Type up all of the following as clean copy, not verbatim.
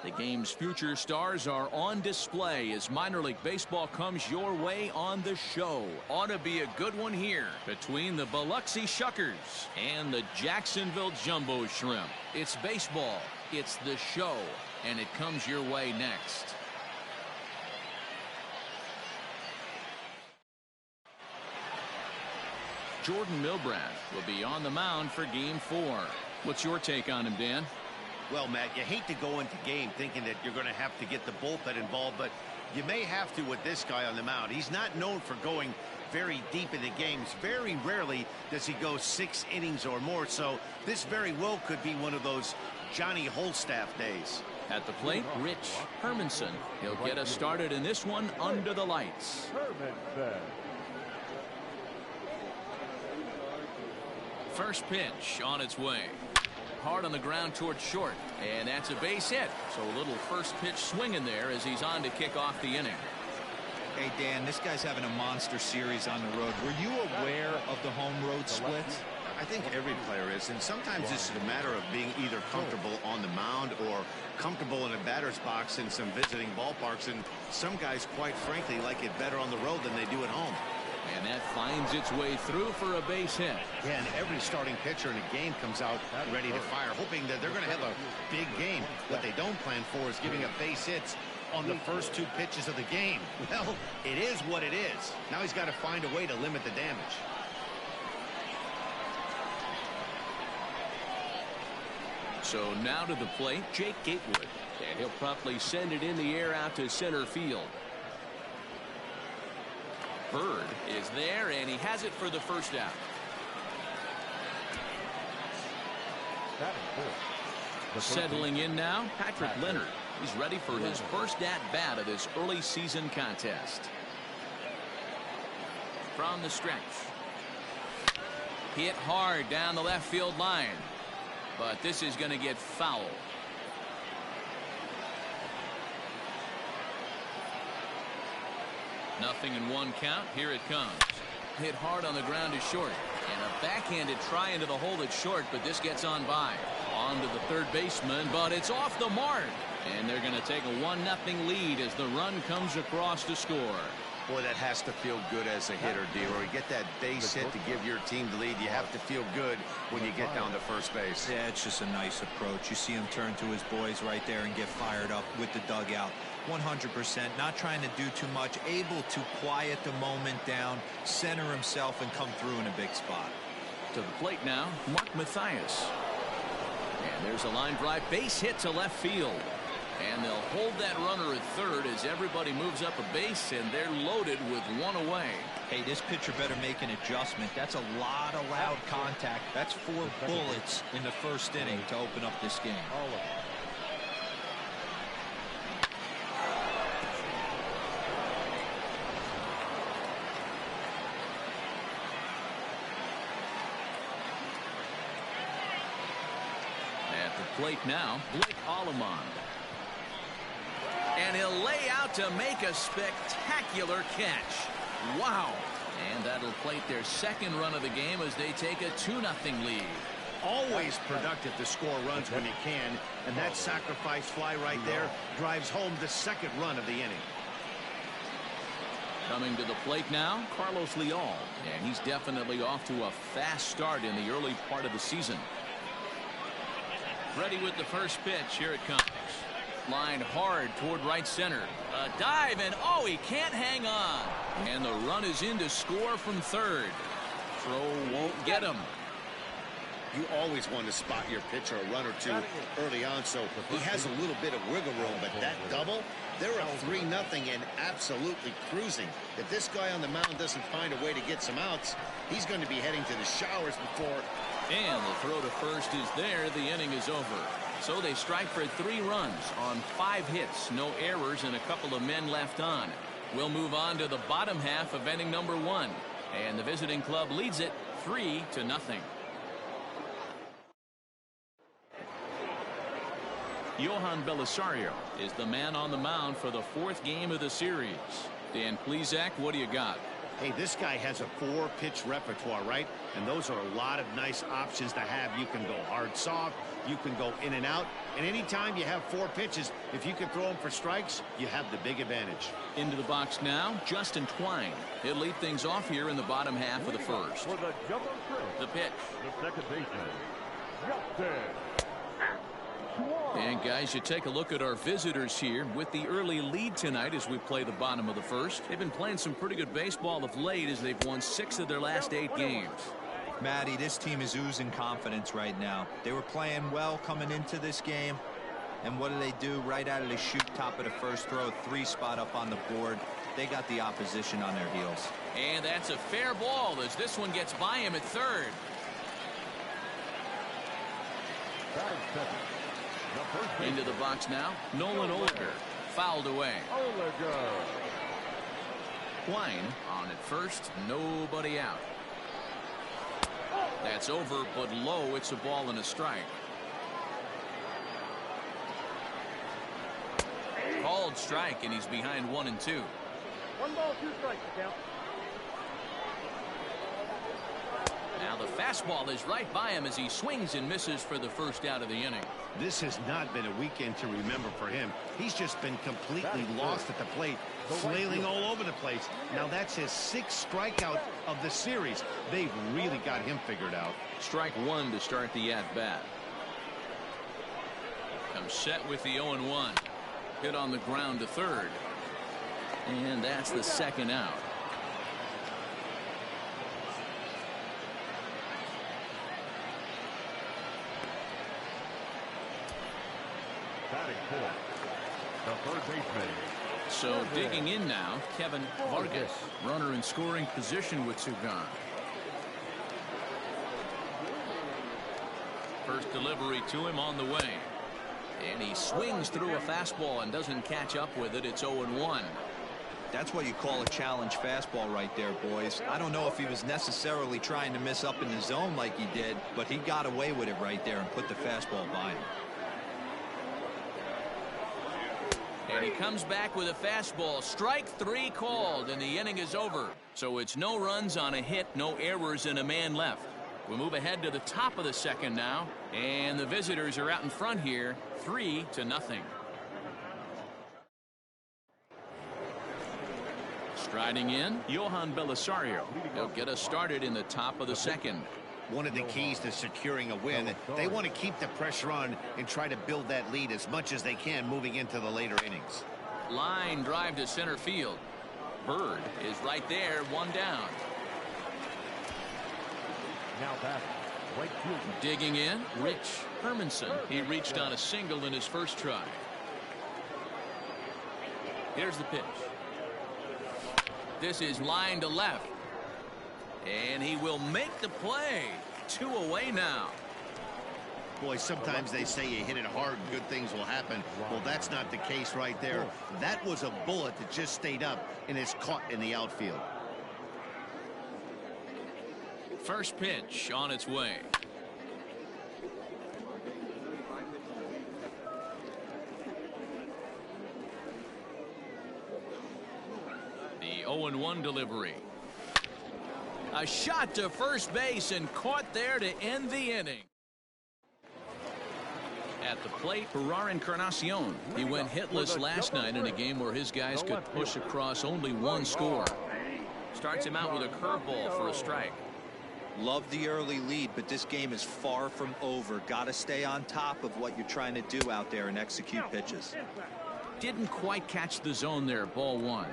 The game's future stars are on display as minor league baseball comes your way on the show. Ought to be a good one here between the Biloxi Shuckers and the Jacksonville Jumbo Shrimp. It's baseball, it's the show, and it comes your way next. Jordan Milbrath will be on the mound for Game 4. What's your take on him, Dan? Well, Matt, you hate to go into game thinking that you're going to have to get the bullpen involved, but you may have to with this guy on the mound. He's not known for going very deep into games. Very rarely does he go 6 innings or more, so this very well could be one of those Johnny Holstaff days. At the plate, Rich Hermanson. He'll get us started in this one under the lights. First pitch on its way. Hard on the ground towards short, and that's a base hit. So a little first pitch swing in there as he's on to kick off the inning. Hey, Dan, this guy's having a monster series on the road. Were you aware of the home road splits? I think every player is, and sometimes this is a matter of being either comfortable on the mound or comfortable in a batter's box in some visiting ballparks, and some guys, quite frankly, like it better on the road than they do at home. And that finds its way through for a base hit. Yeah, and every starting pitcher in a game comes out ready to fire, hoping that they're going to have a big game. What they don't plan for is giving up base hits on the first 2 pitches of the game. Well, it is what it is. Now he's got to find a way to limit the damage. So now to the plate, Jake Gatewood. And he'll promptly send it in the air out to center field. Bird is there, and he has it for the first out. Settling in now, Patrick Leonard. He's ready for his first at-bat of this early season contest. From the stretch. Hit hard down the left field line. But this is going to get foul. Nothing in 1 count. Here it comes. Hit hard on the ground to short. And a backhanded try into the hole at short, but this gets on by. On to the third baseman, but it's off the mark. And they're going to take a 1-0 lead as the run comes across to score. Boy, that has to feel good as a hitter, D-Roy. Get that base hit to give your team the lead. You have to feel good when you get down to first base. Yeah, it's just a nice approach. You see him turn to his boys right there and get fired up with the dugout. 100%, not trying to do too much, able to quiet the moment down, center himself, and come through in a big spot. To the plate now, Mark Mathias. And there's a line drive base hit to left field. And they'll hold that runner at third as everybody moves up a base, and they're loaded with 1 away. Hey, this pitcher better make an adjustment. That's a lot of loud contact. That's 4 bullets in the first inning to open up this game. At the plate now, Blake Allemond. And he'll lay out to make a spectacular catch. Wow. And that'll plate their second run of the game as they take a 2-0 lead. Always productive to score runs when you can, and that sacrifice fly right there drives home the second run of the inning. Coming to the plate now, Carlos Leal. And he's definitely off to a fast start in the early part of the season. Ready with the first pitch. Here it comes. Line hard toward right center. A dive, and oh, he can't hang on. And the run is in to score from third. Throw won't get him. You always want to spot your pitcher a run or two early on, so he has a little bit of wiggle room, but that double, they're up 3-0 and absolutely cruising. If this guy on the mound doesn't find a way to get some outs, he's going to be heading to the showers before. And the throw to first is there. The inning is over. So they strike for 3 runs on 5 hits, no errors, and a couple of men left on. We'll move on to the bottom half of inning number 1. And the visiting club leads it 3-0. Johan Belisario is the man on the mound for the 4th game of the series. Dan Plesac, what do you got? Hey, this guy has a 4-pitch repertoire, right? And those are a lot of nice options to have. You can go hard, soft. You can go in and out. And anytime you have 4 pitches, if you can throw them for strikes, you have the big advantage. Into the box now, Justin Twine. He'll lead things off here in the bottom half of the first. For the jumper throw, The pitch. the second baseman, Justin. And guys, you take a look at our visitors here with the early lead tonight as we play the bottom of the first. They've been playing some pretty good baseball of late as they've won 6 of their last 8 games. Matty, this team is oozing confidence right now. They were playing well coming into this game. And what do? Right out of the chute, top of the first throw, 3 spot up on the board. They got the opposition on their heels. And that's a fair ball as this one gets by him at third. Batting second, the first Into the box now, Nolan Olger. Fouled away. Olger. Twine on at first, nobody out. That's over, but low. It's a ball and a strike. Called strike, and he's behind 1 and 2. 1 ball, 2 strikes, count. Now the fastball is right by him as he swings and misses for the first out of the inning. This has not been a weekend to remember for him. He's just been completely lost at the plate, flailing all over the place. Now that's his 6th strikeout of the series. They've really got him figured out. Strike 1 to start the at-bat. Comes set with the 0-1. Hit on the ground to third. And that's the second out. Batting fourth, the third baseman. So digging in now, Kevin Vargas, runner in scoring position with 2 gone. First delivery to him on the way. And he swings through a fastball and doesn't catch up with it. It's 0-1. That's what you call a challenge fastball right there, boys. I don't know if he was necessarily trying to miss up in the zone like he did, but he got away with it right there and put the fastball by him. And he comes back with a fastball. Strike 3 called, and the inning is over. So it's no runs on a hit, no errors, and a man left. We move ahead to the top of the second now, and the visitors are out in front here, 3-0. Striding in, Johan Belisario. He'll get us started in the top of the second. One of the keys to securing a win, they want to keep the pressure on and try to build that lead as much as they can moving into the later innings. Line drive to center field. Bird is right there, 1 down. Now batting, right fielder. Digging in, Rich Hermanson. He reached on a single in his first try. Here's the pitch. This is line to left. And he will make the play. 2 away now. Boy, sometimes they say you hit it hard and good things will happen. Well, that's not the case right there. That was a bullet that just stayed up and is caught in the outfield. First pitch on its way. The 0-1 delivery. A shot to first base and caught there to end the inning. At the plate, Ferrar Encarnacion. He went hitless last night in a game where his guys could push across only 1 score. Starts him out with a curveball for a strike. Love the early lead, but this game is far from over. Got to stay on top of what you're trying to do out there and execute pitches. Didn't quite catch the zone there. Ball 1.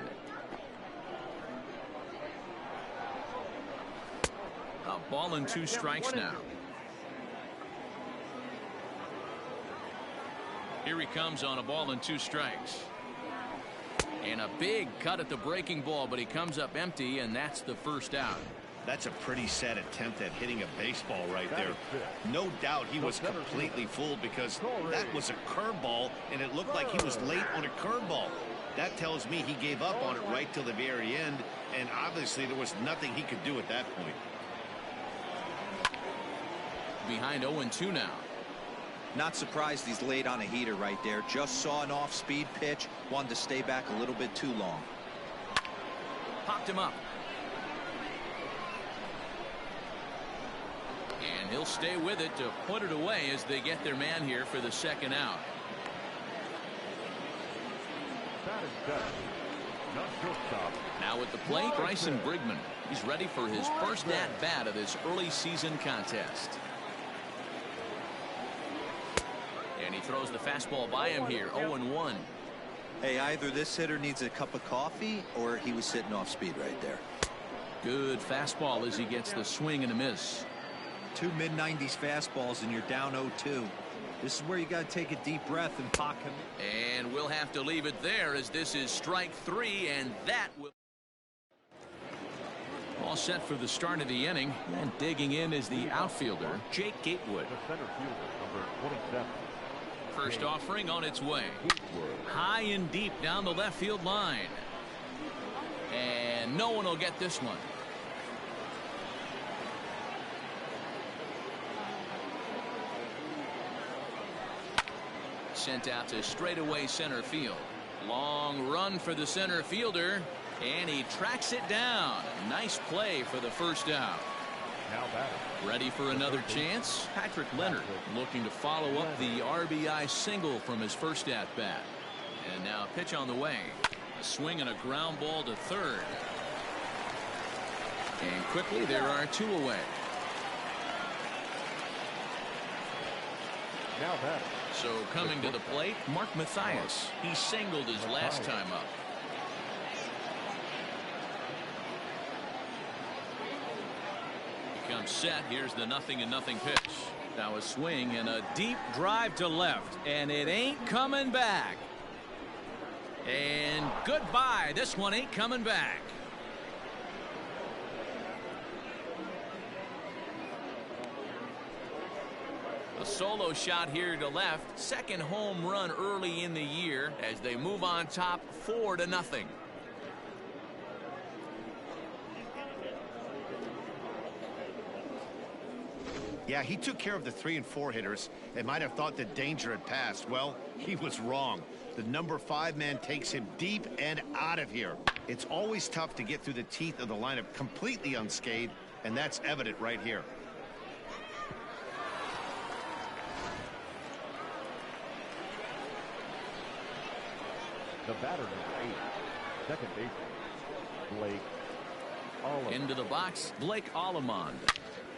A ball and 2 strikes now. Here he comes on a ball and 2 strikes. And a big cut at the breaking ball, but he comes up empty, and that's the first out. That's a pretty sad attempt at hitting a baseball right there. No doubt he was completely fooled because that was a curveball, and it looked like he was late on a curveball. That tells me he gave up on it right till the very end, and obviously there was nothing he could do at that point. Behind 0-2 now. Not surprised he's late on a heater right there. Just saw an off-speed pitch. Wanted to stay back a little bit too long. Popped him up. He'll stay with it to put it away as they get their man here for the second out. That is set. Not shortstop. Now at the plate, Bryson Brigman. He's ready for his first at-bat of this early season contest. And he throws the fastball by him here, 0-1. Hey, either this hitter needs a cup of coffee or he was sitting off speed right there. Good fastball as he gets the swing and a miss. 2 mid-90s fastballs and you're down 0-2. This is where you got to take a deep breath and pocket him. And we'll have to leave it there as this is strike 3, and that will. All set for the start of the inning, and digging in is the outfielder, Jake Gatewood. The center fielder, number 27. First offering on its way. High and deep down the left field line. And no one will get this one. Sent out to straightaway center field. Long run for the center fielder, and he tracks it down. Nice play for the first out. Now batting. Ready for another chance? Patrick Leonard looking to follow up the RBI single from his first at bat. And now a pitch on the way. A swing and a ground ball to third. And quickly there are 2 away. Now batting. So coming to the plate, Mark Mathias. He singled his last time up. He comes set. Here's the 0-0 pitch. Now a swing and a deep drive to left, and it ain't coming back. And goodbye. This one ain't coming back. A solo shot here to left. Second home run early in the year as they move on top 4-0. Yeah, he took care of the 3 and 4 hitters and might have thought the danger had passed. Well, he was wrong. The number 5 man takes him deep and out of here. It's always tough to get through the teeth of the lineup completely unscathed, and that's evident right here. The batter, number 8. Second baseman, Blake Allen. Into the box, Blake Allemond.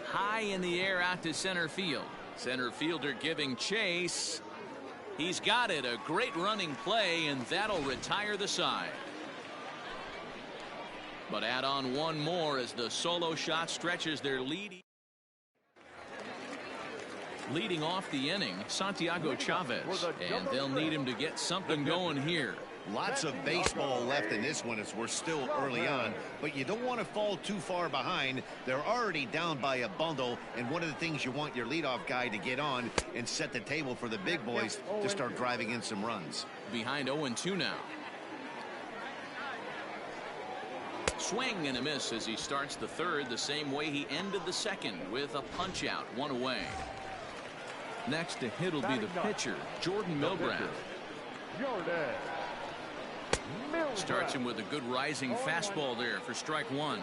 High in the air out to center field. Center fielder giving chase. He's got it. A great running play, and that'll retire the side. But add on one more as the solo shot stretches their lead. Leading off the inning, Santiago Chavez, and they'll need him to get something going here. Lots of baseball left in this one as we're still early on, but you don't want to fall too far behind. They're already down by a bundle, and one of the things you want your leadoff guy to get on and set the table for the big boys to start driving in some runs. Behind 0-2 now. Swing and a miss as he starts the third the same way he ended the second with a punch out, 1 away. Next to hit will be the pitcher, Jordan Milgrath. Starts him with a good rising fastball there for strike 1.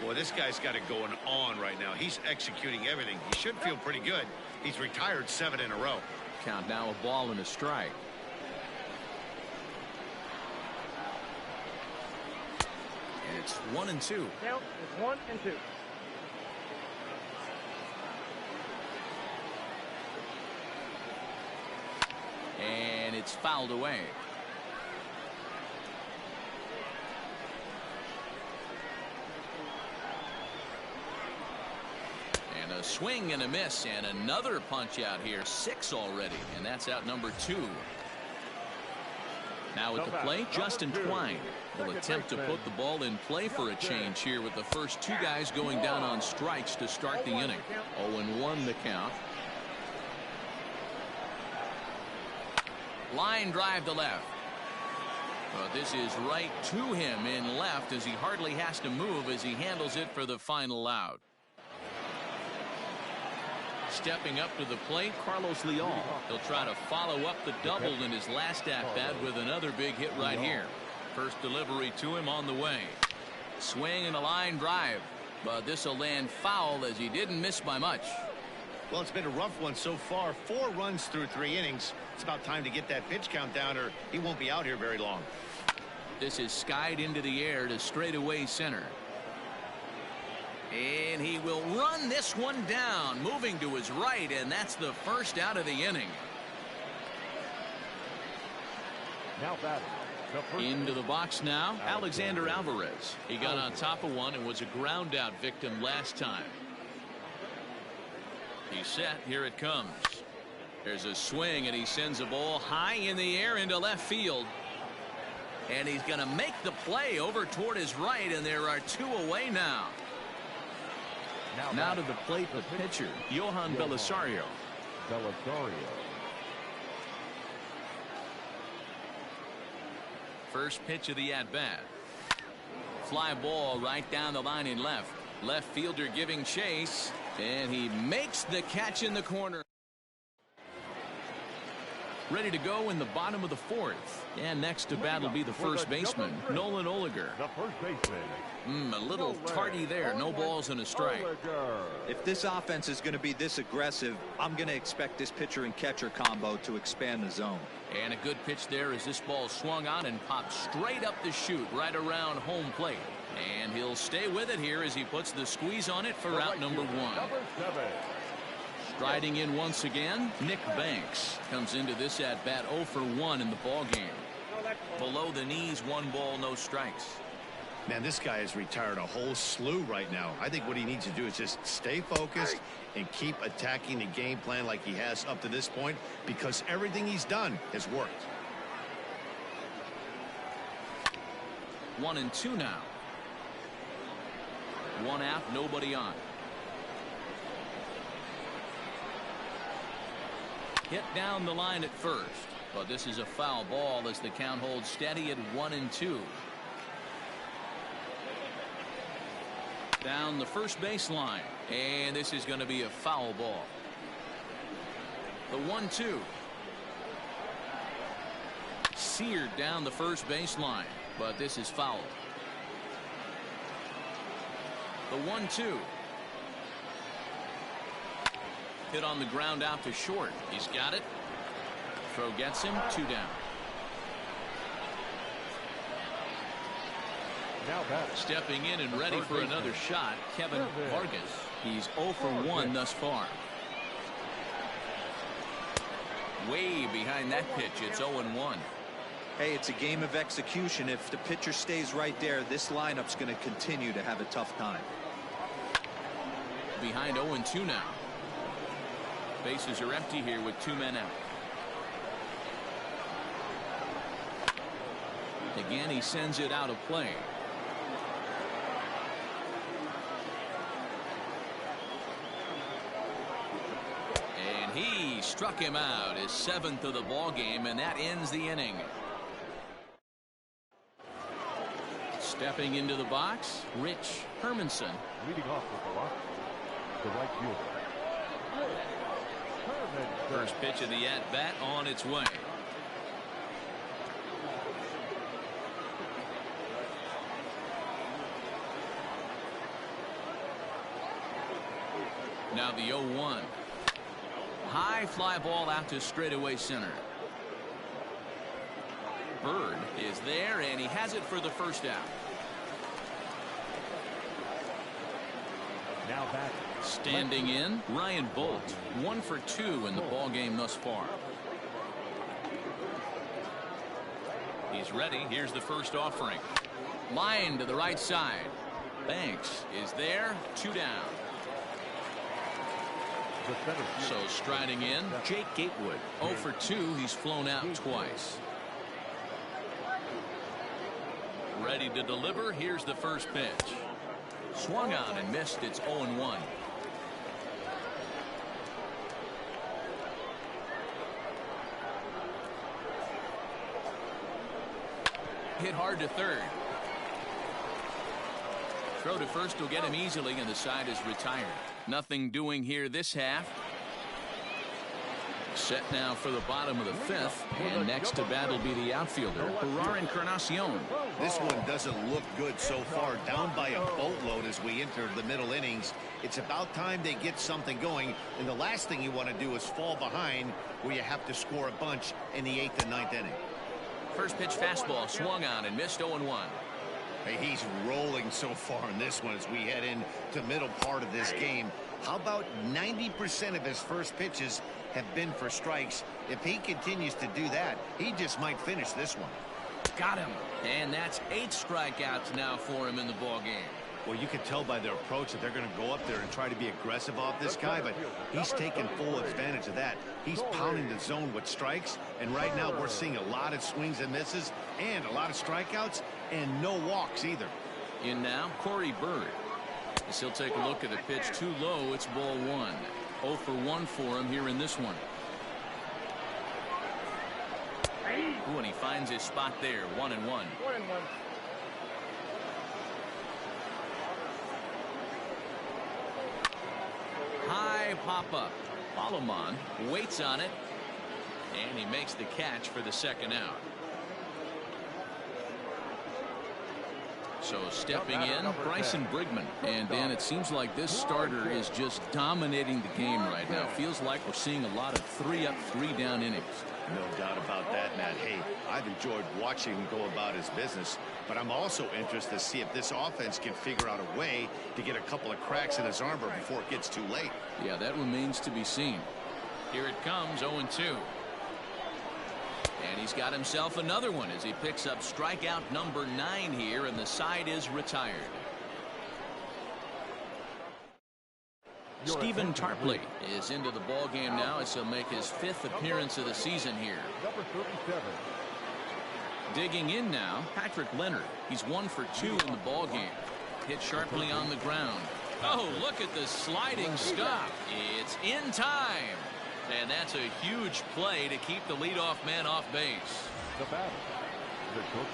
Boy, this guy's got it going on right now. He's executing everything. He should feel pretty good. He's retired 7 in a row. Count now a ball and a strike. And it's 1-2. Count is 1-2. And it's fouled away. And a swing and a miss, and another punch out here. 6 already, and that's out number 2. Now at the plate, Justin Twine will attempt to put the ball in play for a change here with the first 2 guys going down on strikes to start the inning. 0-1 the count. Line drive to left. But this is right to him in left as he hardly has to move as he handles it for the final out. Stepping up to the plate, Carlos Leon. He'll try to follow up the double in his last at-bat with another big hit right here. First delivery to him on the way. Swing and a line drive. But this will land foul as he didn't miss by much. Well, it's been a rough one so far. 4 runs through 3 innings. It's about time to get that pitch count down, or he won't be out here very long. This is skied into the air to straightaway center. And he will run this one down, moving to his right, and that's the first out of the inning. Now batting. Into the box now, Alexander Alvarez. He got on top of one and was a ground out victim last time. He's set. Here it comes. There's a swing, and he sends a ball high in the air into left field. And he's going to make the play over toward his right, and there are 2 away now. Now to the plate, the pitcher, Johan Belisario. First pitch of the at-bat. Fly ball right down the line in left. Left fielder giving chase, and he makes the catch in the corner. Ready to go in the bottom of the 4th. And next to bat will be the first baseman, Nolan Oliger. The first baseman. A little tardy there. No balls and a strike. If this offense is going to be this aggressive, I'm going to expect this pitcher and catcher combo to expand the zone. And a good pitch there as this ball swung on and popped straight up the chute right around home plate. And he'll stay with it here as he puts the squeeze on it for out number 1. Striding in once again, Nick Banks comes into this at bat 0 for 1 in the ball game. Below the knees, 1 ball, no strikes. Man, this guy has retired a whole slew right now. I think what he needs to do is just stay focused and keep attacking the game plan like he has up to this point, because everything he's done has worked. 1-2 now. 1 out, nobody on. Hit down the line at first, but this is a foul ball as the count holds steady at 1-2. Down the first baseline, and this is going to be a foul ball. The 1-2. Seared down the first baseline, but this is foul. The 1-2. Hit on the ground out to short. He's got it. Throw gets him. 2 down. Now batting. Stepping in and ready for another shot, Kevin Vargas. He's 0 for 1 thus far. Way behind that pitch. It's 0-1. Hey, it's a game of execution. If the pitcher stays right there, this lineup's going to continue to have a tough time. Behind 0-2 now. Bases are empty here with 2 men out. Again, he sends it out of play. And he struck him out, his 7th of the ball game, and that ends the inning. Stepping into the box, Rich Hermanson. Leading off with the lock, the right fielder. First pitch of the at-bat on its way. Now the 0-1. High fly ball out to straightaway center. Bird is there, and he has it for the first out. Now back. Standing in, Ryan Bolt, 1 for 2 in the ball game thus far. He's ready. Here's the first offering. Line to the right side. Banks is there. 2 down. So striding in, Jake Gatewood. 0 for 2. He's flown out twice. Ready to deliver. Here's the first pitch. Swung on and missed. It's 0-1. Hit hard to third. Throw to first will get him easily, and the side is retired. Nothing doing here this half. Set now for the bottom of the fifth, and next to bat will be the outfielder, Encarnacion. This one doesn't look good so far. Down by a boatload as we enter the middle innings. It's about time they get something going, and the last thing you want to do is fall behind where you have to score a bunch in the 8th and 9th inning. First pitch fastball swung on and missed 0-1. Hey, he's rolling so far in this one as we head into the middle part of this game. How about 90% of his first pitches have been for strikes? If he continues to do that, he just might finish this one. Got him. And that's 8 strikeouts now for him in the ball game. Well, you can tell by their approach that they're going to go up there and try to be aggressive off this guy, but he's taking full advantage of that. He's pounding the zone with strikes, and right now we're seeing a lot of swings and misses and a lot of strikeouts and no walks either. In now, Corey Bird. As he'll take a look at the pitch too low, it's ball 1. 0 for 1 for him here in this one. Ooh, and he finds his spot there, 1-1. High pop-up. Alomar waits on it, and he makes the catch for the second out. So stepping in, Bryson Brigman. And Dan, it seems like this starter is just dominating the game right now. Feels like we're seeing a lot of 3-up, 3-down innings. No doubt about that, Matt. Hey, I've enjoyed watching him go about his business, but I'm also interested to see if this offense can figure out a way to get a couple of cracks in his armor before it gets too late. Yeah, that remains to be seen. Here it comes, 0-2. And he's got himself another one as he picks up strikeout number 9 here, and the side is retired. Stephen Tarpley is into the ball game now as he'll make his 5th appearance of the season here. Number 37. Digging in now, Patrick Leonard. He's 1 for 2 in the ball game. Hit sharply on the ground. Oh, look at the sliding stop. It's in time. And that's a huge play to keep the leadoff man off base. The batter.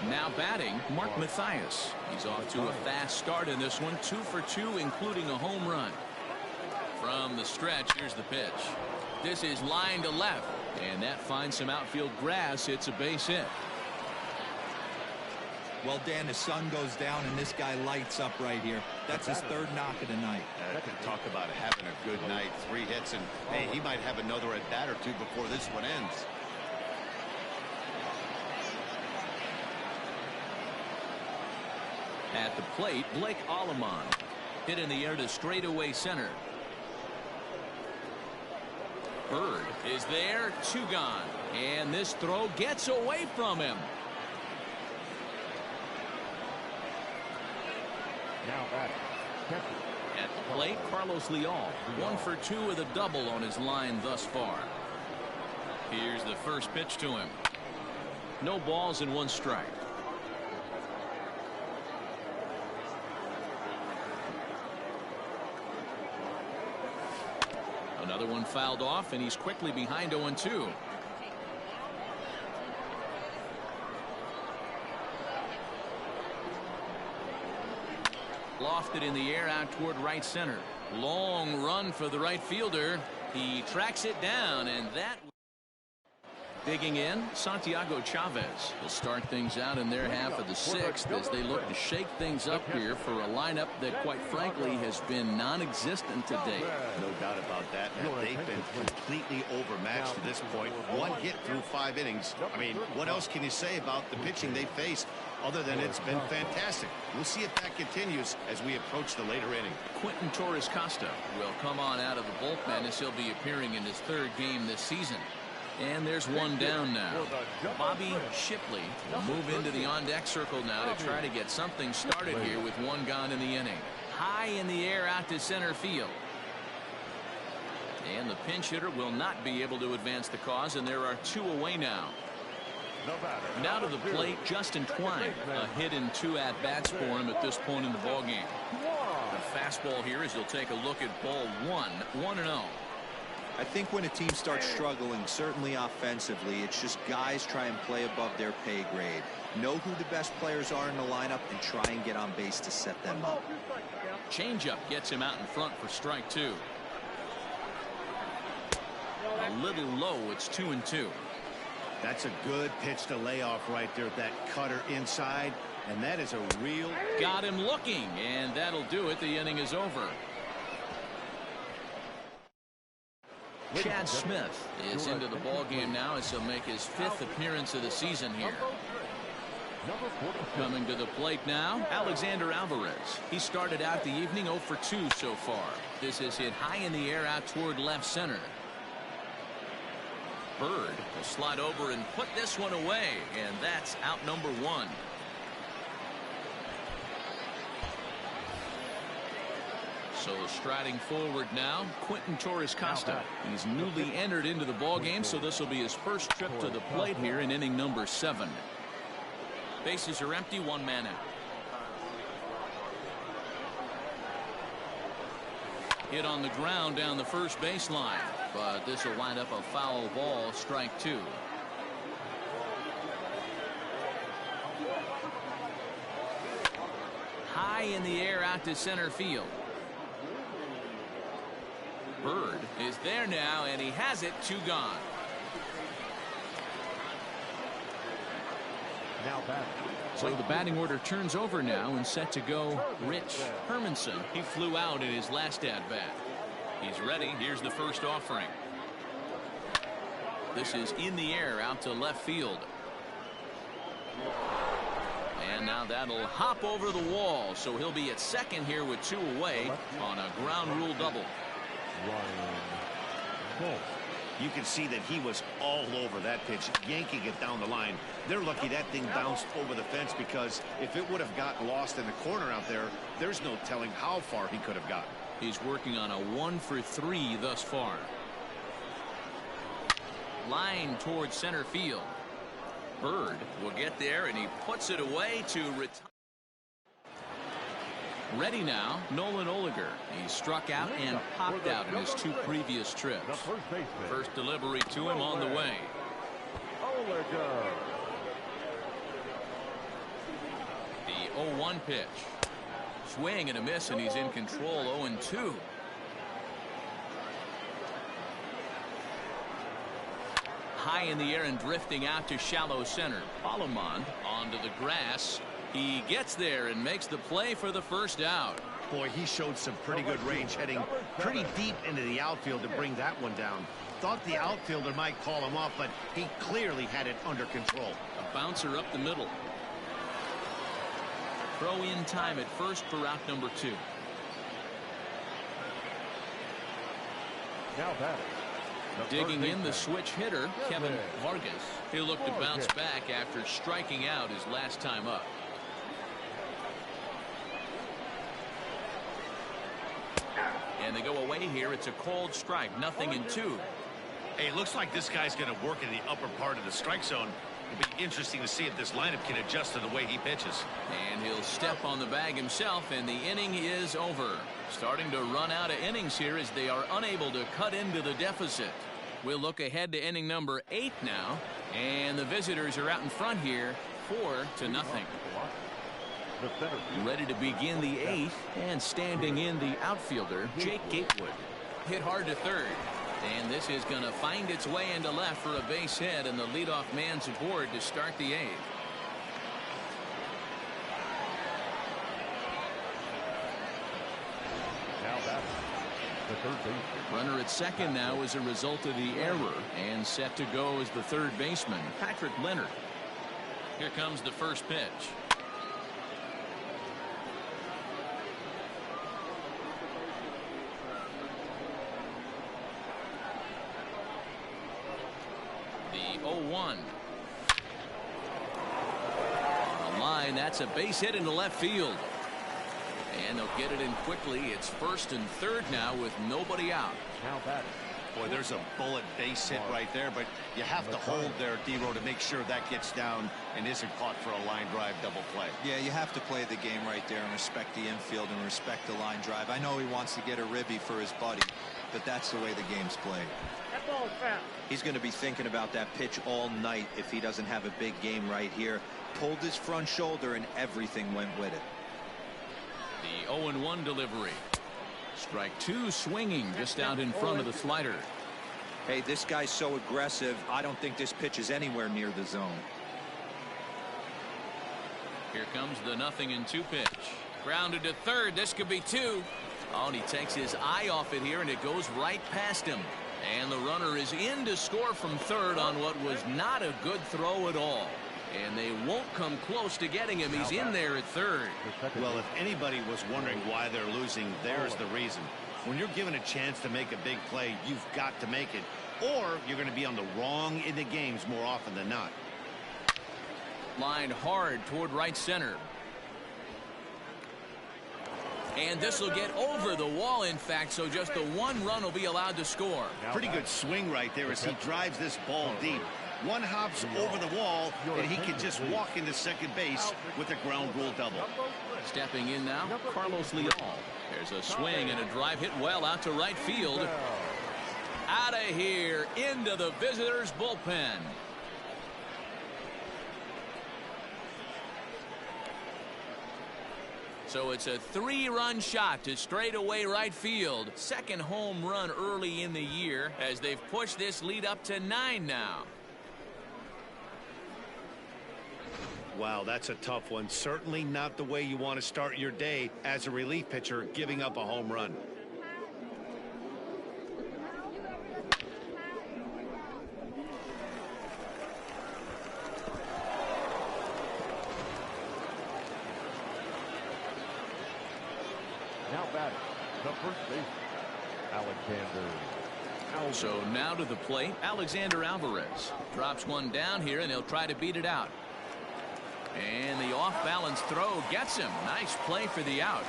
Now batting, Mark Mathias. He's off to a fast start in this one, 2 for 2, including a home run. From the stretch, here's the pitch. This is line to left, and that finds some outfield grass. It's a base hit. Well, Dan, the sun goes down and this guy lights up right here. That's his 3rd knock of the night. Talk about having a good night. 3 hits, and hey, he might have another at bat or 2 before this one ends. At the plate, Blake Alomar. Hit in the air to straightaway center. Bird is there, 2 gone. And this throw gets away from him. Now batting. At the plate, Carlos Leal. 1 for 2 with a double on his line thus far. Here's the first pitch to him. No balls and 1 strike. Another one fouled off, and he's quickly behind 0-2. Lofted in the air out toward right center. Long run for the right fielder. He tracks it down, and that. Digging in, Santiago Chavez will start things out in their half of the 6th as they look to shake things up here for a lineup that, quite frankly, has been non-existent today. No doubt about that, Matt. They've been completely overmatched to this point. 1 hit through 5 innings. I mean, what else can you say about the pitching they faced other than it's been fantastic? We'll see if that continues as we approach the later inning. Quentin Torres-Costa will come on out of the bullpen as he'll be appearing in his 3rd game this season. And there's 1 down now. Bobby Shipley will move into the on-deck circle now to try to get something started here with 1 gone in the inning. High in the air out to center field. And the pinch hitter will not be able to advance the cause, and there are 2 away now. Now to the plate, Justin Twine. A hit in 2 at-bats for him at this point in the ballgame. The fastball here as he'll take a look at ball 1, 1-0. I think when a team starts struggling, certainly offensively, it's just guys try and play above their pay grade. Know who the best players are in the lineup and try and get on base to set them up. Changeup gets him out in front for strike 2. A little low. It's 2-2. That's a good pitch to lay off right there. That cutter inside. And that is a real. Got him looking. And that'll do it. The inning is over. Chad Smith is into the ball game now as he'll make his 5th appearance of the season here. Coming to the plate now, Alexander Alvarez. He started out the evening 0 for 2 so far. This is hit high in the air out toward left center. Bird will slide over and put this one away, and that's out number 1. So striding forward now, Quentin Torres-Costa. He's newly entered into the ball game, so this will be his first trip to the plate here in inning number 7. Bases are empty, 1 man out. Hit on the ground down the first baseline, but this will wind up a foul ball, strike 2. High in the air out to center field. Bird is there now, and he has it. 2 gone. So the batting order turns over now and set to go Rich Hermanson. He flew out in his last at-bat. He's ready. Here's the first offering. This is in the air out to left field. And now that'll hop over the wall, so he'll be at second here with 2 away on a ground rule double. You can see that he was all over that pitch, yanking it down the line. They're lucky that thing bounced over the fence, because if it would have got lost in the corner out there, there's no telling how far he could have gotten. He's working on a 1 for 3 thus far. Line towards center field. Bird will get there, and he puts it away to retire. Ready now, Nolan Oliger. He struck out and popped out in his 2 previous trips. First delivery to him on the way. The 0-1 pitch. Swing and a miss, and he's in control. 0-2. High in the air and drifting out to shallow center. Balomond onto the grass. He gets there and makes the play for the first out. Boy, he showed some pretty good range, heading pretty deep into the outfield to bring that one down. Thought the outfielder might call him off, but he clearly had it under control. A bouncer up the middle. Throw in time at first for out number 2. Now batting. Digging in the switch hitter, Kevin Vargas. He'll look to bounce back after striking out his last time up. And they go away here. It's a called strike. 0-2. Hey, it looks like this guy's going to work in the upper part of the strike zone. It'll be interesting to see if this lineup can adjust to the way he pitches. And he'll step on the bag himself, and the inning is over. Starting to run out of innings here as they are unable to cut into the deficit. We'll look ahead to inning number 8 now, and the visitors are out in front here, 4-0. Ready to begin the 8th, and standing in the outfielder, Jake Gatewood. Hit hard to third, and this is going to find its way into left for a base hit, and the leadoff man's aboard to start the 8th. Now batting. The third baseman. Runner at second now as a result of the error, and set to go as the third baseman, Patrick Leonard. Here comes the first pitch. The 0-1. On the line, that's a base hit into left field. And they'll get it in quickly. It's first and third now with nobody out. Now batting. Boy, there's a bullet base hit right there, but you have to hold there, D-Row, to make sure that gets down and isn't caught for a line drive double play. Yeah, you have to play the game right there and respect the infield and respect the line drive. I know he wants to get a ribby for his buddy, but that's the way the game's played. That ball's foul. He's going to be thinking about that pitch all night if he doesn't have a big game right here. Pulled his front shoulder and everything went with it. The 0-1 delivery. Strike 2, swinging just out in front of the slider. Hey, this guy's so aggressive. I don't think this pitch is anywhere near the zone. Here comes the 0-2 pitch. Grounded to third. This could be two. Oh, and he takes his eye off it here, and it goes right past him. And the runner is in to score from third on what was not a good throw at all. And they won't come close to getting him. He's in there at third. Well, if anybody was wondering why they're losing, there's the reason. When you're given a chance to make a big play, you've got to make it, or you're going to be on the wrong end of games more often than not. Lined hard toward right center. And this will get over the wall, in fact, so just the one run will be allowed to score. Pretty good swing right there as he drives this ball deep. One hops over the wall, and he can just walk into second base with a ground rule double. Stepping in now, Carlos Leal. There's a swing and a drive hit well out to right field. Out of here, into the visitors' bullpen. So it's a 3-run shot to straightaway right field. Second home run early in the year as they've pushed this lead up to 9 now. Wow, that's a tough one. Certainly not the way you want to start your day as a relief pitcher, giving up a home run. Now batting, the first baseman, Alexander. So now to the plate, Alexander Alvarez. Drops one down here, and he'll try to beat it out. And the off-balance throw gets him. Nice play for the out.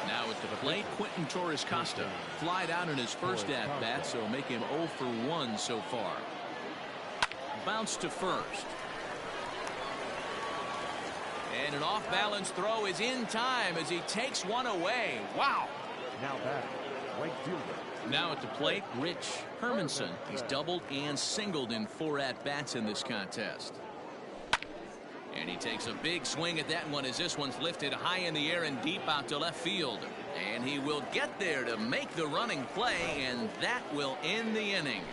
Now at the plate, Quentin Torres-Costa. Flied out in his first at-bat, so make him 0 for 1 so far. Bounce to first. And an off-balance throw is in time as he takes one away. Wow. Now batting, right fielder. Now at the plate, Rich Hermanson. He's doubled and singled in 4 at-bats in this contest. And he takes a big swing at that one as this one's lifted high in the air and deep out to left field. And he will get there to make the running play, and that will end the inning.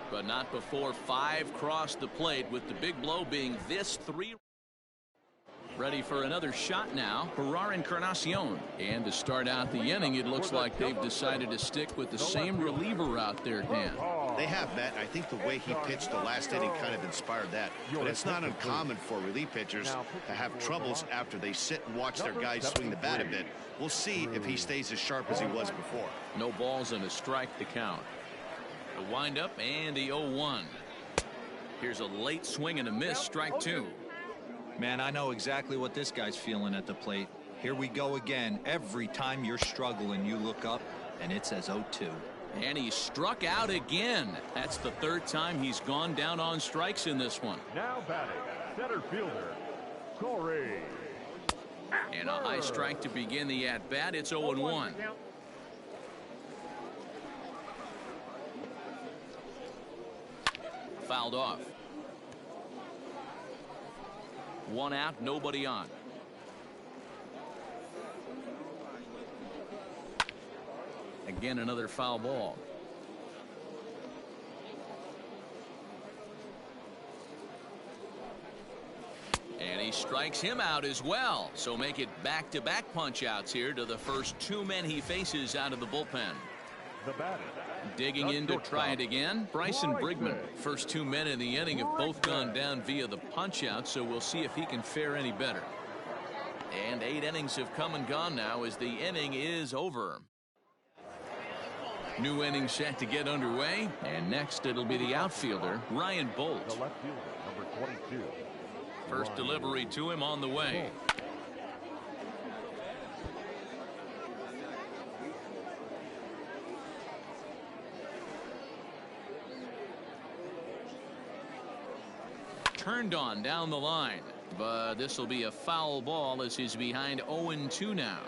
But not before 5 cross the plate, with the big blow being this 3. Ready for another shot now, Gerard Encarnacion. And to start out the inning, it looks like they've decided to stick with the same reliever out there, Dan. They have, Matt. I think the way he pitched the last inning kind of inspired that. But it's not uncommon for relief pitchers to have troubles after they sit and watch their guys swing the bat a bit. We'll see if he stays as sharp as he was before. No balls and a strike to count. The windup and the 0-1. Here's a late swing and a miss, strike 2. Man, I know exactly what this guy's feeling at the plate. Here we go again. Every time you're struggling, you look up, and it says 0-2. And he struck out again. That's the 3rd time he's gone down on strikes in this one. Now batting, center fielder, Corey. And a high strike to begin the at-bat. It's 0-1. Fouled off. 1 out, nobody on. Again, another foul ball. And he strikes him out as well. So make it back-to-back punch-outs here to the first 2 men he faces out of the bullpen. The batter. Digging in to try it again, Bryson Brigman. First 2 men in the inning have both gone down via the punch-out, so we'll see if he can fare any better. And 8 innings have come and gone now as the inning is over. New inning set to get underway, and next it'll be the outfielder, Ryan Bolt. The left fielder, number 22. First delivery to him on the way. Turned on down the line, but this will be a foul ball as he's behind 0-2 now.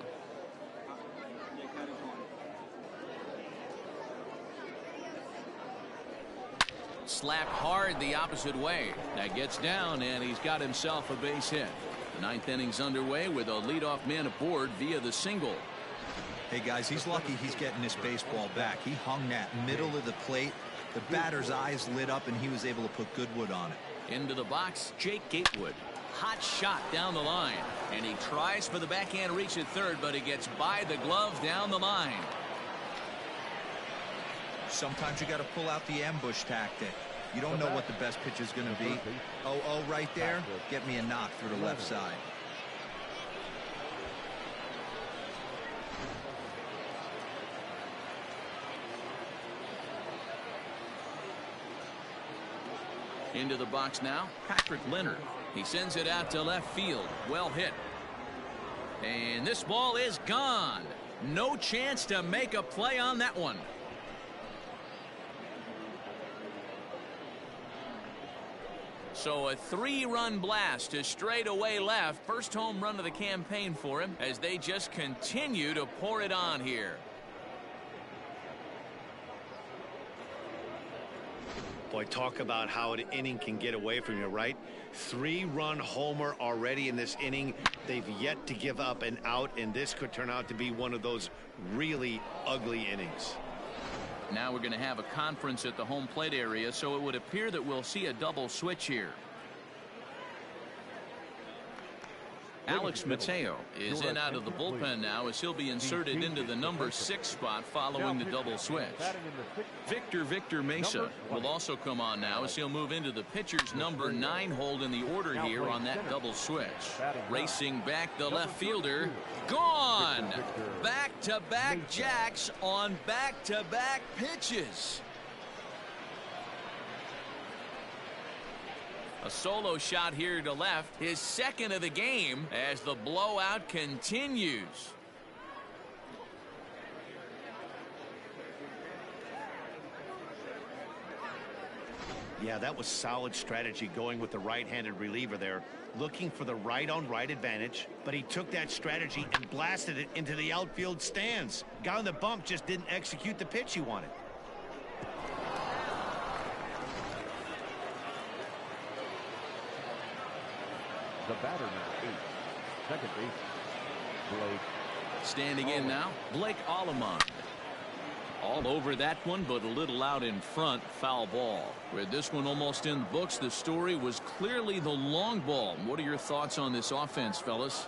Slapped hard the opposite way. That gets down, and he's got himself a base hit. The 9th inning's underway with a leadoff man aboard via the single. Hey, guys, he's lucky he's getting this baseball back. He hung that middle of the plate. The batter's eyes lit up, and he was able to put good wood on it. Into the box, Jake Gatewood. Hot shot down the line. And he tries for the backhand reach at third, but he gets by the glove down the line. Sometimes you got to pull out the ambush tactic. You don't know what the best pitch is going to be. Oh, right there. Get me a knock through the left side. Into the box now, Patrick Leonard. He sends it out to left field. Well hit. And this ball is gone. No chance to make a play on that one. So a 3-run blast to straightaway left. First home run of the campaign for him as they just continue to pour it on here. Boy, talk about how an inning can get away from you, right? 3-run homer already in this inning. They've yet to give up an out, and this could turn out to be one of those really ugly innings. Now we're going to have a conference at the home plate area, so it would appear that we'll see a double switch here. Alex Mateo is in out of the bullpen now as he'll be inserted into the number 6 spot following the double switch. Victor Mesa will also come on now as he'll move into the pitcher's number 9 hold in the order here on that double switch. Racing back the left fielder. Gone! Back-to-back jacks on back-to-back pitches. A solo shot here to left, his second of the game as the blowout continues. Yeah, that was solid strategy going with the right-handed reliever there, looking for the right-on-right advantage, but he took that strategy and blasted it into the outfield stands. Guy on the bump just didn't execute the pitch he wanted. The batter now, 8. Second base, Blake. Standing in now, Blake Allemond. All over that one, but a little out in front. Foul ball. With this one almost in the books, the story was clearly the long ball. What are your thoughts on this offense, fellas?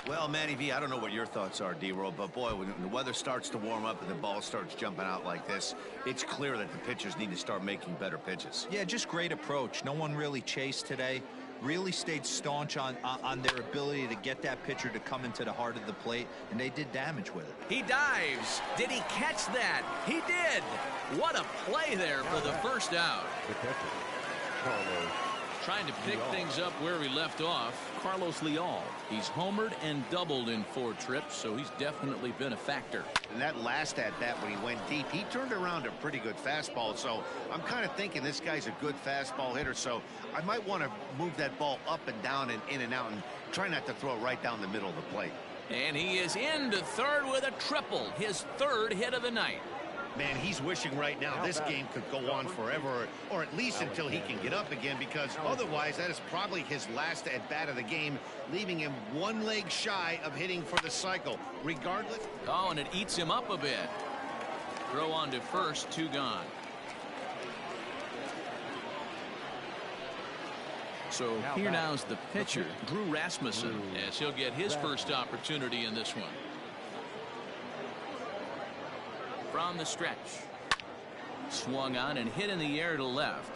Well, Matty V, I don't know what your thoughts are, D-Roll, but boy, when the weather starts to warm up and the ball starts jumping out like this, it's clear that the pitchers need to start making better pitches. Yeah, just great approach. No one really chased today. Really stayed staunch on their ability to get that pitcher to come into the heart of the plate, and they did damage with it. He dives. Did he catch that? He did. What a play there for the first out. The catcher, Carlos. Trying to pick things up where we left off, Carlos Leal. He's homered and doubled in 4 trips, so he's definitely been a factor. And that last at-bat when he went deep, he turned around a pretty good fastball, so I'm kind of thinking this guy's a good fastball hitter, so I might want to move that ball up and down and in and out and try not to throw it right down the middle of the plate. And he is into third with a triple, his 3rd hit of the night. Man, he's wishing right now this game could go on forever, or at least until he can get up again, because otherwise that is probably his last at-bat of the game, leaving him 1 leg shy of hitting for the cycle. Regardless. Oh, and it eats him up a bit. Throw on to first, 2 gone. So here now's the pitcher, Drew Rasmussen, as he'll get his first opportunity in this one. From the stretch. Swung on and hit in the air to left.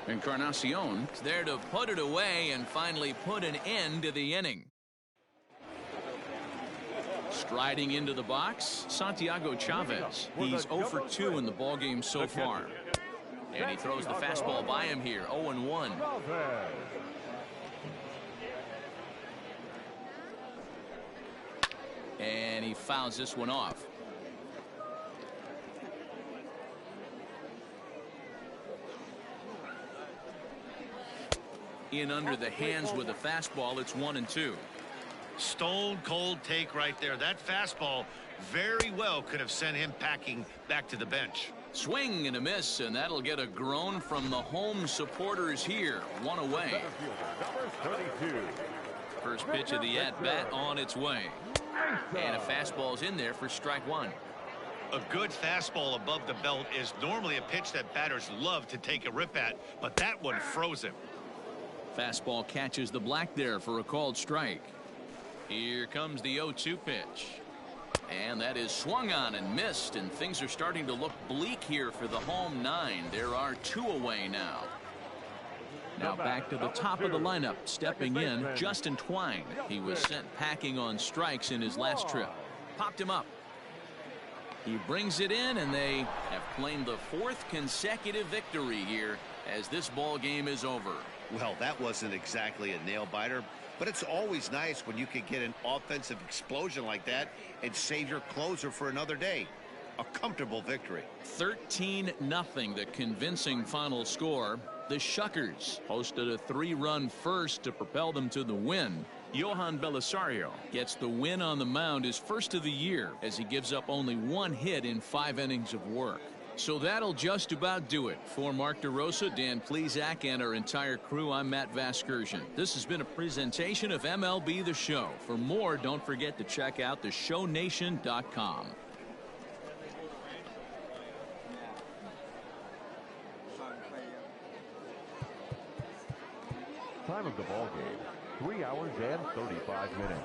Encarnacion is there to put it away and finally put an end to the inning. Striding into the box, Santiago Chavez. He's 0 for 2 in the ballgame so far. And he throws the fastball by him here, 0-1. And he fouls this one off. In under the hands with a fastball, it's 1-2. Stone cold take right there. That fastball very well could have sent him packing back to the bench. Swing and a miss, and that'll get a groan from the home supporters here. 1 away. Number 32. First pitch of the at-bat on its way. And a fastball's in there for strike one. A good fastball above the belt is normally a pitch that batters love to take a rip at, but that one froze him. Fastball catches the black there for a called strike. Here comes the 0-2 pitch. And that is swung on and missed, and things are starting to look bleak here for the home nine. There are two away now. Now back to the top of the lineup, stepping in, Justin Twine. He was sent packing on strikes in his last trip. Popped him up. He brings it in, and they have claimed the fourth consecutive victory here as this ball game is over. Well, that wasn't exactly a nail-biter, but it's always nice when you can get an offensive explosion like that and save your closer for another day. A comfortable victory. 13-0, the convincing final score. The Shuckers posted a 3-run first to propel them to the win. Johan Belisario gets the win on the mound, his first of the year, as he gives up only one hit in 5 innings of work. So that'll just about do it. For Mark DeRosa, Dan Plesac, and our entire crew, I'm Matt Vasgersian. This has been a presentation of MLB The Show. For more, don't forget to check out theshownation.com. Time of the ball game, 3 hours and 35 minutes.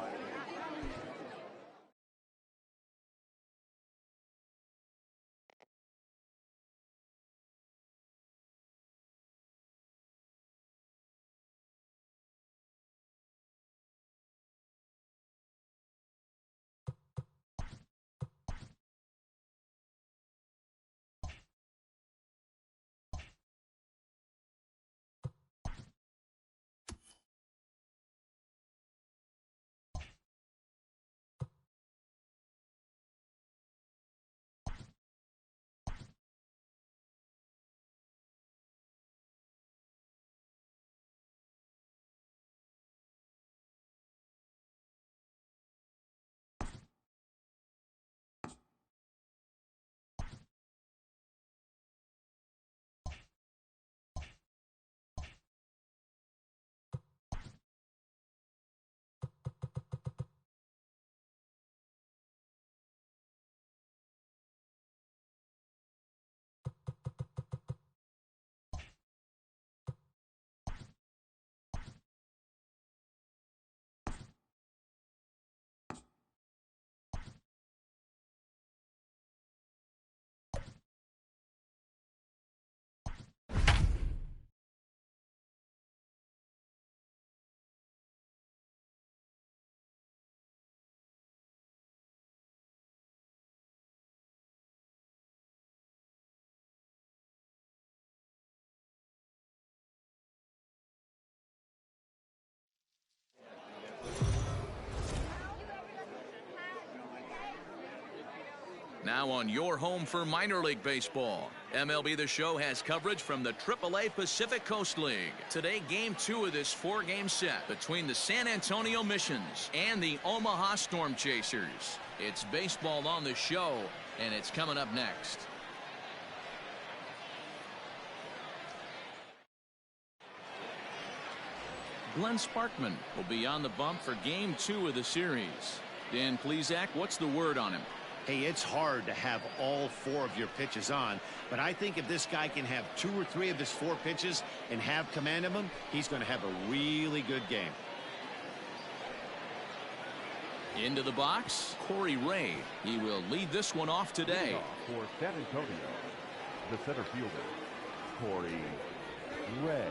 Now on your home for minor league baseball, MLB The Show has coverage from the AAA Pacific Coast League. Today, Game 2 of this 4-game set between the San Antonio Missions and the Omaha Storm Chasers. It's baseball on the show, and it's coming up next. Glenn Sparkman will be on the bump for Game 2 of the series. Dan Plesac, what's the word on him? Hey, it's hard to have all 4 of your pitches on, but I think if this guy can have 2 or 3 of his 4 pitches and have command of them, he's going to have a really good game. Into the box, Corey Ray. He will lead this one off today. For San Antonio, the center fielder, Corey Ray.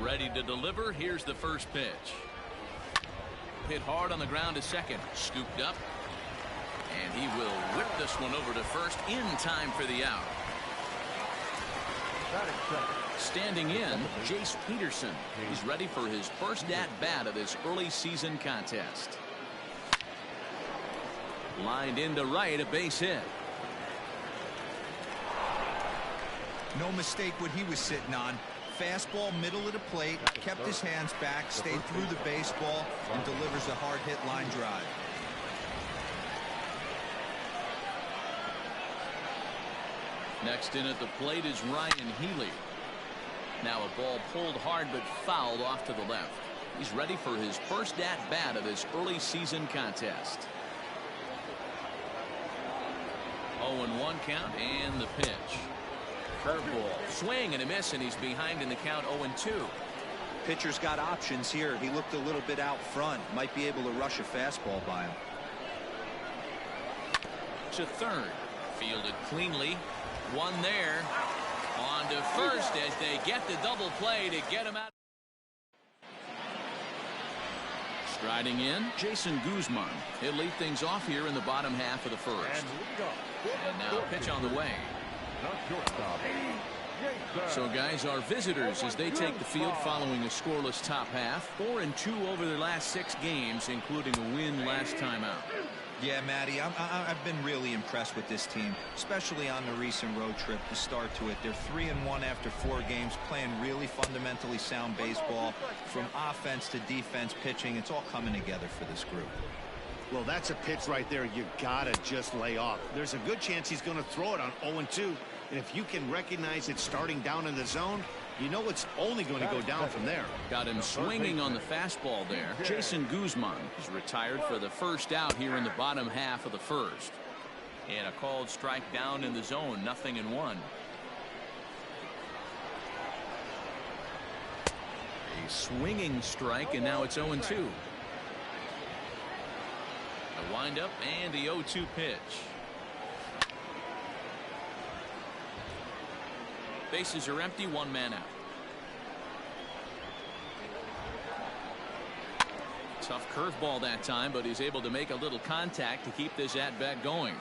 Ready to deliver. Here's the first pitch. Hit hard on the ground to second. Scooped up. And he will whip this one over to first in time for the out. Standing in, Jace Peterson. He's ready for his first at-bat of this early season contest. Lined into right, a base hit. No mistake what he was sitting on. Fastball middle of the plate, kept his hands back, stayed through the baseball, and delivers a hard hit line drive. Next in at the plate is Ryan Healy. Now a ball pulled hard but fouled off to the left. He's ready for his first at-bat of this early season contest. 0-1 count and the pitch. Curveball. Swing and a miss, and he's behind in the count 0-2. Pitcher's got options here. He looked a little bit out front. Might be able to rush a fastball by him. To third. Fielded cleanly. One there. On to first as they get the double play to get him out. Striding in, Jason Guzman. He'll lead things off here in the bottom half of the first. And now pitch on the way. So guys, our visitors as they take the field following a scoreless top half. 4-2 over their last 6 games, including a win last time out. Yeah, Matty, I've been really impressed with this team, especially on the recent road trip. The start to it, they're 3-1 after 4 games, playing really fundamentally sound baseball. From offense to defense, pitching, it's all coming together for this group. Well, that's a pitch right there you gotta just lay off. There's a good chance he's going to throw it on 0-2, and if you can recognize it starting down in the zone, you know it's only going to go down from there. Got him swinging on the fastball there. Jason Guzman is retired for the first out here in the bottom half of the first. And a called strike down in the zone, 0-1. A swinging strike, and now it's 0-2. A windup and the 0-2 pitch. Bases are empty, 1 man out. Tough curveball that time, but he's able to make a little contact to keep this at-bat going.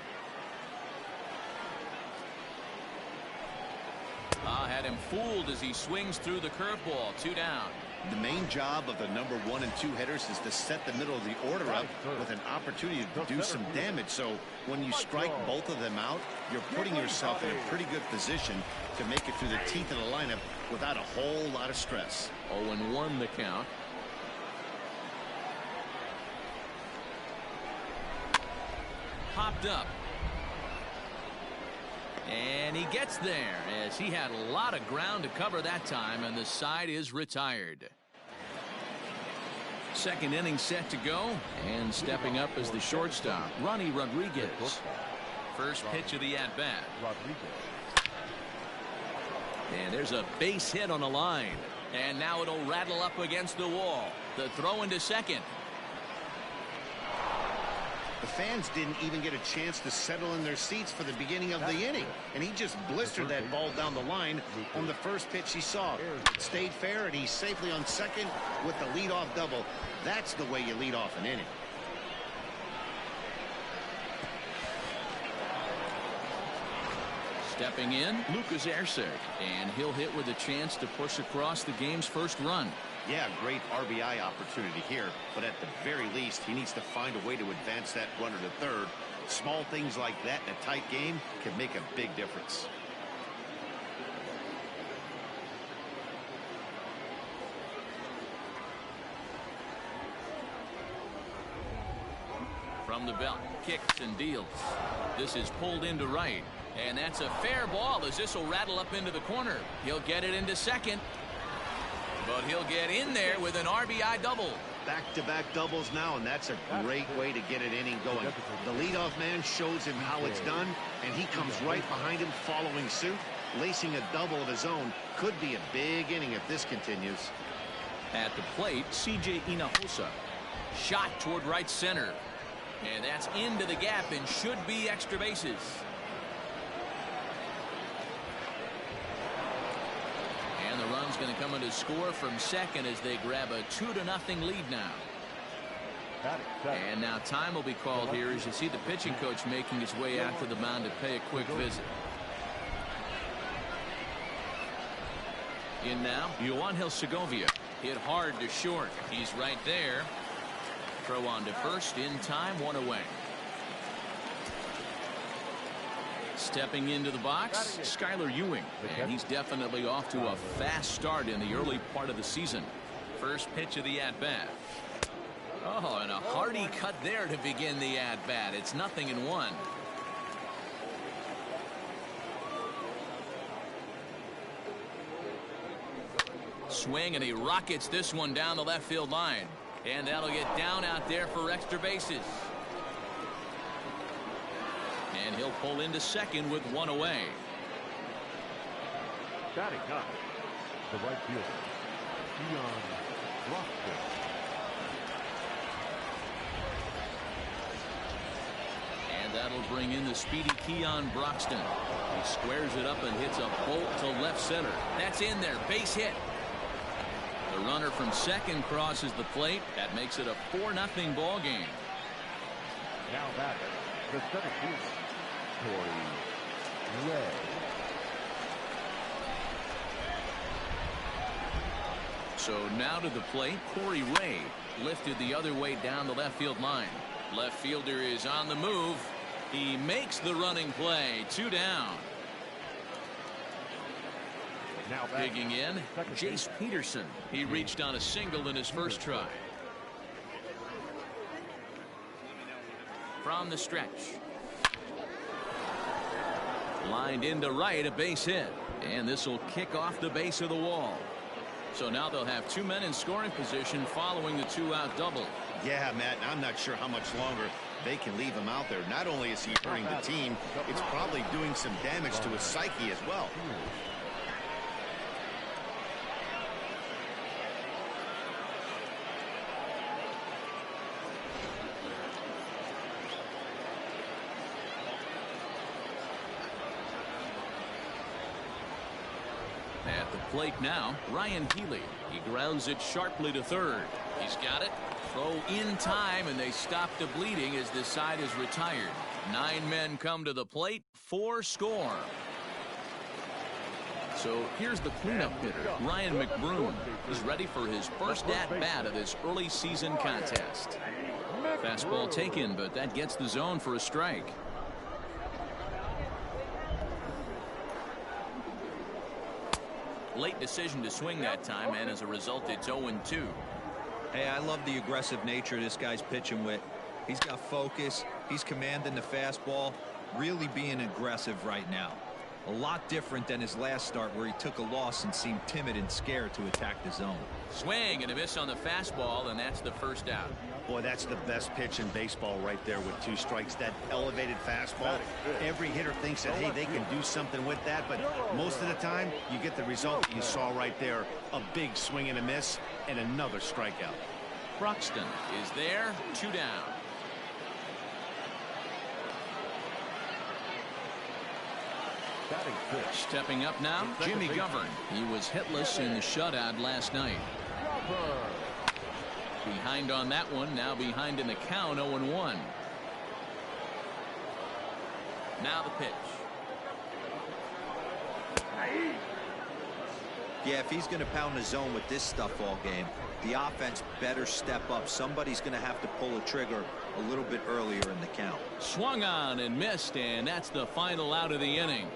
Had him fooled as he swings through the curveball. 2 down. The main job of the number 1 and 2 hitters is to set the middle of the order up with an opportunity to do some damage. So when you strike both of them out, you're putting yourself in a pretty good position to make it through the teeth of the lineup without a whole lot of stress. 0-1 the count. Popped up. And he gets there as he had a lot of ground to cover that time, and the side is retired. Second inning set to go, and stepping up is the shortstop, Ronnie Rodriguez. First pitch of the at-bat. And there's a base hit on the line, and now it'll rattle up against the wall. The throw into second. The fans didn't even get a chance to settle in their seats for the beginning of the inning, and he just blistered that ball down the line on the first pitch he saw. It stayed fair, and he's safely on second with the leadoff double. That's the way you lead off an inning. Stepping in, Lucas Erceg, and he'll hit with a chance to push across the game's first run. Yeah, great RBI opportunity here, but at the very least, he needs to find a way to advance that runner to third. Small things like that in a tight game can make a big difference. From the belt, kicks and deals. This is pulled into right, and that's a fair ball as this will rattle up into the corner. He'll get it into second. But he'll get in there with an RBI double. Back-to-back doubles now, and that's a great way to get an inning going. The leadoff man shows him how it's done, and he comes right behind him following suit. Lacing a double of his own could be a big inning if this continues. At the plate, C.J. Hinojosa. Shot toward right center. And that's into the gap and should be extra bases. And the run's going to come into score from second as they grab a 2-0 lead now. And now time will be called here as you see the pitching coach making his way out to the mound to pay a quick visit. In now, Yoangel Segovia. Hit hard to short. He's right there. Throw on to first in time, 1 away. Stepping into the box, Skylar Ewing, and he's definitely off to a fast start in the early part of the season. First pitch of the at-bat. Oh, and a hearty cut there to begin the at-bat. It's 0-1. Swing, and he rockets this one down the left field line. And that'll get down out there for extra bases. And he'll pull into second with one away. Batting up, the right fielder, Brockton. And that'll bring in the speedy Keon Broxton. He squares it up and hits a bolt to left center. That's in there. Base hit. The runner from second crosses the plate. That makes it a 4-0 ball game. Now batting, the center fielder, Corey Ray. So now to the plate, Corey Ray, lifted the other way down the left field line. Left fielder is on the move. He makes the running play. 2 down. Now digging in, Jace Peterson. He reached on a single in his first try. From the stretch. Lined into right, a base hit. And this will kick off the base of the wall. So now they'll have 2 men in scoring position following the 2-out double. Yeah, Matt, I'm not sure how much longer they can leave him out there. Not only is he hurting the team, it's probably doing some damage to his psyche as well. At the plate now, Ryan Healy. He grounds it sharply to third. He's got it. Throw in time, and they stop the bleeding as this side is retired. 9 men come to the plate, 4 score. So here's the cleanup hitter, Ryan McBroom. He's ready for his first at-bat of this early season contest. Fastball taken, but that gets the zone for a strike. Late decision to swing that time, and as a result, it's 0-2. Hey, I love the aggressive nature this guy's pitching with. He's got focus. He's commanding the fastball, really being aggressive right now. A lot different than his last start where he took a loss and seemed timid and scared to attack the zone. Swing and a miss on the fastball, and that's the first out. Boy, that's the best pitch in baseball right there with 2 strikes. That elevated fastball. Every hitter thinks that, hey, they can do something with that, but most of the time you get the result that you saw right there. A big swing and a miss and another strikeout. Broxton is there. 2 down. Stepping up now, Jimmy Govern. He was hitless in the shutout last night. Behind on that one, now behind in the count, 0-1. Now the pitch. Yeah, if he's going to pound the zone with this stuff all game, the offense better step up. Somebody's going to have to pull a trigger a little bit earlier in the count. Swung on and missed, and that's the final out of the inning.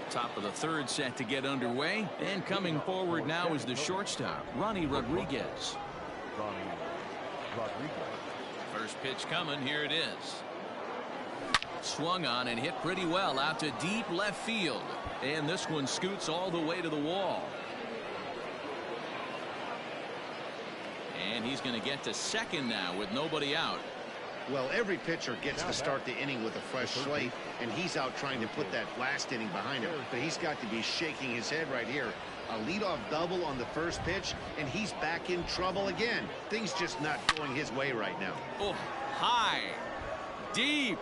Top of the third set to get underway, and coming forward now is the shortstop, Ronnie Rodriguez. First pitch coming. Here it is. Swung on and hit pretty well out to deep left field, and this one scoots all the way to the wall. And he's going to get to second now with nobody out. Well, every pitcher gets to start the inning with a fresh slate, and he's out trying to put that last inning behind him. But he's got to be shaking his head right here. A leadoff double on the first pitch, and he's back in trouble again. Things just not going his way right now. Oh, high, deep.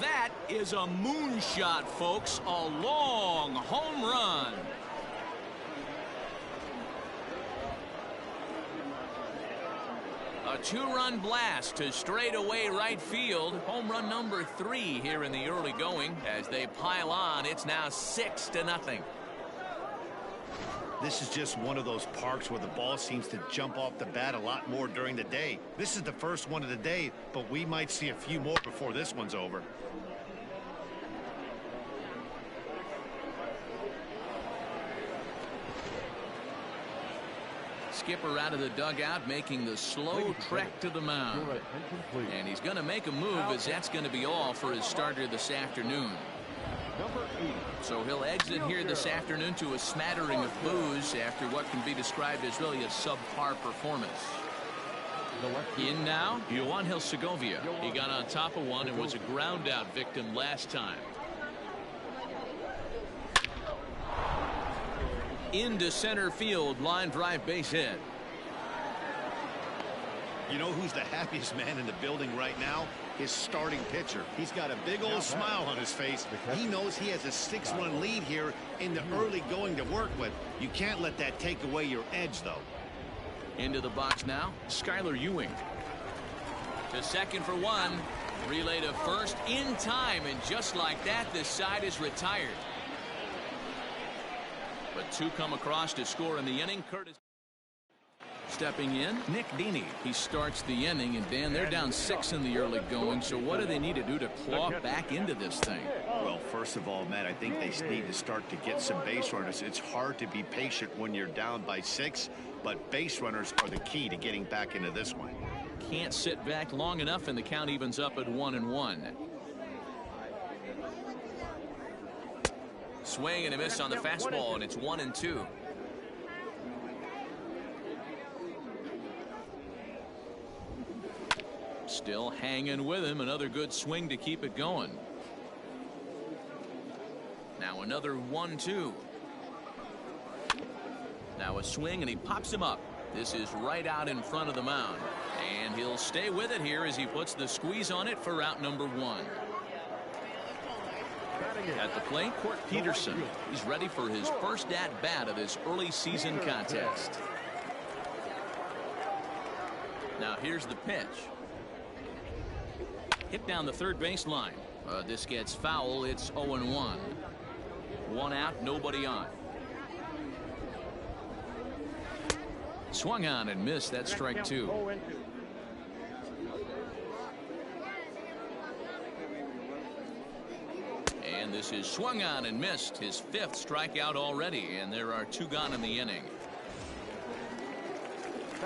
That is a moonshot, folks. A long home run. A 2-run blast to straightaway right field. Home run number 3 here in the early going. As they pile on, it's now 6-0. This is just one of those parks where the ball seems to jump off the bat a lot more during the day. This is the first one of the day, but we might see a few more before this one's over. skipper out of the dugout, making the slow trek to the mound. And he's going to make a move, as that's going to be all for his starter this afternoon. So he'll exit here this afternoon to a smattering of boos after what can be described as really a subpar performance. In now, Yoanhil Segovia. He got on top of one and was a ground out victim last time. Into center field, line drive, base hit. You know who's the happiest man in the building right now? His starting pitcher. He's got a big old smile on his face. He knows he has a 6-1 lead here in the early going to work with. You can't let that take away your edge, though. Into the box now, Skylar Ewing. To second for one. Relay to first in time, and just like that, this side is retired. But two come across to score in the inning. Curtis stepping in. Nick Dini. He starts the inning, and Dan, they're down 6 in the early going. So what do they need to do to claw back into this thing? Well, first of all, Matt, I think they need to start to get some base runners. It's hard to be patient when you're down by 6, but base runners are the key to getting back into this one. Can't sit back long enough, and the count evens up at 1-1. Swing and a miss on the fastball, and it's 1-2. Still hanging with him. Another good swing to keep it going. Now another 1-2. Now a swing, and he pops him up. This is right out in front of the mound, and he'll stay with it here as he puts the squeeze on it for out number 1. At the plate, Court Peterson. He's ready for his first at-bat of this early season contest. Now here's the pitch. Hit down the third baseline. This gets foul. It's 0-1. 1 out, nobody on. Swung on and missed. That's strike 2. And this is swung on and missed. His 5th strikeout already, and there are 2 gone in the inning.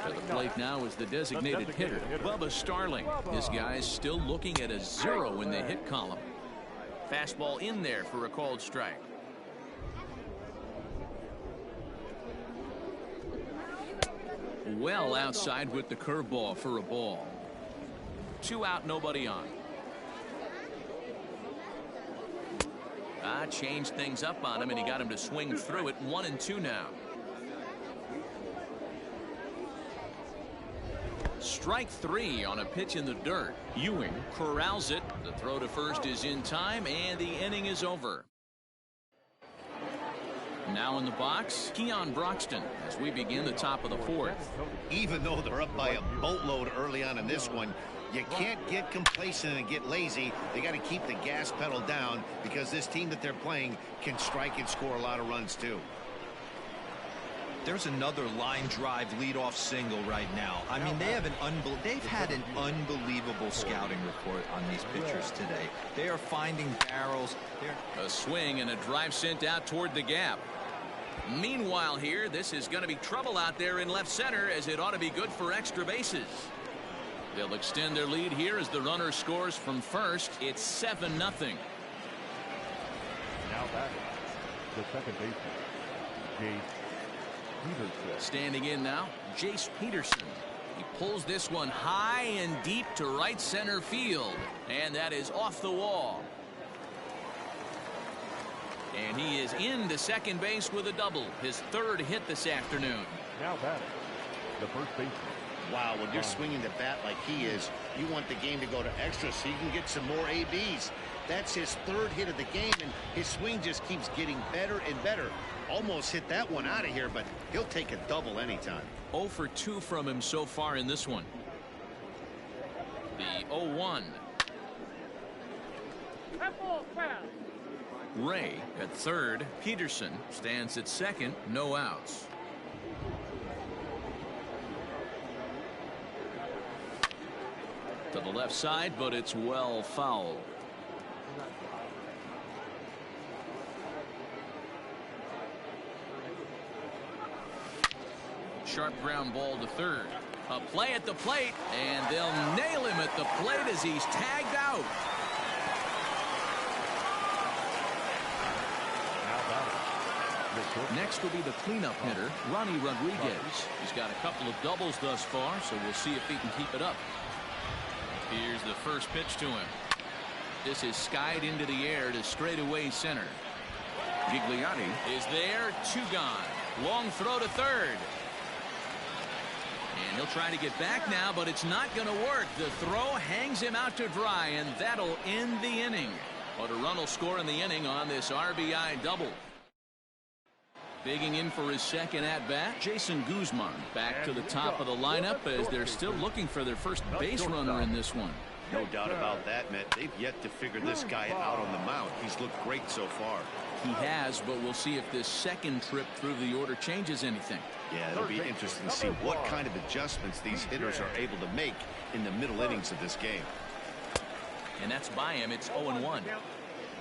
To the plate now is the designated hitter, Bubba Starling. This guy's still looking at a 0 in the hit column. Fastball in there for a called strike. Well outside with the curveball for a ball. 2 out, nobody on. Changed things up on him, and he got him to swing through it. 1-2 now. Strike 3 on a pitch in the dirt. Ewing corrals it. The throw to first is in time, and the inning is over. Now in the box, Keon Broxton as we begin the top of the 4th. Even though they're up by a boatload early on in this one, you can't get complacent and get lazy. They got to keep the gas pedal down, because this team that they're playing can strike and score a lot of runs too. There's another line drive leadoff single right now. I mean, they've had an unbelievable scouting report on these pitchers today. They are finding barrels. A swing and a drive sent out toward the gap. Meanwhile here, this is going to be trouble out there in left center, as it ought to be good for extra bases. They'll extend their lead here as the runner scores from first. It's 7-0. Now back, the second baseman, Jace Peterson. Standing in now, Jace Peterson. He pulls this one high and deep to right center field, and that is off the wall. And he is into second base with a double, his 3rd hit this afternoon. Now batting, the first baseman. Wow, when you're swinging the bat like he is, you want the game to go to extra so you can get some more ABs. That's his 3rd hit of the game, and his swing just keeps getting better and better. Almost hit that one out of here, but he'll take a double anytime. 0 for 2 from him so far in this one. The 0-1. Ray at third. Peterson stands at second. No outs. To the left side, but it's well foul. Sharp ground ball to third. A play at the plate, and they'll nail him at the plate as he's tagged out. Next will be the cleanup hitter, Ronnie Rodriguez. He's got a couple of doubles thus far, so we'll see if he can keep it up. Here's the first pitch to him. This is skied into the air to straightaway center. Gigliotti is there, 2 gone. Long throw to third. And he'll try to get back now, but it's not going to work. The throw hangs him out to dry, and that'll end the inning. But a run will score in the inning on this RBI double. Digging in for his second at-bat, Jason Guzman back to the top of the lineup as they're still looking for their first base runner in this one. No doubt about that, Matt. They've yet to figure this guy out on the mound. He's looked great so far. He has, but we'll see if this second trip through the order changes anything. Yeah, it'll be interesting to see what kind of adjustments these hitters are able to make in the middle innings of this game. And that's by him. It's 0-1.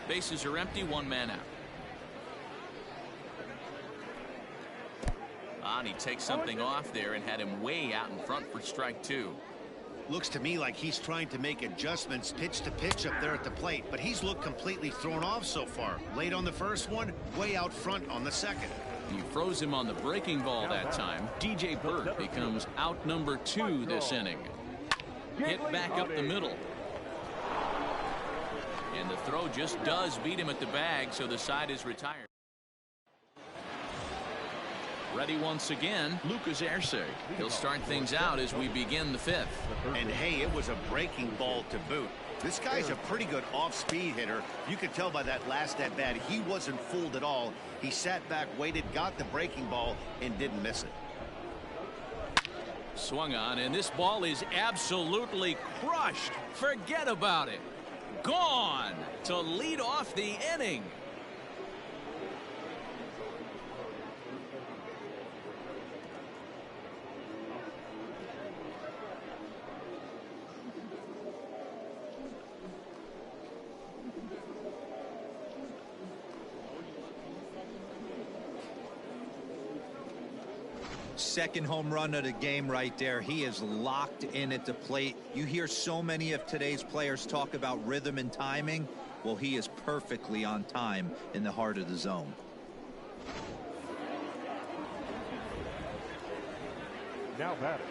Bases are empty, 1 man out. And he takes something off there and had him way out in front for strike 2. Looks to me like he's trying to make adjustments pitch to pitch up there at the plate, but he's looked completely thrown off so far. Late on the first one, way out front on the second. He froze him on the breaking ball that time. DJ Bird becomes out number 2 this inning. Hit back up the middle. And the throw just does beat him at the bag, so the side is retired. Ready once again, Lucas Arce. He'll start things out as we begin the 5th. And hey, it was a breaking ball to boot. This guy's a pretty good off-speed hitter. You could tell by that last at-bat he wasn't fooled at all. He sat back, waited, got the breaking ball, and didn't miss it. Swung on, and this ball is absolutely crushed. Forget about it. Gone to lead off the inning. Second home run of the game right there. He is locked in at the plate. You hear so many of today's players talk about rhythm and timing. Well, he is perfectly on time in the heart of the zone. Now batting,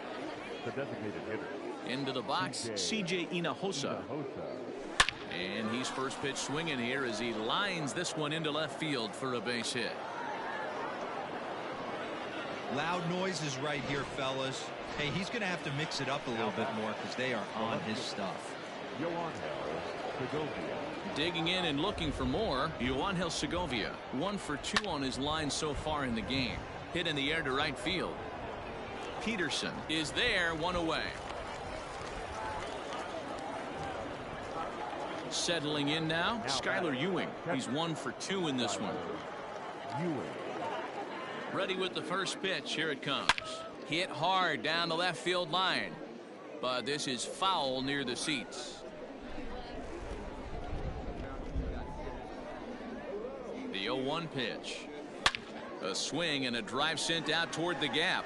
the designated hitter. Into the box, CJ Hinojosa. And he's first pitch swinging here as he lines this one into left field for a base hit. Loud noises right here, fellas. Hey, he's going to have to mix it up a little bit more because they are on his stuff. Digging in and looking for more, Yoanel Segovia. 1 for 2 on his line so far in the game. Hit in the air to right field. Peterson is there, 1 away. Settling in now, Skylar Ewing. He's 1 for 2 in this one. Ready with the first pitch. Here it comes. Hit hard down the left field line, but this is foul near the seats. The 0-1 pitch. A swing and a drive sent out toward the gap.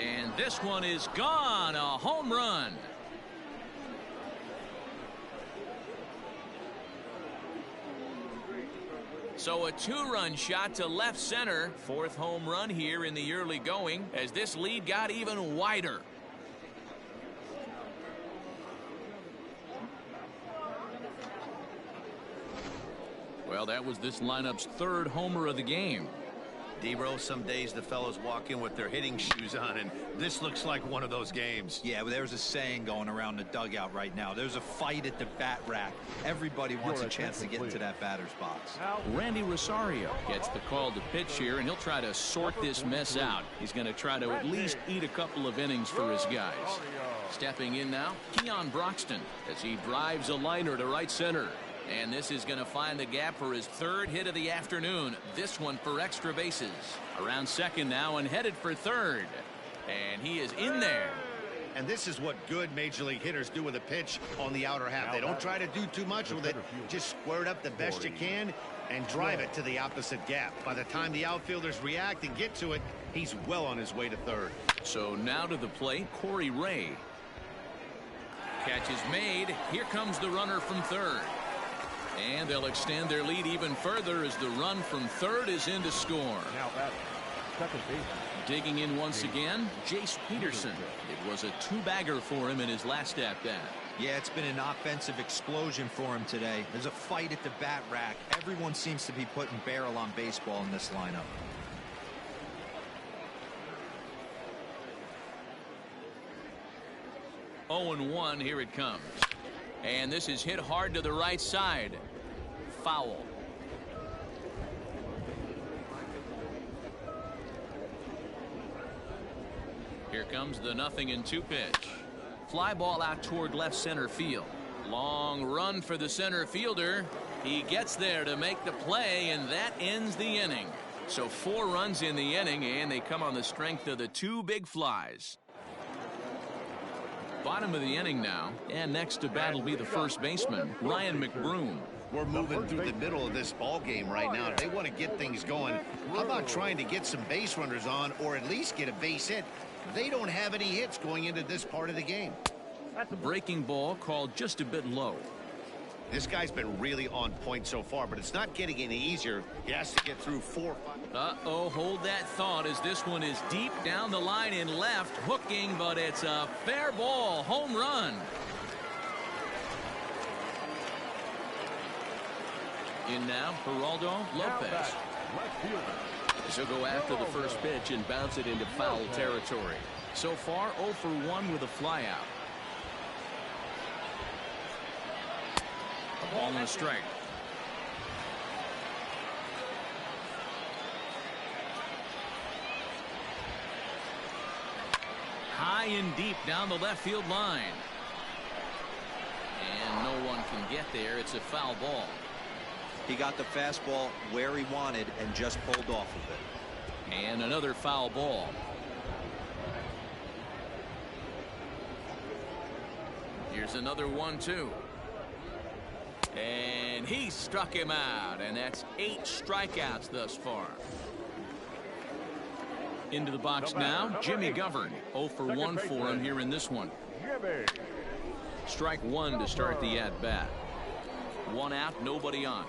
And this one is gone. A home run. So a 2-run shot to left center. 4th home run here in the early going as this lead got even wider. Well, that was this lineup's 3rd homer of the game. D-Row, some days the fellows walk in with their hitting shoes on, and this looks like one of those games. Yeah, well, there's a saying going around the dugout right now. There's a fight at the bat rack. Everybody wants a chance to get into that batter's box. Randy Rosario gets the call to pitch here, and he'll try to sort this mess out. He's going to try to at least eat a couple of innings for his guys. Stepping in now, Keon Broxton as he drives a liner to right center. And this is going to find the gap for his 3rd hit of the afternoon. This one for extra bases. Around second now and headed for third. And he is in there. And this is what good major league hitters do with a pitch on the outer half. They don't try to do too much with it. Just square it up the best you can and drive it to the opposite gap. By the time the outfielders react and get to it, he's well on his way to third. So now to the plate, Corey Ray. Catch is made. Here comes the runner from third. And they'll extend their lead even further as the run from third is in to score. Now at second base. Digging in once again, Jace Peterson. It was a two-bagger for him in his last at-bat. Yeah, it's been an offensive explosion for him today. There's a fight at the bat rack. Everyone seems to be putting barrel on baseball in this lineup. Oh and 1, here it comes. And this is hit hard to the right side. Foul. Here comes the 0-2 pitch. Fly ball out toward left center field. Long run for the center fielder. He gets there to make the play, and that ends the inning. So 4 runs in the inning, and they come on the strength of the 2 big flies. Bottom of the inning now, and next to bat will be the first baseman, Ryan McBroom. We're moving through the middle of this ball game right now. If they want to get things going, how about trying to get some base runners on or at least get a base hit? They don't have any hits going into this part of the game. Breaking ball called just a bit low. This guy's been really on point so far, but it's not getting any easier. He has to get through 4. Uh-oh, hold that thought as this one is deep down the line in left, hooking, but it's a fair ball, home run. In now, Geraldo Lopez. She'll go after the first pitch and bounce it into foul territory. So far, 0 for 1 with a flyout. A ball and a strike. High and deep down the left field line. And no one can get there. It's a foul ball. He got the fastball where he wanted and just pulled off of it. And another foul ball. Here's another 1-2. And he struck him out, and that's 8 strikeouts thus far. Into the box now, Jimmy Govern. 0 for 1 for him here in this one. Strike 1 to start the at-bat. 1 out, nobody on.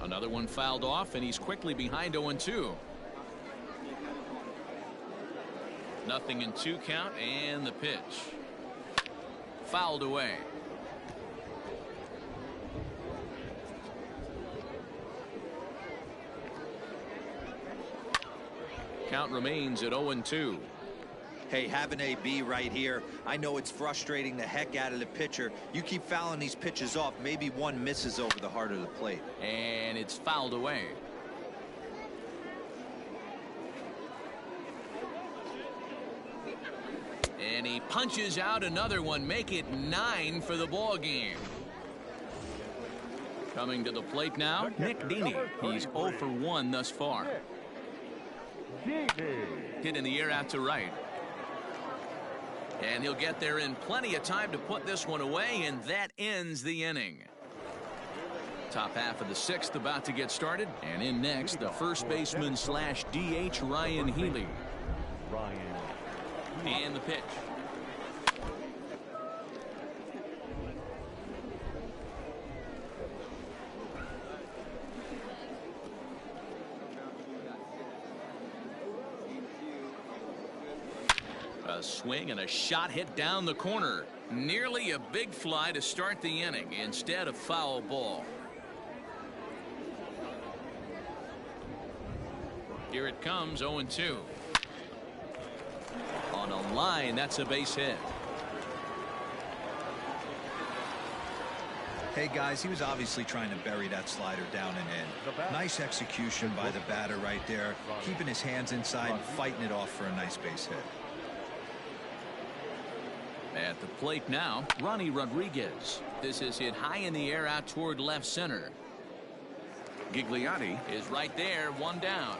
Another one fouled off, and he's quickly behind 0-2. 0-2 count, and the pitch. Fouled away. Count remains at 0-2. Hey, have an AB right here. I know it's frustrating the heck out of the pitcher. You keep fouling these pitches off. Maybe one misses over the heart of the plate. And it's fouled away. And he punches out another one. Make it 9 for the ball game. Coming to the plate now, Nick Dini. He's 0 for 1 thus far. Hit in the air out to right. And he'll get there in plenty of time to put this one away, and that ends the inning. Top half of the 6th about to get started, and in next, the first baseman slash DH Ryan Healy. And the pitch. A swing and a shot hit down the corner. Nearly a big fly to start the inning instead of foul ball. Here it comes, 0-2. On a line, that's a base hit. Hey guys, he was obviously trying to bury that slider down and in. Nice execution by the batter right there, keeping his hands inside and fighting it off for a nice base hit. At the plate now, Ronnie Rodriguez. This is hit high in the air out toward left center. Gigliotti is right there, 1 down.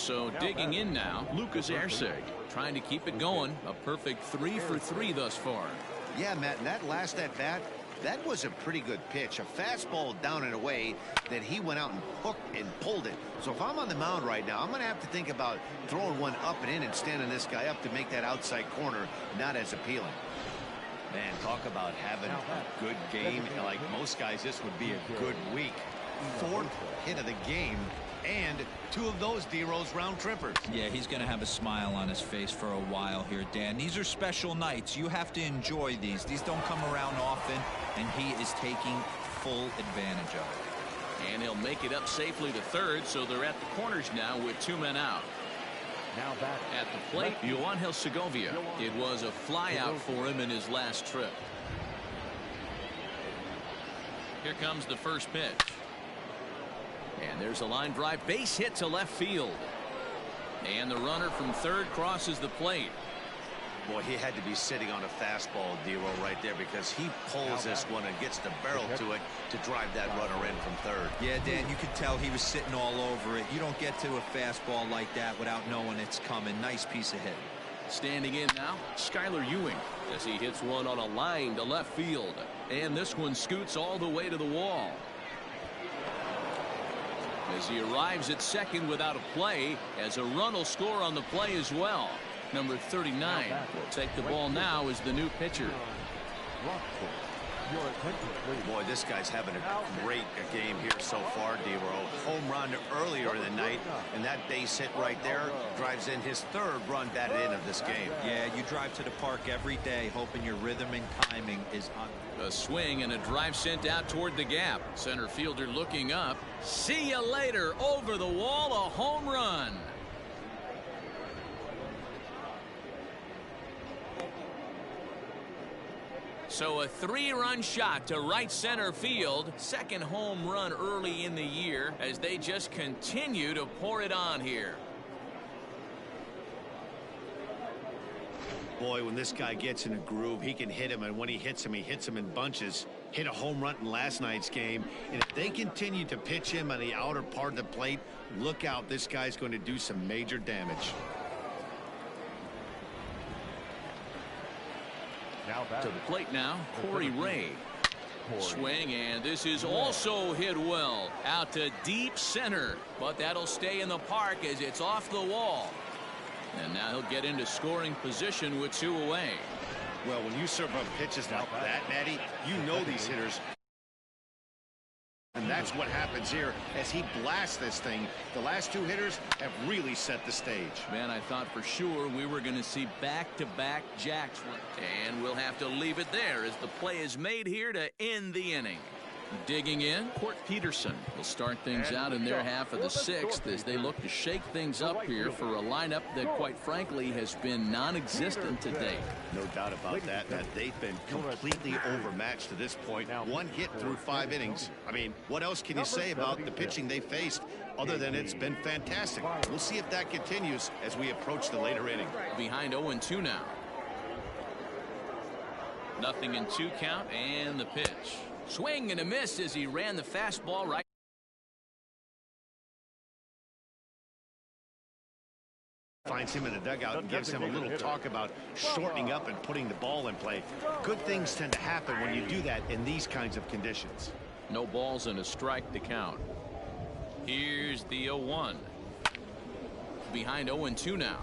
So digging in now, Lucas Erceg, trying to keep it going. A perfect 3 for 3 thus far. Yeah, Matt, and that last at bat, that was a pretty good pitch. A fastball down and away that he went out and hooked and pulled it. So if I'm on the mound right now, I'm going to have to think about throwing one up and in and standing this guy up to make that outside corner not as appealing. Man, talk about having a good game. Like most guys, this would be a good week. 4th hit of the game, and 2 of those D-Rose round trippers. Yeah, he's going to have a smile on his face for a while here, Dan. These are special nights. You have to enjoy these. These don't come around often, and he is taking full advantage of it. And he'll make it up safely to third, so they're at the corners now with 2 men out. Now back at the plate, Yoangel Segovia. It was a flyout for him in his last trip. Here comes the first pitch. And there's a line drive, base hit to left field. And the runner from third crosses the plate. Boy, he had to be sitting on a fastball, D-Roll, right there, because he pulls this one and gets the barrel to it to drive that runner in from third. Yeah, Dan, you could tell he was sitting all over it. You don't get to a fastball like that without knowing it's coming. Nice piece of hit. Standing in now, Skylar Ewing, as he hits one on a line to left field. And this one scoots all the way to the wall. As he arrives at second without a play, as a run will score on the play as well. Number 39 will take the ball now as the new pitcher. Boy, this guy's having a great game here so far, D-Roll. Home run earlier in the night, and that base hit right there drives in his 3rd run batted in of this game. Yeah, you drive to the park every day hoping your rhythm and timing is on. A swing and a drive sent out toward the gap. Center fielder looking up. See you later. Over the wall, a home run. So a 3-run shot to right center field. 2nd home run early in the year as they just continue to pour it on here. Boy, when this guy gets in a groove, he can hit him, and when he hits him in bunches. Hit a home run in last night's game, and if they continue to pitch him on the outer part of the plate, look out, this guy's going to do some major damage. To the plate now, Corey Ray. Swing, and this is also hit well out to deep center, but that'll stay in the park as it's off the wall. And now he'll get into scoring position with 2 away. Well, when you serve up pitches like that, Matty, you know these hitters. And that's what happens here as he blasts this thing. The last 2 hitters have really set the stage. Man, I thought for sure we were going to see back-to-back jacks. And we'll have to leave it there as the play is made here to end the inning. Digging in, Court Peterson will start things out in their half of the 6th as they look to shake things up here for a lineup that, quite frankly, has been non-existent to date. No doubt about that, Matt. They've been completely overmatched to this point. 1 hit through 5 innings. I mean, what else can you say about the pitching they faced other than it's been fantastic? We'll see if that continues as we approach the later inning. Behind 0-2 now. 0-2 count, and the pitch. Swing and a miss as he ran the fastball right. Finds him in the dugout and gives him a little talk about shortening up and putting the ball in play. Good things tend to happen when you do that in these kinds of conditions. No balls and a strike to count. Here's the 0-1. Behind 0-2 now.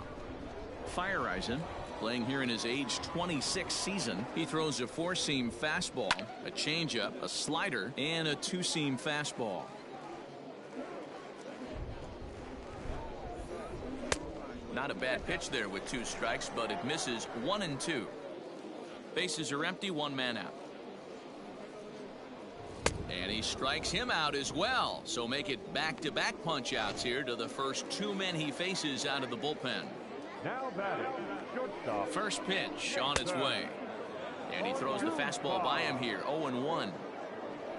Feyereisen, playing here in his age 26 season. He throws a 4-seam fastball, a changeup, a slider, and a 2-seam fastball. Not a bad pitch there with 2 strikes, but it misses 1-2. Bases are empty, 1 man out. And he strikes him out as well. So make it back-to-back punch-outs here to the first 2 men he faces out of the bullpen. Now batting, shortstop. First pitch on its way. And he throws the fastball by him here, 0-1.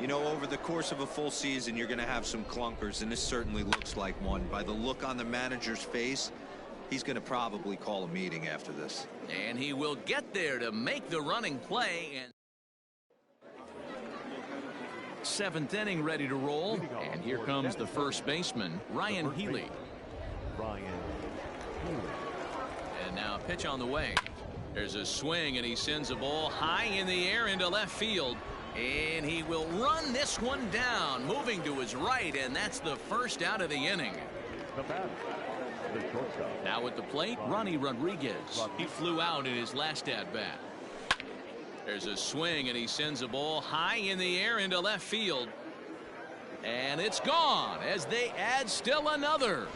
You know, over the course of a full season, you're going to have some clunkers, and this certainly looks like one. By the look on the manager's face, he's going to probably call a meeting after this. And he will get there to make the running play. And 7th inning ready to roll. And here comes the first baseman, Ryan Healy. Ryan. And now a pitch on the way. There's a swing, and he sends a ball high in the air into left field. And he will run this one down, moving to his right, and that's the first out of the inning. The batter, the shortstop. Now at the plate, Ronnie Rodriguez. He flew out in his last at-bat. There's a swing, and he sends a ball high in the air into left field. And it's gone as they add still another.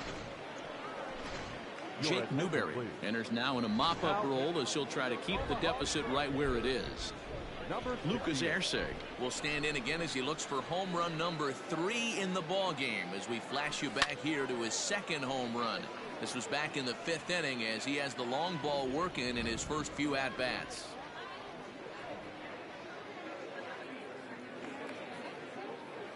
Jake Newberry enters now in a mop-up role as he'll try to keep the deficit right where it is. Lucas Erceg will stand in again as he looks for home run number 3 in the ball game as we flash you back here to his second home run. This was back in the 5th inning as he has the long ball working in his first few at-bats.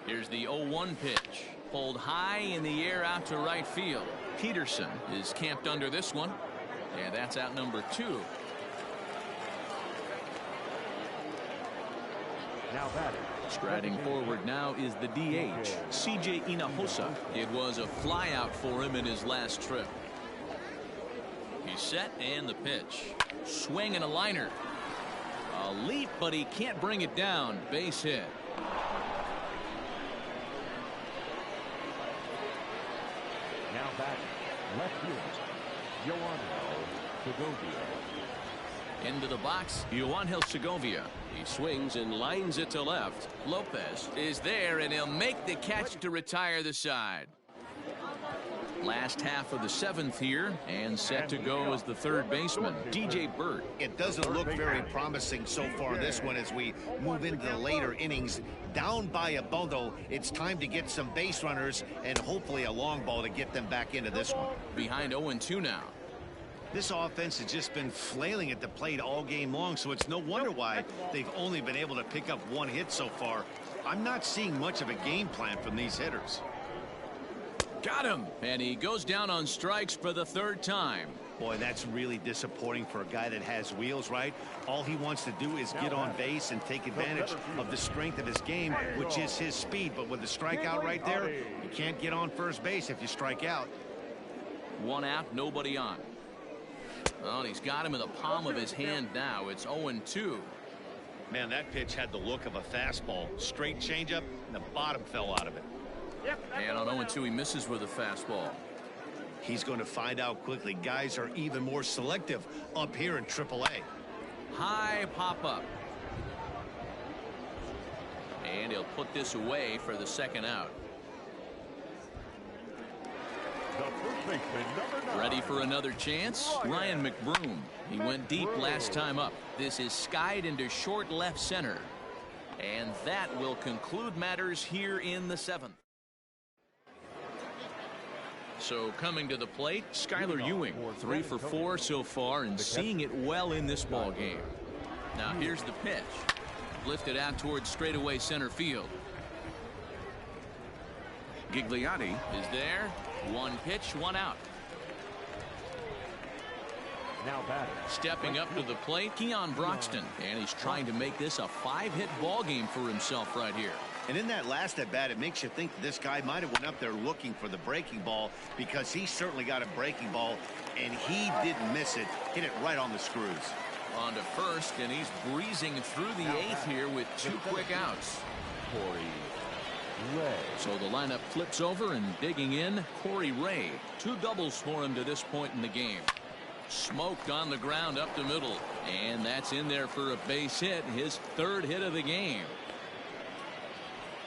Here's the 0-1 pitch. Pulled high in the air out to right field. Peterson is camped under this one. And that's out number 2. Now batting. Striding forward now is the DH, C.J. Hinojosa. It was a flyout for him in his last trip. He's set, and the pitch. Swing and a liner. A leap, but he can't bring it down. Base hit. Now batting. Left field. Yoanel Segovia. Into the box, Yoanel Segovia. He swings and lines it to left. Lopez is there, and he'll make the catch to retire the side. Last half of the 7th here, and set to go as the third baseman, DJ Burt. It doesn't look very promising so far this one as we move into the later innings. Down by a bundle, it's time to get some base runners and hopefully a long ball to get them back into this one. Behind 0-2 now. This offense has just been flailing at the plate all game long, so it's no wonder why they've only been able to pick up 1 hit so far. I'm not seeing much of a game plan from these hitters. Got him, and he goes down on strikes for the 3rd time. Boy, that's really disappointing for a guy that has wheels, right? All he wants to do is get on base and take advantage of the strength of his game, which is his speed. But with the strikeout right there, you can't get on first base if you strike out. 1 out, nobody on. Oh, and he's got him in the palm of his hand now. It's 0-2. Man, that pitch had the look of a fastball. Straight changeup, and the bottom fell out of it. And on 0-2, he misses with a fastball. He's going to find out quickly. Guys are even more selective up here in AAA. High pop-up. And he'll put this away for the 2nd out. The first baseman, number 9. Ready for another chance? Ryan McBroom. He went deep last time up. This is skied into short left center. And that will conclude matters here in the 7th. So coming to the plate, Skylar Ewing, 3 for 4 so far and seeing it well in this ball game. Now here's the pitch. Lifted out towards straightaway center field. Gigliotti is there. 1 pitch, 1 out. Now batting. Stepping up to the plate, Keon Broxton, and he's trying to make this a 5-hit ball game for himself right here. And in that last at bat, it makes you think this guy might have went up there looking for the breaking ball, because he certainly got a breaking ball and he didn't miss it. Hit it right on the screws. On to first, and he's breezing through the 8th here with 2 quick outs. Corey Ray. So the lineup flips over, and digging in, Corey Ray. 2 doubles for him to this point in the game. Smoked on the ground up the middle, and that's in there for a base hit, his 3rd hit of the game.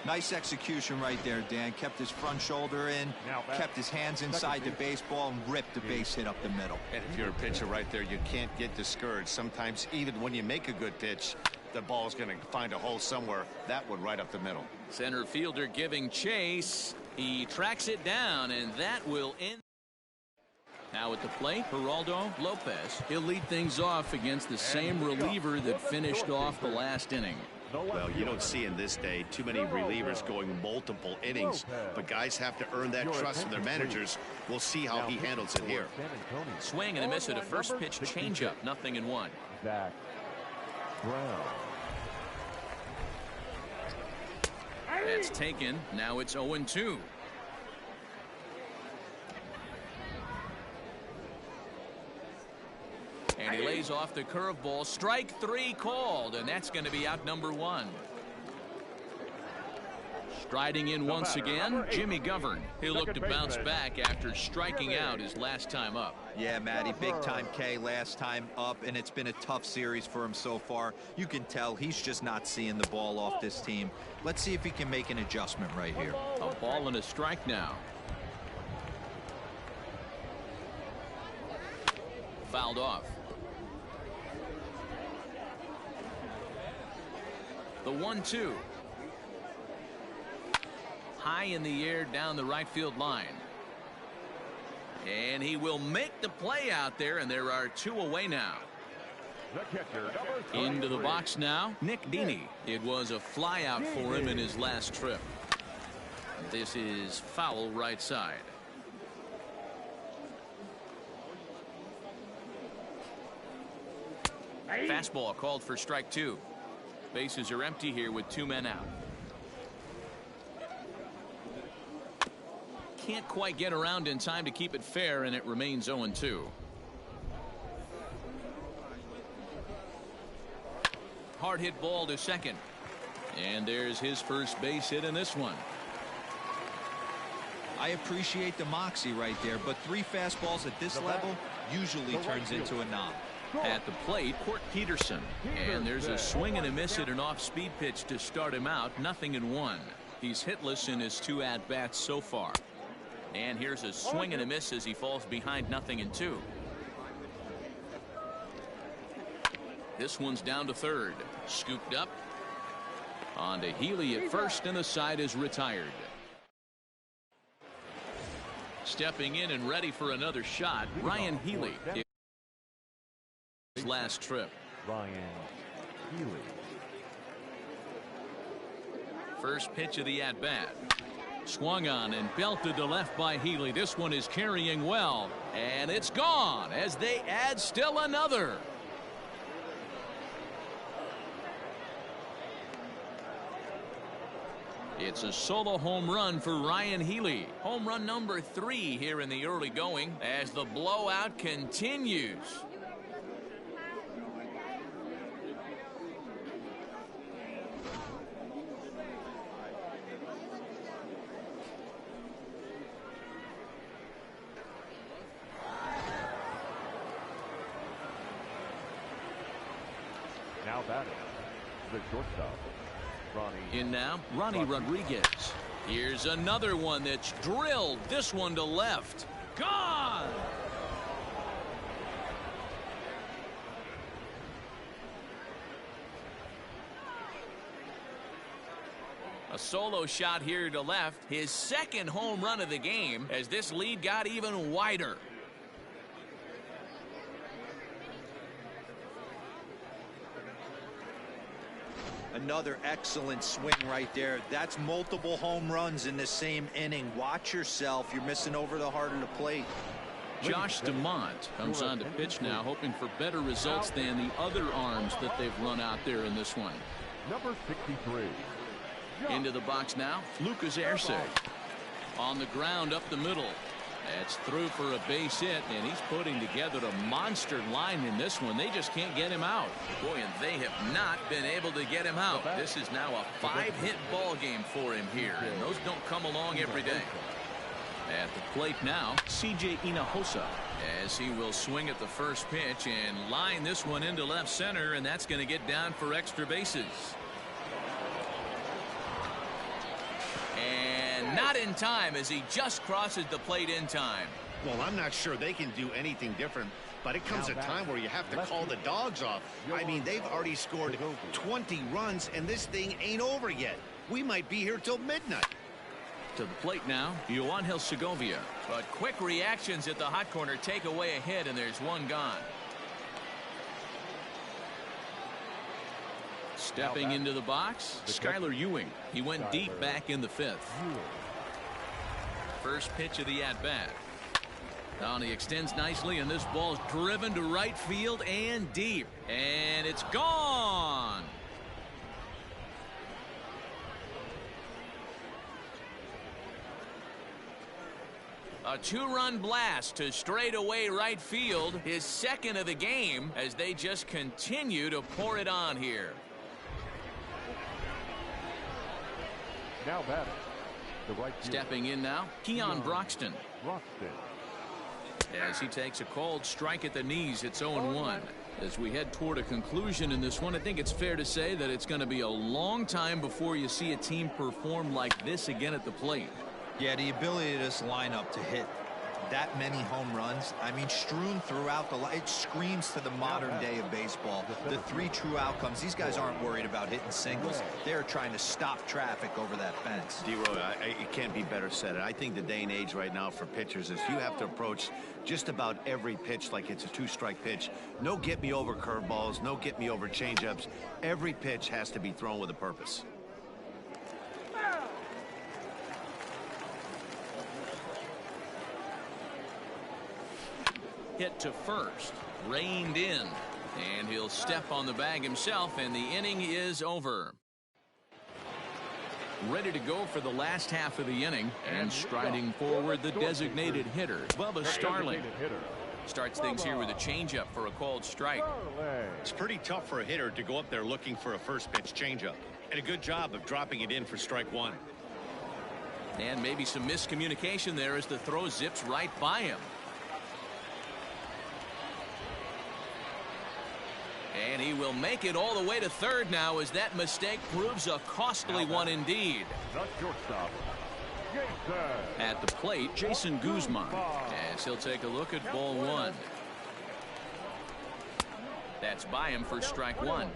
Nice execution right there, Dan. Kept his front shoulder in, kept his hands inside the baseball, and ripped the base hit up the middle. And if you're a pitcher right there, you can't get discouraged. Sometimes even when you make a good pitch, the ball's going to find a hole somewhere. That one right up the middle. Center fielder giving chase. He tracks it down, and that will end. Now at the plate, Geraldo Lopez. He'll lead things off against the same reliever that finished off the last inning. Well, you don't see in this day too many relievers going multiple innings, but guys have to earn that trust from their managers. We'll see how he handles it here. Swing and a miss at a first pitch changeup, 0-1. Zach Brown. That's taken. Now it's 0-2. And he lays off the curveball. Strike 3 called, and that's going to be out number 1. Striding in once again, Jimmy Govern. He'll look to bounce back after striking out his last time up. Yeah, Matty, big time K last time up, and it's been a tough series for him so far. You can tell he's just not seeing the ball off this team. Let's see if he can make an adjustment right here. A ball and a strike now. Fouled off. The 1-2. High in the air down the right field line. And he will make the play out there, and there are 2 away now. The catcher, Into the box now, Nick Dini. It was a fly out for him in his last trip. This is foul right side. Fastball called for strike 2. Bases are empty here with 2 men out. Can't quite get around in time to keep it fair, and it remains 0-2. Hard hit ball to second. And there's his first base hit in this one. I appreciate the moxie right there, but 3 fastballs at this level usually turns into a knock. At the plate, Court Peterson. And there's a swing and a miss at an off-speed pitch to start him out. 0-1. He's hitless in his 2 at-bats so far. And here's a swing and a miss as he falls behind 0-2. This one's down to third. Scooped up. On to Healy at first, and the side is retired. Stepping in and ready for another shot, Ryan Healy. His last trip. Ryan Healy. First pitch of the at-bat. Swung on and belted to left by Healy. This one is carrying well, and it's gone as they add still another. It's a solo home run for Ryan Healy. Home run number 3 here in the early going as the blowout continues. Now batting, the shortstop, Ronnie. In now, Ronnie Rodriguez. Here's another one that's drilled. This one to left. Gone! A solo shot here to left. His second home run of the game as this lead got even wider. Another excellent swing right there. That's multiple home runs in the same inning. Watch yourself. You're missing over the heart of the plate. Josh DeMont comes on to pitch now, hoping for better results than the other arms that they've run out there in this one. Number 63. Into the box now, Lucas Arce. On the ground up the middle. That's through for a base hit, and he's putting together a monster line in this one. They just can't get him out. Boy, and they have not been able to get him out. This is now a 5-hit ball game for him here, and those don't come along every day. At the plate now, C.J. Hinojosa, as he will swing at the first pitch and line this one into left center, and that's going to get down for extra bases. And not in time as he just crosses the plate in time. Well, I'm not sure they can do anything different, but it comes a time where you have to call the dogs off. I mean, they've already scored 20 runs, and this thing ain't over yet. We might be here till midnight. To the plate now, Yoangel Segovia. But quick reactions at the hot corner take away a hit, and there's one gone. Stepping into the box, Skylar Ewing. He went deep back in the 5th. First pitch of the at-bat. Now he extends nicely, and this ball's driven to right field and deep. And it's gone. A two-run blast to straightaway right field, his second of the game, as they just continue to pour it on here. Now batting, the right fielder. Stepping in now, Keon Broxton. As he takes a called strike at the knees, it's 0-1. As we head toward a conclusion in this one, I think it's fair to say that it's going to be a long time before you see a team perform like this again at the plate. Yeah, the ability of this lineup to hit that many home runs, I mean, strewn throughout the line, it screams to the modern day of baseball. The three true outcomes. These guys aren't worried about hitting singles. They're trying to stop traffic over that fence. D-Roy, it can't be better said. I think the day and age right now for pitchers is you have to approach just about every pitch like it's a two-strike pitch. No get-me-over curveballs, no get-me-over changeups. Every pitch has to be thrown with a purpose. Hit to first, reined in, and he'll step on the bag himself, and the inning is over. Ready to go for the last half of the inning, and striding forward the designated hitter, Bubba Starling. Starts things here with a changeup for a called strike. It's pretty tough for a hitter to go up there looking for a first pitch changeup, and a good job of dropping it in for strike one. And maybe some miscommunication there as the throw zips right by him. And he will make it all the way to third now, as that mistake proves a costly one indeed. The shortstop, Jason. At the plate, Jason Guzman, as he'll take a look at ball one. That's by him for strike one.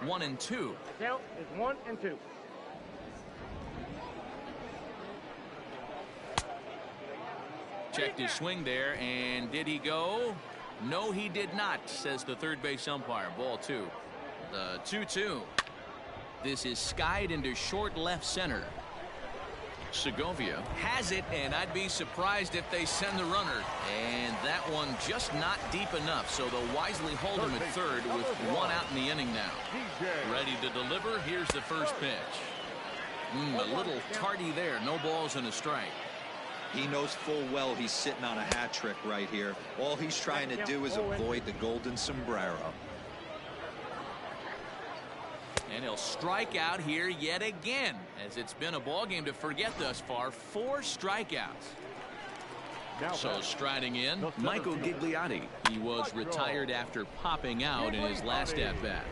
1-2. Count is 1-2. Checked his swing there, and did he go? No, he did not, says the third base umpire. Ball two. The 2-2. This is skied into short left center. Segovia has it, and I'd be surprised if they send the runner. And that one just not deep enough, so they'll wisely hold him at third with one out in the inning now. Ready to deliver. Here's the first pitch. A little tardy there. No balls and a strike. He knows full well he's sitting on a hat trick right here. All he's trying to do is avoid the golden sombrero. And he'll strike out here yet again, as it's been a ball game to forget thus far. 4 strikeouts. So striding in, Michael Gigliotti. He was retired after popping out in his last at-bat.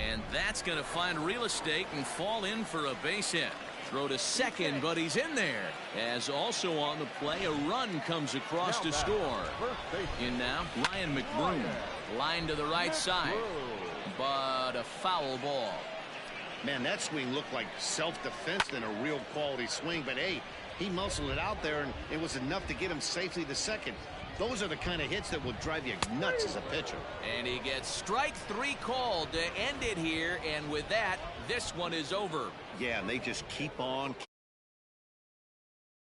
And that's going to find real estate and fall in for a base hit. Throw to second, but he's in there. As also on the play, a run comes across to score. In now, Ryan McBroom. Line to the right side, but a foul ball. Man, that swing looked like self-defense than a real quality swing, but hey, he muscled it out there, and it was enough to get him safely to second. Those are the kind of hits that will drive you nuts as a pitcher. And he gets strike 3 called to end it here, and with that, this one is over. Yeah, and they just keep on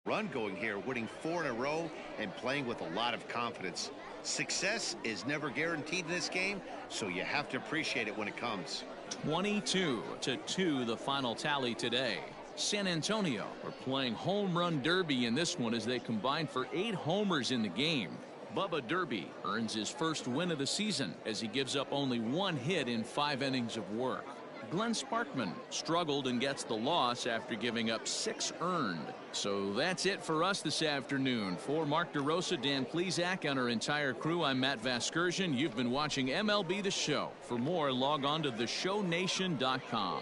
run going here, winning 4 in a row and playing with a lot of confidence. Success is never guaranteed in this game, so you have to appreciate it when it comes. 22-2 the final tally today. San Antonio are playing home run derby in this one as they combine for 8 homers in the game. Bubba Derby earns his first win of the season as he gives up only 1 hit in 5 innings of work. Glenn Sparkman struggled and gets the loss after giving up 6 earned. So that's it for us this afternoon. For Mark DeRosa, Dan Plesac, and our entire crew, I'm Matt Vasgersian. You've been watching MLB The Show. For more, log on to theshownation.com.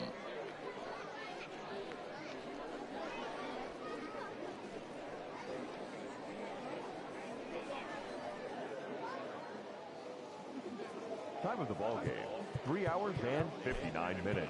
Time of the ball game, 3 hours and 59 minutes.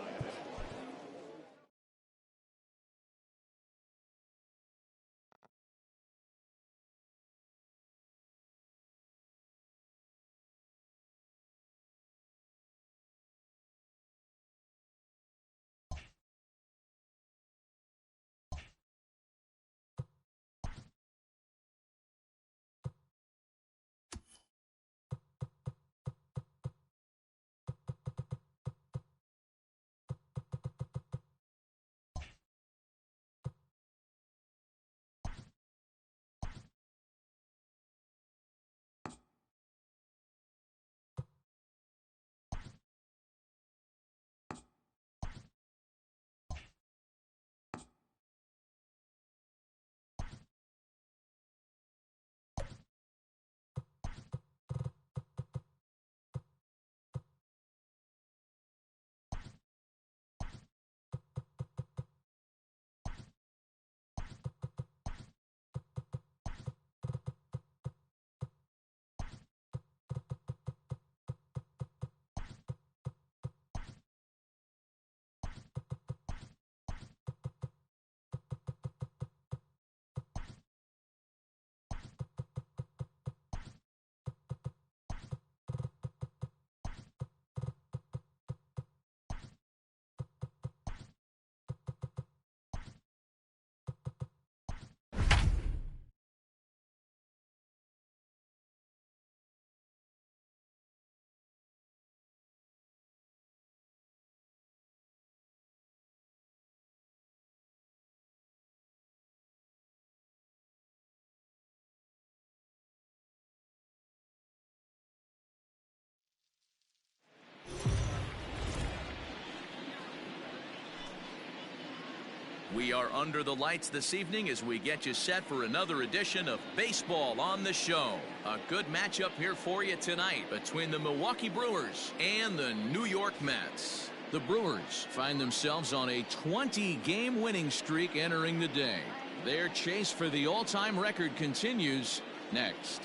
We are under the lights this evening as we get you set for another edition of Baseball on the Show. A good matchup here for you tonight between the Milwaukee Brewers and the New York Mets. The Brewers find themselves on a 20-game winning streak entering the day. Their chase for the all-time record continues next.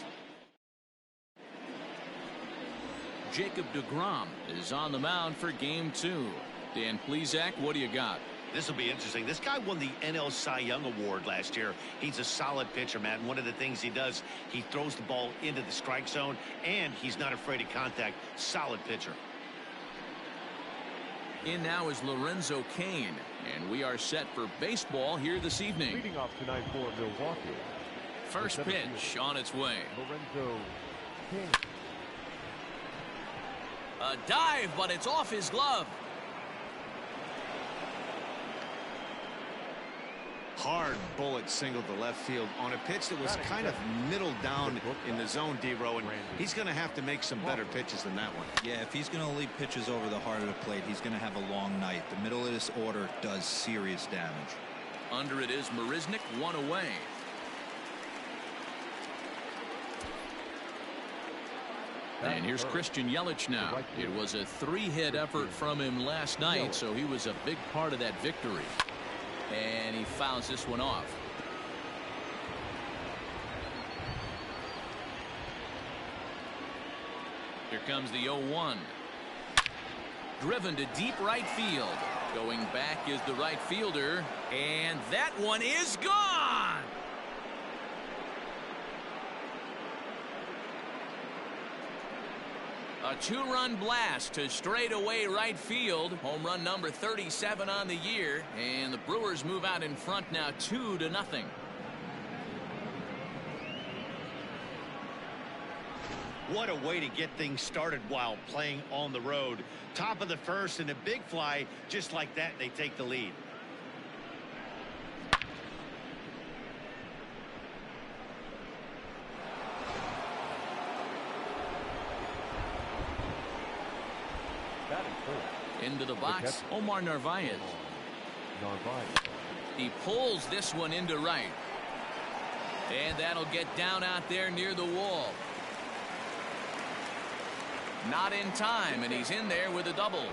Jacob deGrom is on the mound for game 2. Dan Plesac, what do you got? This will be interesting. This guy won the NL Cy Young Award last year. He's a solid pitcher, Matt. And one of the things he does, he throws the ball into the strike zone, and he's not afraid of contact. Solid pitcher. In now is Lorenzo Cain, and we are set for baseball here this evening. Leading off tonight for Milwaukee. First pitch on its way. Lorenzo Cain. A dive, but it's off his glove. Hard bullet single to left field on a pitch that was kind of middle down in the zone, D-Row, and he's going to have to make some better pitches than that one. Yeah, if he's going to lead pitches over the heart of the plate, he's going to have a long night. The middle of this order does serious damage. Under it is Marisnik, one away. And here's Christian Yelich now. It was a 3-hit effort from him last night, so he was a big part of that victory. And he fouls this one off. Here comes the 0-1. Driven to deep right field. Going back is the right fielder. And that one is gone. A 2-run blast to straightaway right field. Home run number 37 on the year. And the Brewers move out in front now 2-0. What a way to get things started while playing on the road. Top of the first and a big fly. Just like that, they take the lead. Into the box, Omar Narvaez. He pulls this one into right. And that'll get down out there near the wall. Not in time, and he's in there with a double.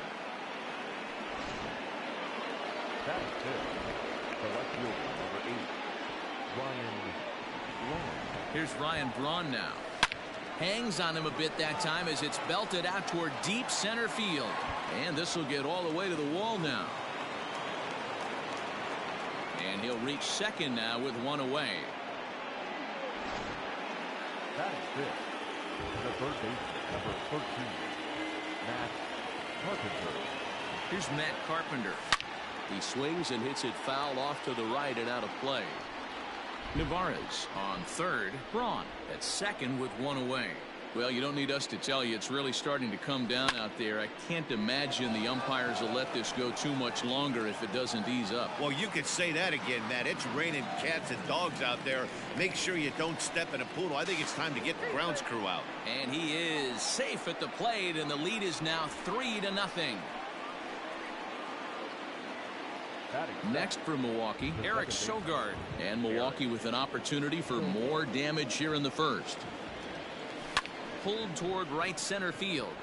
That is good. The left fielder, number 8, Ryan Braun. Here's Ryan Braun now. Hangs on him a bit that time as it's belted out toward deep center field. And this will get all the way to the wall now. And he'll reach second now with one away. That is good. The third baseman, number 13, Matt Carpenter. Here's Matt Carpenter. He swings and hits it foul off to the right and out of play. Navarez on third. Braun at second with one away. Well, you don't need us to tell you it's really starting to come down out there. I can't imagine the umpires will let this go too much longer if it doesn't ease up. Well, you could say that again, Matt. It's raining cats and dogs out there. Make sure you don't step in a poodle. I think it's time to get the grounds crew out. And he is safe at the plate, and the lead is now 3-0. Next for Milwaukee, Eric Sogard. And Milwaukee with an opportunity for more damage here in the first. Pulled toward right center field.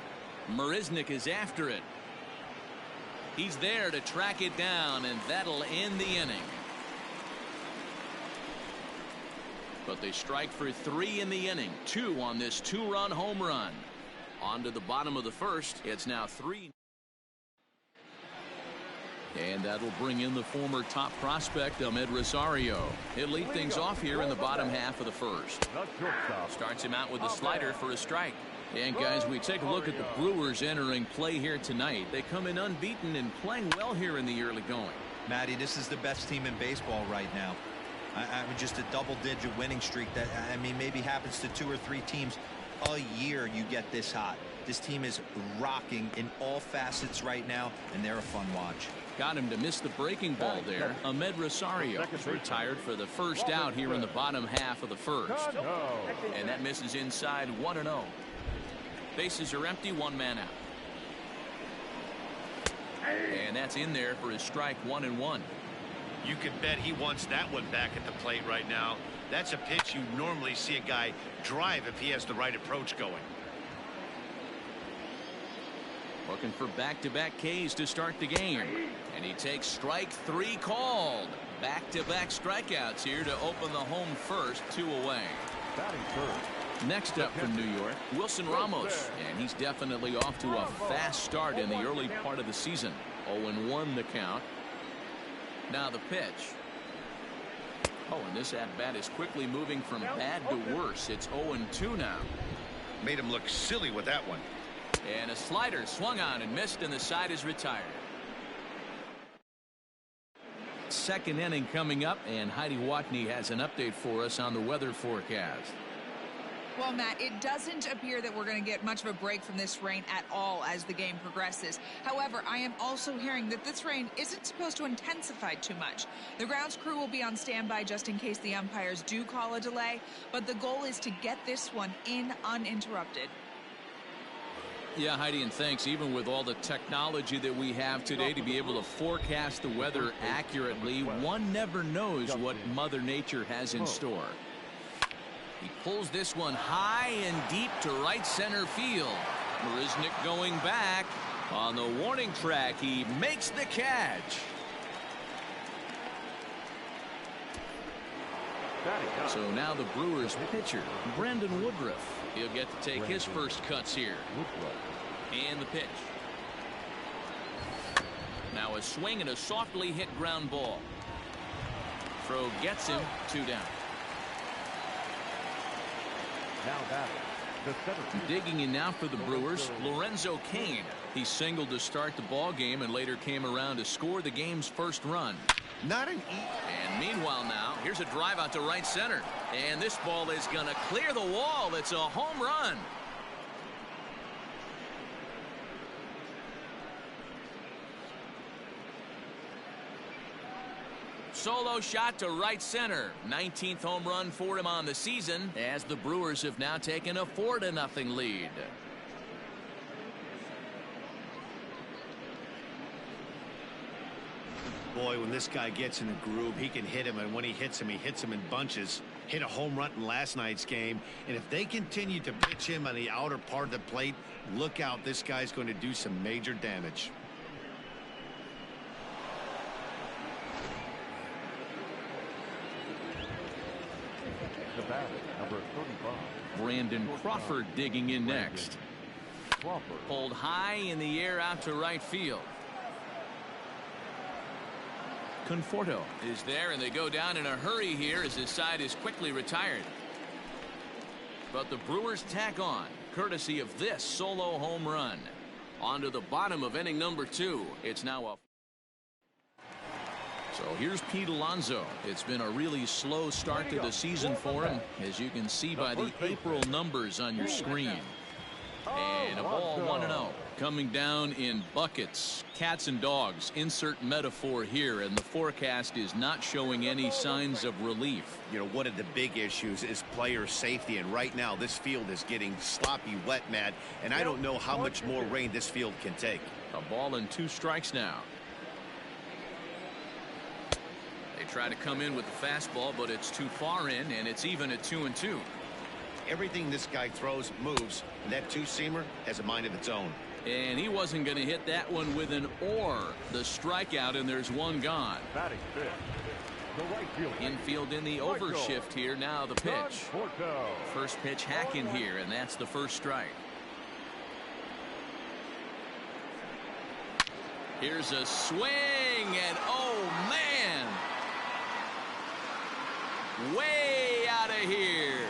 Marisnik is after it. He's there to track it down, and that'll end the inning. But they strike for 3 in the inning. 2 on this 2-run home run. On to the bottom of the first. It's now 3. And that'll bring in the former top prospect, Ahmed Rosario. He'll lead things off here in the bottom half of the first. Starts him out with a slider for a strike. And guys, we take a look at the Brewers entering play here tonight. They come in unbeaten and playing well here in the early going. Matty, this is the best team in baseball right now. I mean, just a double-digit winning streak that, I mean, maybe happens to 2 or 3 teams a year. You get this hot. This team is rocking in all facets right now, and they're a fun watch. Got him to miss the breaking ball there. Ahmed Rosario is retired for the first out here in the bottom half of the first. And that misses inside 1-0. Bases are empty, 1 man out. And that's in there for his strike 1-1. You can bet he wants that one back at the plate right now. That's a pitch you normally see a guy drive if he has the right approach going. Looking for back-to-back Ks to start the game. And he takes strike 3 called. Back-to-back strikeouts here to open the home first, 2 away. Batting first. Next up from New York, Wilson Ramos. And he's definitely off to a fast start in the early part of the season. 0-1 the count. Now the pitch. Oh, and this at-bat is quickly moving from bad to worse. It's 0-2 now. Made him look silly with that one. And a slider swung on and missed, and the side is retired. Second inning coming up, and Heidi Watney has an update for us on the weather forecast. Well, Matt, it doesn't appear that we're going to get much of a break from this rain at all as the game progresses. However, I am also hearing that this rain isn't supposed to intensify too much. The grounds crew will be on standby just in case the umpires do call a delay, but the goal is to get this one in uninterrupted. Yeah, Heidi, and thanks. Even with all the technology that we have today to be able to forecast the weather accurately, one never knows what Mother Nature has in store. He pulls this one high and deep to right center field. Marisnick going back on the warning track. He makes the catch. So now the Brewers pitcher, Brandon Woodruff. He'll get to take his first cuts here. And the pitch. Now a swing and a softly hit ground ball. Throw gets him, 2 down. Now batting, the center. Digging in now for the Brewers, Lorenzo Cain. He singled to start the ball game and later came around to score the game's first run. Not an And meanwhile now, here's a drive out to right center. And this ball is going to clear the wall. It's a home run. Solo shot to right center. 19th home run for him on the season as the Brewers have now taken a 4-0 lead. Boy, when this guy gets in a groove, he can hit him, and when he hits him in bunches. Hit a home run in last night's game, and if they continue to pitch him on the outer part of the plate, look out, this guy's going to do some major damage. The batter, number 35. Brandon Crawford digging in next. Crawford. Pulled high in the air out to right field. Conforto is there, and they go down in a hurry here as his side is quickly retired. But the Brewers tack on, courtesy of this solo home run. On to the bottom of inning number 2. It's now a... So here's Pete Alonso. It's been a really slow start to the season for him, as you can see by the April numbers on your screen. And a ball 1-0. Coming down in buckets. Cats and dogs. Insert metaphor here, and the forecast is not showing any signs of relief. You know, one of the big issues is player safety, and right now this field is getting sloppy wet, Matt, and I don't know how much more rain this field can take. A ball and 2 strikes now. They try to come in with the fastball, but it's too far in, and it's even at 2-2. Everything this guy throws moves, and that two-seamer has a mind of its own. And he wasn't going to hit that one with an or. The strikeout, and there's one gone. Batting fifth. The right field. Infield in the overshift here. Now the pitch. First pitch hack in here, and that's the first strike. Here's a swing, and oh man, way out of here.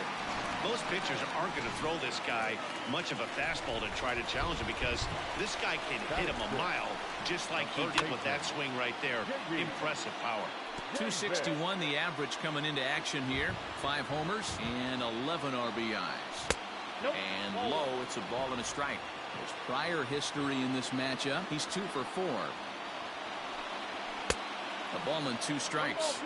Most pitchers aren't going to throw this guy much of a fastball to try to challenge him, because this guy can hit him a mile just like he did with that swing right there. Impressive power. 261 the average coming into action here. 5 homers and 11 RBIs. And low, it's a ball and a strike. There's prior history in this matchup. He's 2 for 4. A ball and 2 strikes.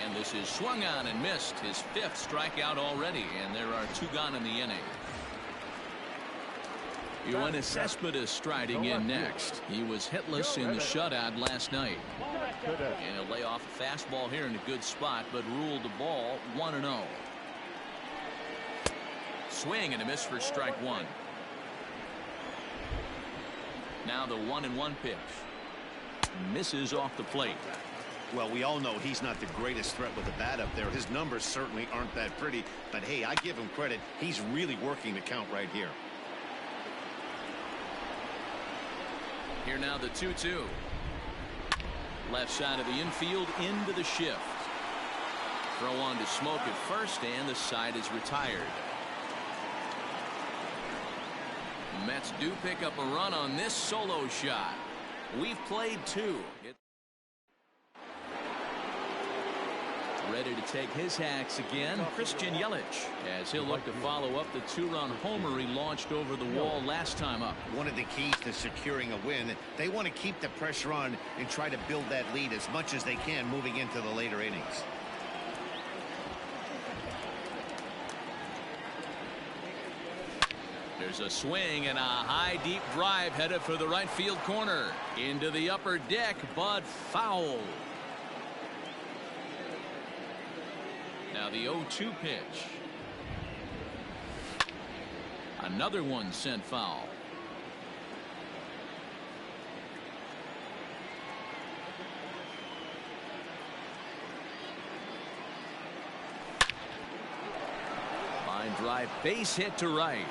And this is swung on and missed. His 5th strikeout already, and there are 2 gone in the inning. Yoenis Cespedes striding in next. He was hitless in the shutout last night. And he'll lay off a fastball here in a good spot, but ruled the ball 1-0. Swing and a miss for strike one. Now the 1-1 pitch. Misses off the plate. Well, we all know he's not the greatest threat with the bat up there. His numbers certainly aren't that pretty. But, hey, I give him credit. He's really working the count right here. Here now the 2-2. Left side of the infield into the shift. Throw on to Smoke at first, and the side is retired. Mets do pick up a run on this solo shot. We've played two. Ready to take his hacks again, Christian Yelich, as he'll look to follow up the two-run homer he launched over the wall last time up. One of the keys to securing a win, they want to keep the pressure on and try to build that lead as much as they can moving into the later innings. There's a swing and a high deep drive headed for the right field corner. Into the upper deck, but foul. Now the 0-2 pitch. Another one sent foul. Line drive, base hit to right.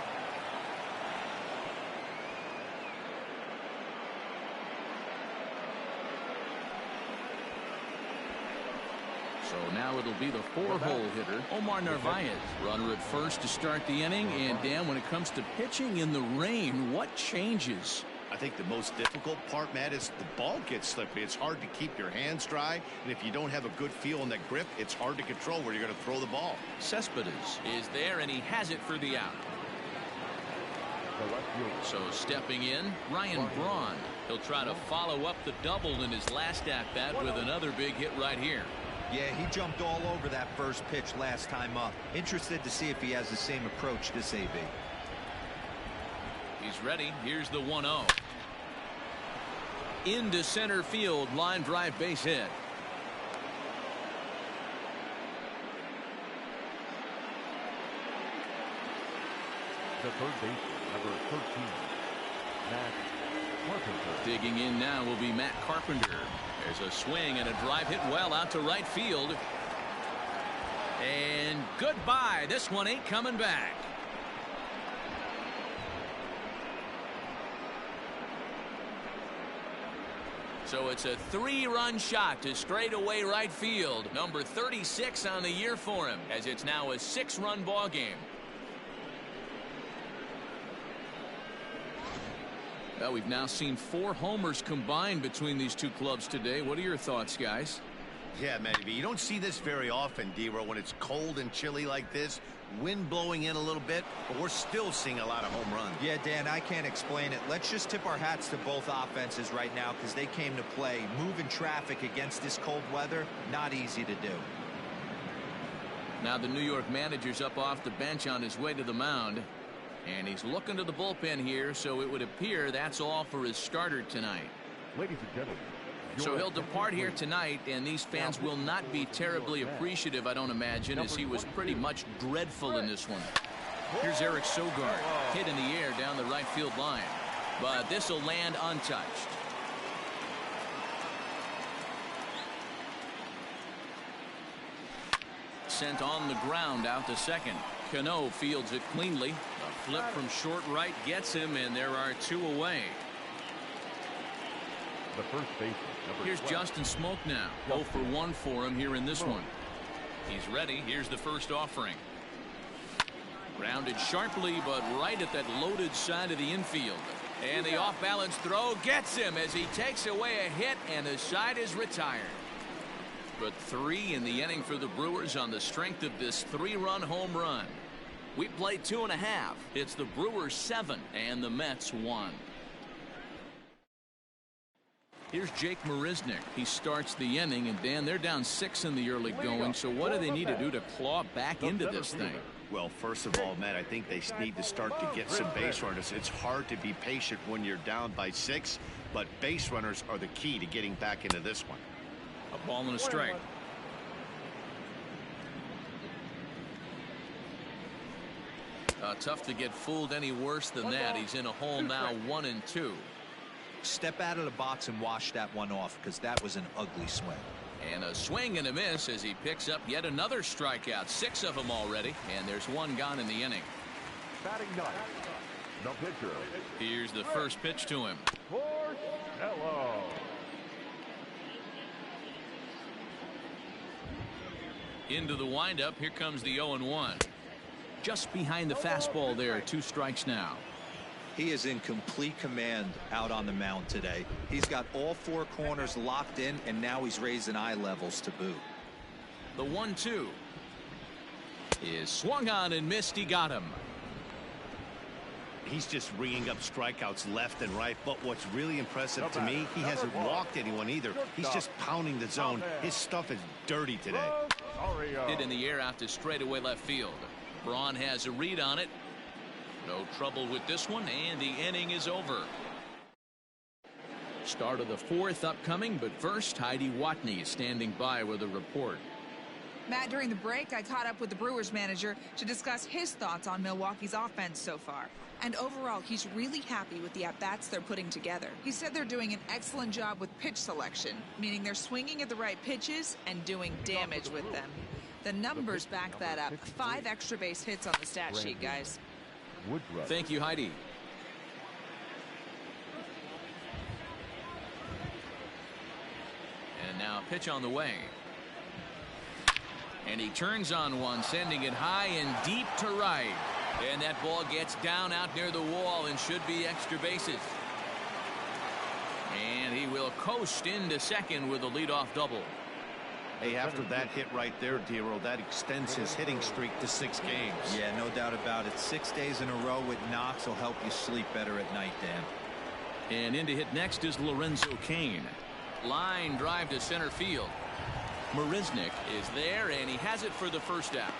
So now it'll be the four-hole hitter, Omar Narvaez. Runner at first to start the inning. And, Dan, when it comes to pitching in the rain, what changes? I think the most difficult part, Matt, is the ball gets slippery. It's hard to keep your hands dry. And if you don't have a good feel in that grip, it's hard to control where you're going to throw the ball. Cespedes is there, and he has it for the out. So stepping in, Ryan Braun. He'll try to follow up the double in his last at-bat with another big hit right here. Yeah, he jumped all over that first pitch last time up. Interested to see if he has the same approach this AB. He's ready. Here's the 1-0. Into center field, line drive, base hit. The third baseman, number 13, Matt Carpenter. Digging in now will be Matt Carpenter. There's a swing and a drive hit well out to right field. And goodbye. This one ain't coming back. So it's a three-run shot to straightaway right field. Number 36 on the year for him, as it's now a six-run ball game. Well, we've now seen 4 homers combined between these two clubs today. What are your thoughts, guys? Yeah, Matty, you don't see this very often, D-Row, when it's cold and chilly like this. Wind blowing in a little bit, but we're still seeing a lot of home runs. Yeah, Dan, I can't explain it. Let's just tip our hats to both offenses right now because they came to play. Moving traffic against this cold weather, not easy to do. Now the New York manager's up off the bench on his way to the mound. And he's looking to the bullpen here, so it would appear that's all for his starter tonight. Ladies and gentlemen. So he'll depart here tonight, and these fans will not be terribly appreciative, I don't imagine, as he was pretty much dreadful in this one. Here's Eric Sogard, hit in the air down the right field line. But this will land untouched. Sent on the ground out to second. Cano fields it cleanly. A flip from short right gets him, and there are 2 away. The first baseman. Here's Justin Smoke now. 0 for 1 for him here in this one. He's ready. Here's the first offering. Rounded sharply, but right at that loaded side of the infield. And the off-balance throw gets him as he takes away a hit, and the side is retired. But 3 in the inning for the Brewers on the strength of this 3-run home run. We played 2.5. It's the Brewers 7 and the Mets 1. Here's Jake Marisnick. He starts the inning, and Dan, they're down 6 in the early going. So what do they need to do to claw back into this thing? Well, first of all, Matt, I think they need to start to get some base runners. It's hard to be patient when you're down by 6, but base runners are the key to getting back into this one. A ball and a strike. Tough to get fooled any worse than that. He's in a hole now, 1-2. Step out of the box and wash that one off, because that was an ugly swing. And a swing and a miss as he picks up yet another strikeout. 6 of them already, and there's 1 gone in the inning. Batting ninth, the pitcher. Here's the first pitch to him. Hello. Into the windup. Here comes the 0-1. Just behind the fastball there. 2 strikes now. He is in complete command out on the mound today. He's got all 4 corners locked in, and now he's raising eye levels to boot. The 1-2 is swung on and missed. He got him. He's just ringing up strikeouts left and right, but what's really impressive to me, he hasn't walked anyone either. He's just pounding the zone. His stuff is dirty today. Hit in the air out to straightaway left field. Braun has a read on it. No trouble with this one, and the inning is over. Start of the 4th upcoming, but first, Heidi Watney is standing by with a report. Matt, during the break, I caught up with the Brewers manager to discuss his thoughts on Milwaukee's offense so far. And overall, he's really happy with the at-bats they're putting together. He said they're doing an excellent job with pitch selection, meaning they're swinging at the right pitches and doing damage with them. The numbers back that up. 5 extra base hits on the stat sheet, guys. Thank you, Heidi. And now pitch on the way. And he turns on one, sending it high and deep to right. And that ball gets down out near the wall and should be extra bases. And he will coast into second with a leadoff double. Hey, after that hit right there, Dero, that extends his hitting streak to 6 games. Yeah, no doubt about it. 6 days in a row with knocks will help you sleep better at night, Dan. And in to hit next is Lorenzo Cain. Line drive to center field. Marisnick is there, and he has it for the first out.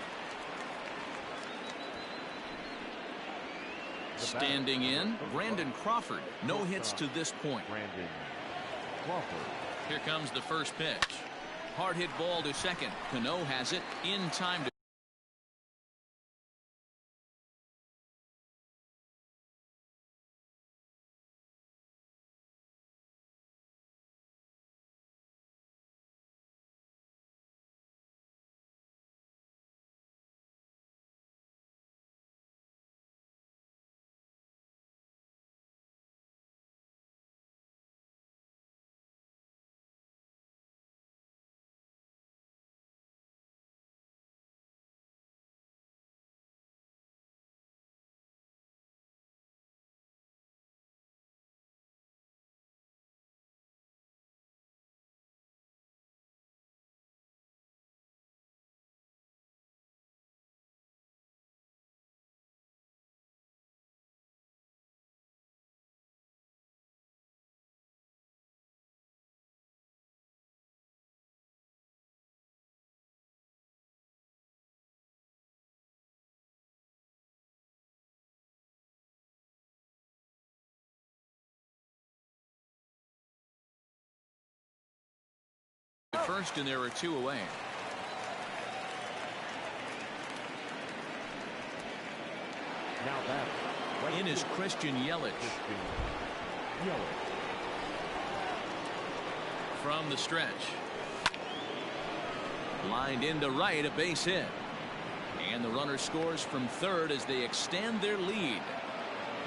Standing in, Brandon Crawford. No hits to this point. Brandon Crawford. Here comes the first pitch. Hard hit ball to second. Cano has it in time to. First, and there are 2 away. Now that In is Christian Yelich. From the stretch. Lined into right, a base hit. And the runner scores from third as they extend their lead.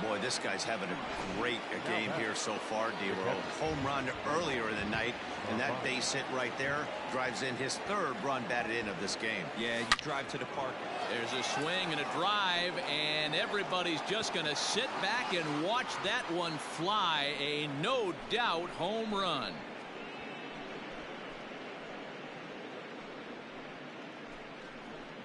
Boy, this guy's having a great game here so far, Dero. Home run earlier in the night, and that base hit right there drives in his 3rd run batted in of this game. Yeah, you drive to the park. There's a swing and a drive, and everybody's just going to sit back and watch that one fly. A no doubt home run.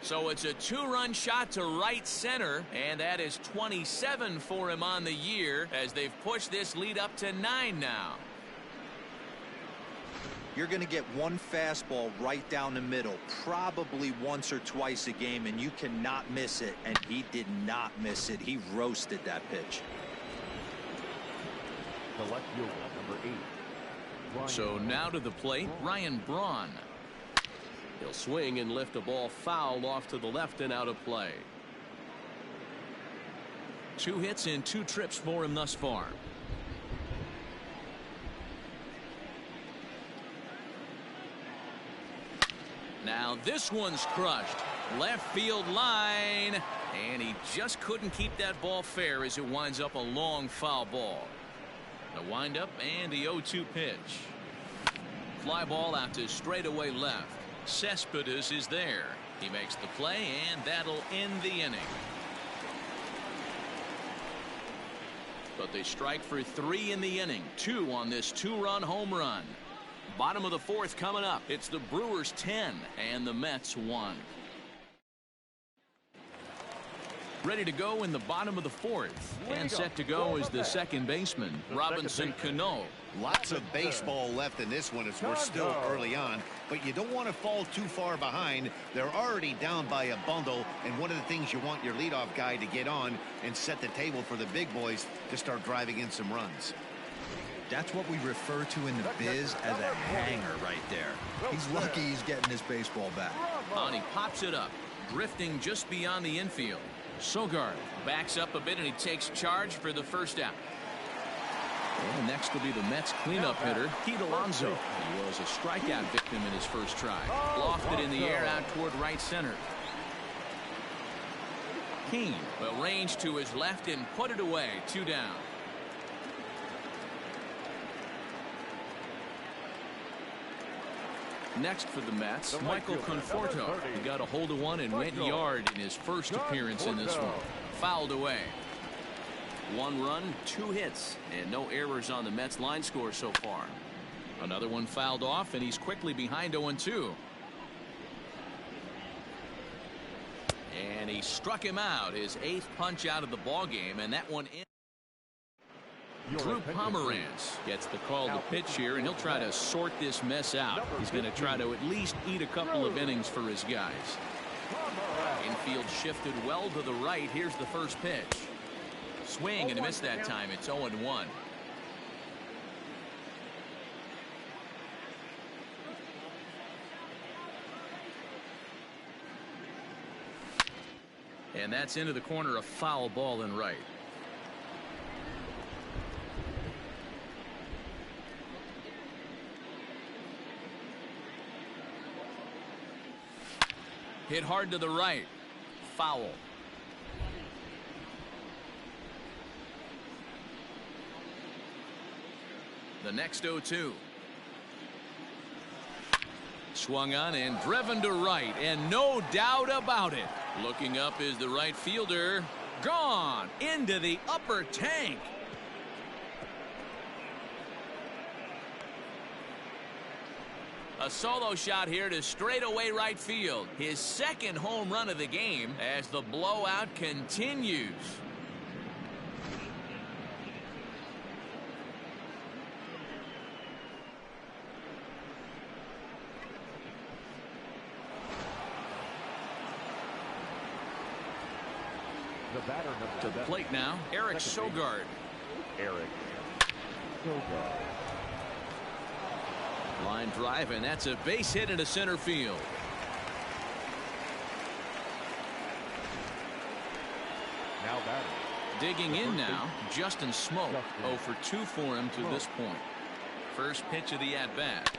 So it's a 2-run shot to right center, and that is 27 for him on the year as they've pushed this lead up to 9 now. you're going to get one fastball right down the middle, probably once or twice a game, and you cannot miss it. And he did not miss it. He roasted that pitch. The left fielder, number 8. So now to the plate, Ryan Braun. He'll swing and lift a ball foul off to the left and out of play. 2 hits and 2 trips for him thus far. Now this one's crushed. Left field line. And he just couldn't keep that ball fair as it winds up a long foul ball. The windup and the 0-2 pitch. Fly ball out to straightaway left. Cespedes is there. He makes the play, and that'll end the inning. But they strike for 3 in the inning. 2 on this 2-run home run. Bottom of the 4th coming up. It's the Brewers 10 and the Mets 1. Ready to go in the bottom of the 4th. And set to go is the second baseman, Robinson Cano. Lots of baseball left in this one as we're still early on, but you don't want to fall too far behind. They're already down by a bundle, and one of the things you want your leadoff guy to get on and set the table for the big boys to start driving in some runs. That's what we refer to in the biz as a hanger right there. He's lucky he's getting his baseball back. And he pops it up, drifting just beyond the infield. Sogard backs up a bit, and he takes charge for the first out. And next will be the Mets cleanup hitter, Pete Alonso. He was a strikeout victim in his first try. Lofted in the air out toward right center. Keane will range to his left and put it away. 2 down. Next for the Mets, Michael Conforto. He got a hold of one and went yard in his first appearance in this one. Fouled away. 1 run, 2 hits, and no errors on the Mets line score so far. Another one fouled off, and he's quickly behind 0-2. And he struck him out, his 8th punch out of the ball game, and that one in. Drew Pomeranz gets the call to pitch here, and he'll try to sort this mess out. He's going to try to at least eat a couple of innings for his guys. Infield shifted well to the right. Here's the first pitch. Swing, and he missed that time. It's 0-1. And that's into the corner, a foul ball in right. Hit hard to the right. Foul. The next 0-2. Swung on and driven to right, and no doubt about it. Looking up is the right fielder. Gone into the upper tank. A solo shot here to straightaway right field. His 2nd home run of the game as the blowout continues. The batter To the plate now, Eric Sogard. Eric Sogard. Line drive, and that's a base hit into center field. Now batting. Digging in now, Justin Smoke. 0 for 2 for him to this point. First pitch of the at-bat.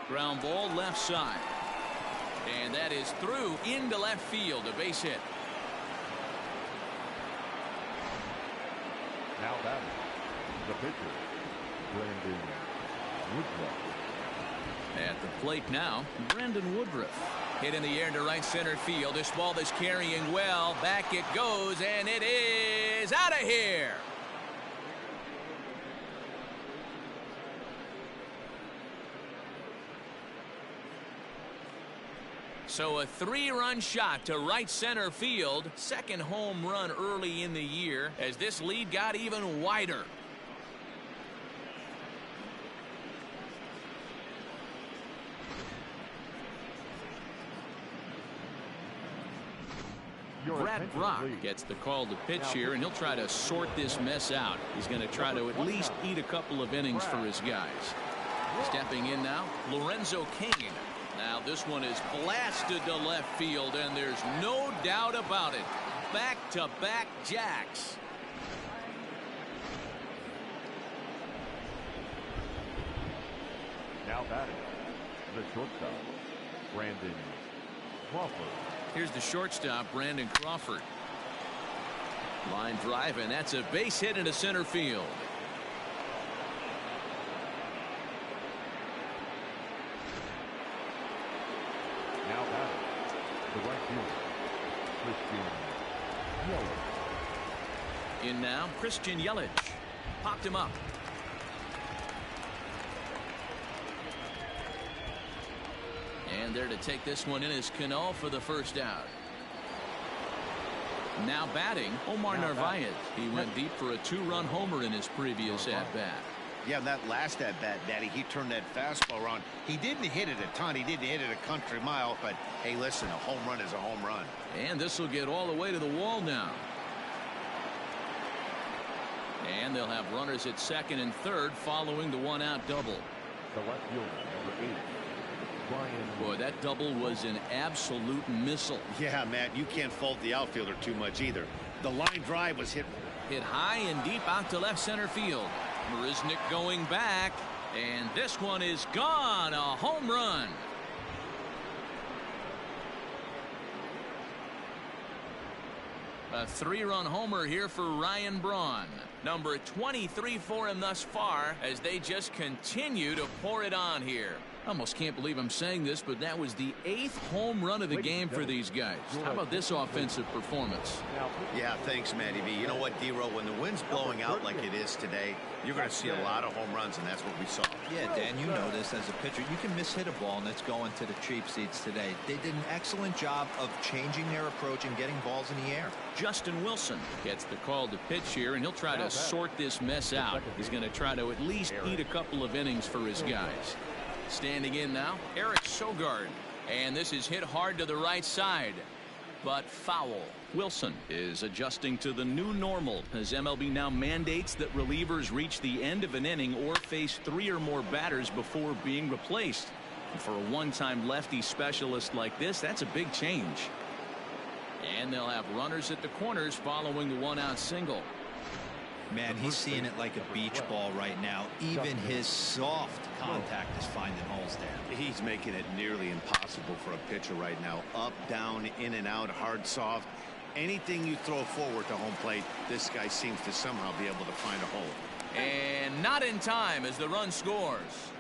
Ground ball left side. And that is through into left field, a base hit. Now batting. The pitcher, Brandon Woodruff. At the plate now, Brandon Woodruff. Hit in the air to right center field. This ball is carrying well. Back it goes, and it is out of here. So a 3-run shot to right center field. 2nd home run early in the year as this lead got even wider. Your Brad attention, Brock please. gets the call to pitch here, and he'll try to sort this mess out. He's going to try to at least eat a couple of innings for his guys. Stepping in now, Lorenzo King. Now this one is blasted to left field, and there's no doubt about it. Back-to-back jacks. Now batting, the shortstop, Brandon Crawford. Here's the shortstop, Brandon Crawford. Line drive, and that's a base hit into center field. Now batting, the right fielder, Christian Yelich. In now, Christian Yelich. Popped him up. And there to take this one in is Cano for the first out. Now batting, Omar Narvaez. He went deep for a two-run homer in his previous at-bat. Yeah, that last at-bat, Daddy, he turned that fastball around. He didn't hit it a ton. He didn't hit it a country mile. But, hey, listen, a home run is a home run. And this will get all the way to the wall now. And they'll have runners at second and third following the one-out double. The left fielder, number 8, Brian. Boy, that double was an absolute missile. Yeah, Matt, you can't fault the outfielder too much either. The line drive was hit High and deep out to left center field. Marisnick going back, and this one is gone. A home run. A three-run homer here for Ryan Braun. Number 23 for him thus far as they just continue to pour it on here. I almost can't believe I'm saying this, but that was the 8th home run of the game for these guys. How about this offensive performance? Yeah, thanks, Matty B. You know what, D-Row, when the wind's blowing out like it is today, you're going to see a lot of home runs, and that's what we saw. Yeah, Dan, you know this as a pitcher. You can mishit a ball, and it's going to the cheap seats today. They did an excellent job of changing their approach and getting balls in the air. Justin Wilson gets the call to pitch here, and he'll try to sort this mess out. He's going to try to at least eat a couple of innings for his guys. Standing in now, Eric Sogard. And this is hit hard to the right side, but foul. Wilson is adjusting to the new normal as MLB now mandates that relievers reach the end of an inning or face 3 or more batters before being replaced. And for a one-time lefty specialist like this, that's a big change. And they'll have runners at the corners following the one-out single. Man, he's seeing it like a beach ball right now. Even his soft contact is finding holes there. He's making it nearly impossible for a pitcher right now. Up, down, in and out, hard, soft. Anything you throw forward to home plate, this guy seems to somehow be able to find a hole. And not in time as the run scores.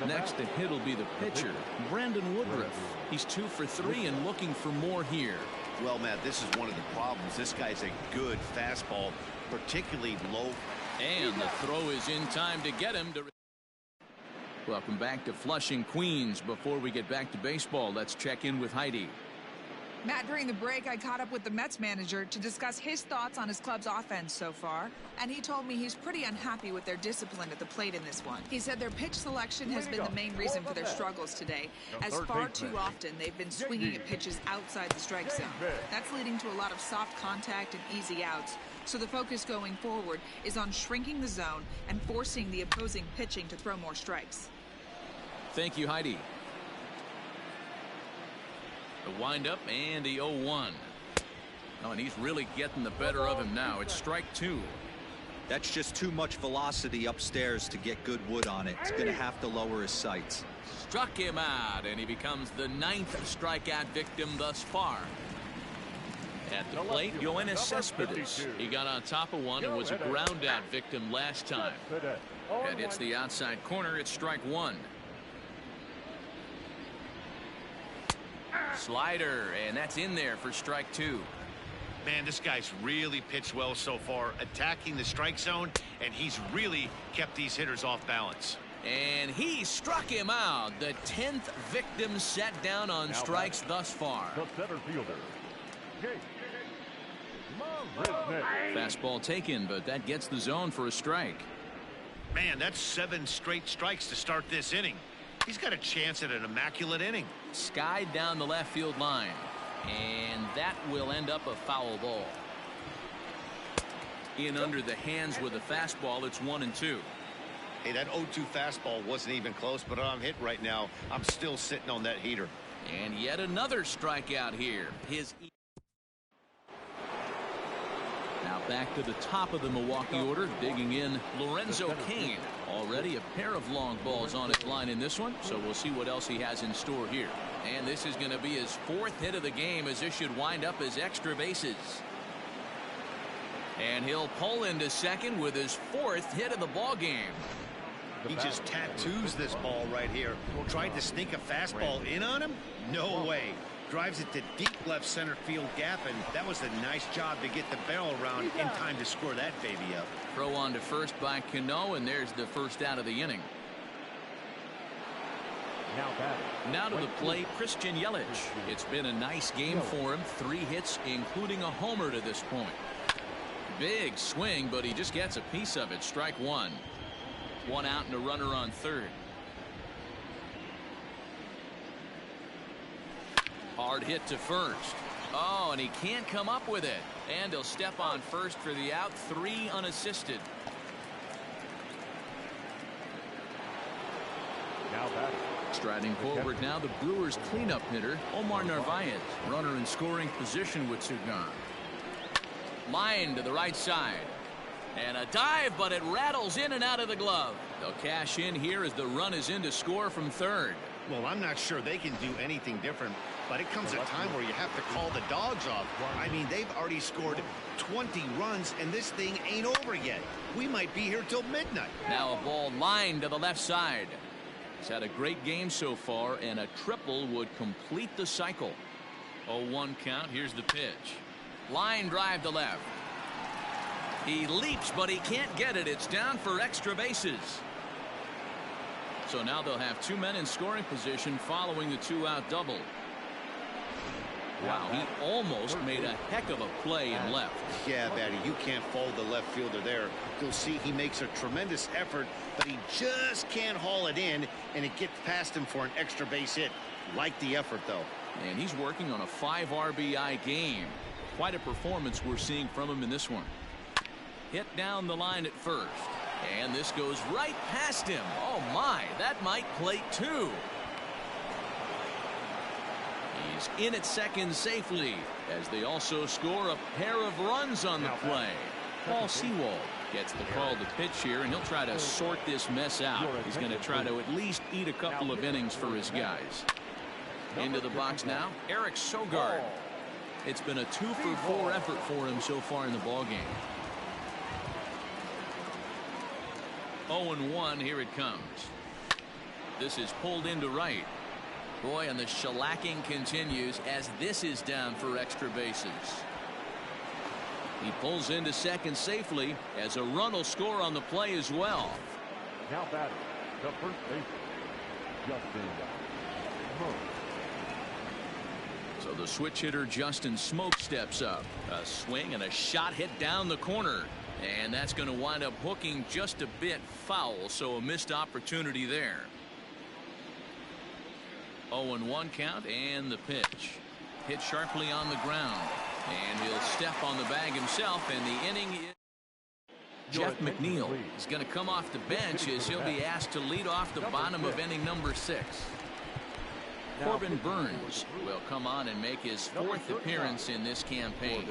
Next to hit will be the pitcher, Brandon Woodruff. He's 2 for 3 and looking for more here. Well, Matt, this is one of the problems. This guy's a good fastball, particularly low. And the throw is in time to get him to. Welcome back to Flushing, Queens. Before we get back to baseball, let's check in with Heidi. Matt, during the break, I caught up with the Mets manager to discuss his thoughts on his club's offense so far, and he told me he's pretty unhappy with their discipline at the plate in this one. He said their pitch selection has been the main reason for their struggles today, as far too often they've been swinging at pitches outside the strike zone. That's leading to a lot of soft contact and easy outs, so the focus going forward is on shrinking the zone and forcing the opposing pitching to throw more strikes. Thank you, Heidi. The windup and the 0-1. Oh, and he's really getting the better of him now. It's strike 2. That's just too much velocity upstairs to get good wood on it. It's going to have to lower his sights. Struck him out, and he becomes the 9th strikeout victim thus far. At the plate, Yoenis Cespedes. He got on top of one and was a ground out victim last time. And it's the outside corner. It's strike 1. Slider, and that's in there for strike 2. Man, this guy's really pitched well so far, attacking the strike zone, and he's really kept these hitters off balance. And he struck him out. The 10th victim set down on strikes thus far. The center fielder, Fastball taken, but that gets the zone for a strike. Man, that's 7 straight strikes to start this inning. he's got a chance at an immaculate inning. Skied down the left field line, and that will end up a foul ball. In under the hands with a fastball. It's 1-2. Hey, that 0-2 fastball wasn't even close, but I'm hit right now. I'm still sitting on that heater. And yet another strikeout here. Now back to the top of the Milwaukee order, digging in Lorenzo Cain. Already a pair of long balls on his line in this one, so we'll see what else he has in store here. And this is going to be his 4th hit of the game, as this should wind up as extra bases. And he'll pull into second with his 4th hit of the ball game. He just tattoos this ball right here. Tried to sneak a fastball in on him? No way. Drives it to deep left center field gap, and that was a nice job to get the barrel around in time to score that baby up. Throw on to first by Cano, and there's the first out of the inning. Now to the plate, Christian Yelich. It's been a nice game for him. 3 hits, including a homer to this point. Big swing, but he just gets a piece of it. Strike 1. 1 out and a runner on third. Hard hit to first. Oh, and he can't come up with it. And he'll step on first for the out. 3 unassisted. Striding forward now, the Brewers cleanup hitter, Omar Narvaez. Runner in scoring position with 2 gone. Line to the right side. And a dive, but it rattles in and out of the glove. They'll cash in here as the run is in to score from third. Well, I'm not sure they can do anything different, but it comes a time where you have to call the dogs off. I mean, they've already scored 20 runs, and this thing ain't over yet. We might be here till midnight. Now a ball lined to the left side. He's had a great game so far, and a triple would complete the cycle. 0-1 count. Here's the pitch. Line drive to left. He leaps, but he can't get it. It's down for extra bases. So now they'll have 2 men in scoring position following the 2-out double. Wow, he almost made a heck of a play in left. Yeah, Batty, you can't fault the left fielder there. You'll see he makes a tremendous effort, but he just can't haul it in, and it gets past him for an extra base hit. Like the effort, though. And he's working on a 5 RBI game. Quite a performance we're seeing from him in this one. Hit down the line at first. And this goes right past him. Oh, my. That might plate 2. He's in at second safely as they also score a pair of runs on the play. Paul Sewald gets the call to pitch here, and he'll try to sort this mess out. He's going to try to at least eat a couple of innings for his guys. Into the box now, Eric Sogard. It's been a 2-for-4 effort for him so far in the ballgame. 0-1, here it comes. This is pulled into right. Boy, and the shellacking continues as this is down for extra bases. He pulls into second safely as a run will score on the play as well. Now batting, the first baseman, Justin Smoke. So the switch hitter Justin Smoke steps up. A swing and a shot hit down the corner. And that's going to wind up hooking just a bit foul, so a missed opportunity there. 0-1 count, and the pitch. Hit sharply on the ground. And he'll step on the bag himself, and the inning is... Jeff McNeil is going to come off the bench as he'll be asked to lead off the bottom of inning number 6. Corbin Burns will come on and make his 4th appearance in this campaign.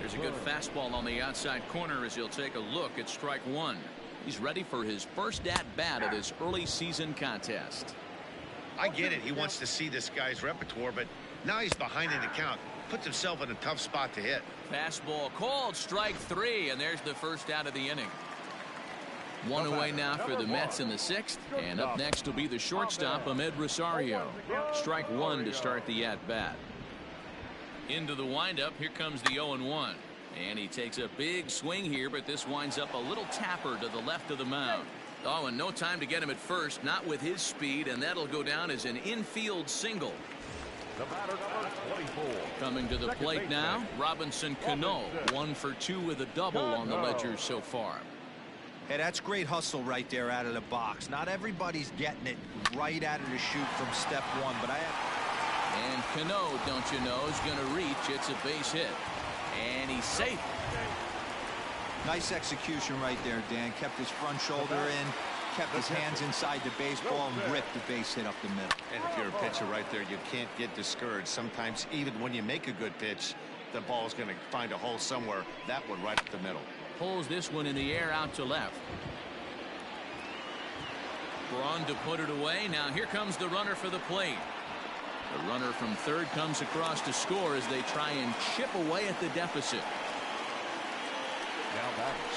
There's a good fastball on the outside corner as he'll take a look at strike 1. He's ready for his first at-bat of this early season contest. I get it. He wants to see this guy's repertoire, but now he's behind in the count. Puts himself in a tough spot to hit. Fastball called, strike 3, and there's the first out of the inning. 1 away now for the Mets in the 6th, and up next will be the shortstop Ahmed Rosario. Strike 1 to start the at-bat. Into the windup, here comes the 0-1. And he takes a big swing here, but this winds up a little tapper to the left of the mound. Oh, and no time to get him at first, not with his speed, and that'll go down as an infield single. The batter number 24. Coming to the plate now, Robinson Cano, 1 for 2 with a double on the ledger so far. Hey, that's great hustle right there out of the box. Not everybody's getting it right out of the chute from step one, but And Cano, don't you know, is going to reach. It's a base hit. And he's safe. Nice execution right there, Dan. Kept his front shoulder in, kept his hands inside the baseball, and ripped the base hit up the middle. And if you're a pitcher right there, you can't get discouraged. Sometimes even when you make a good pitch, the ball's going to find a hole somewhere. That one right up the middle. Pulls this one in the air out to left. Braun to put it away. Now here comes the runner for the plate. The runner from third comes across to score as they try and chip away at the deficit.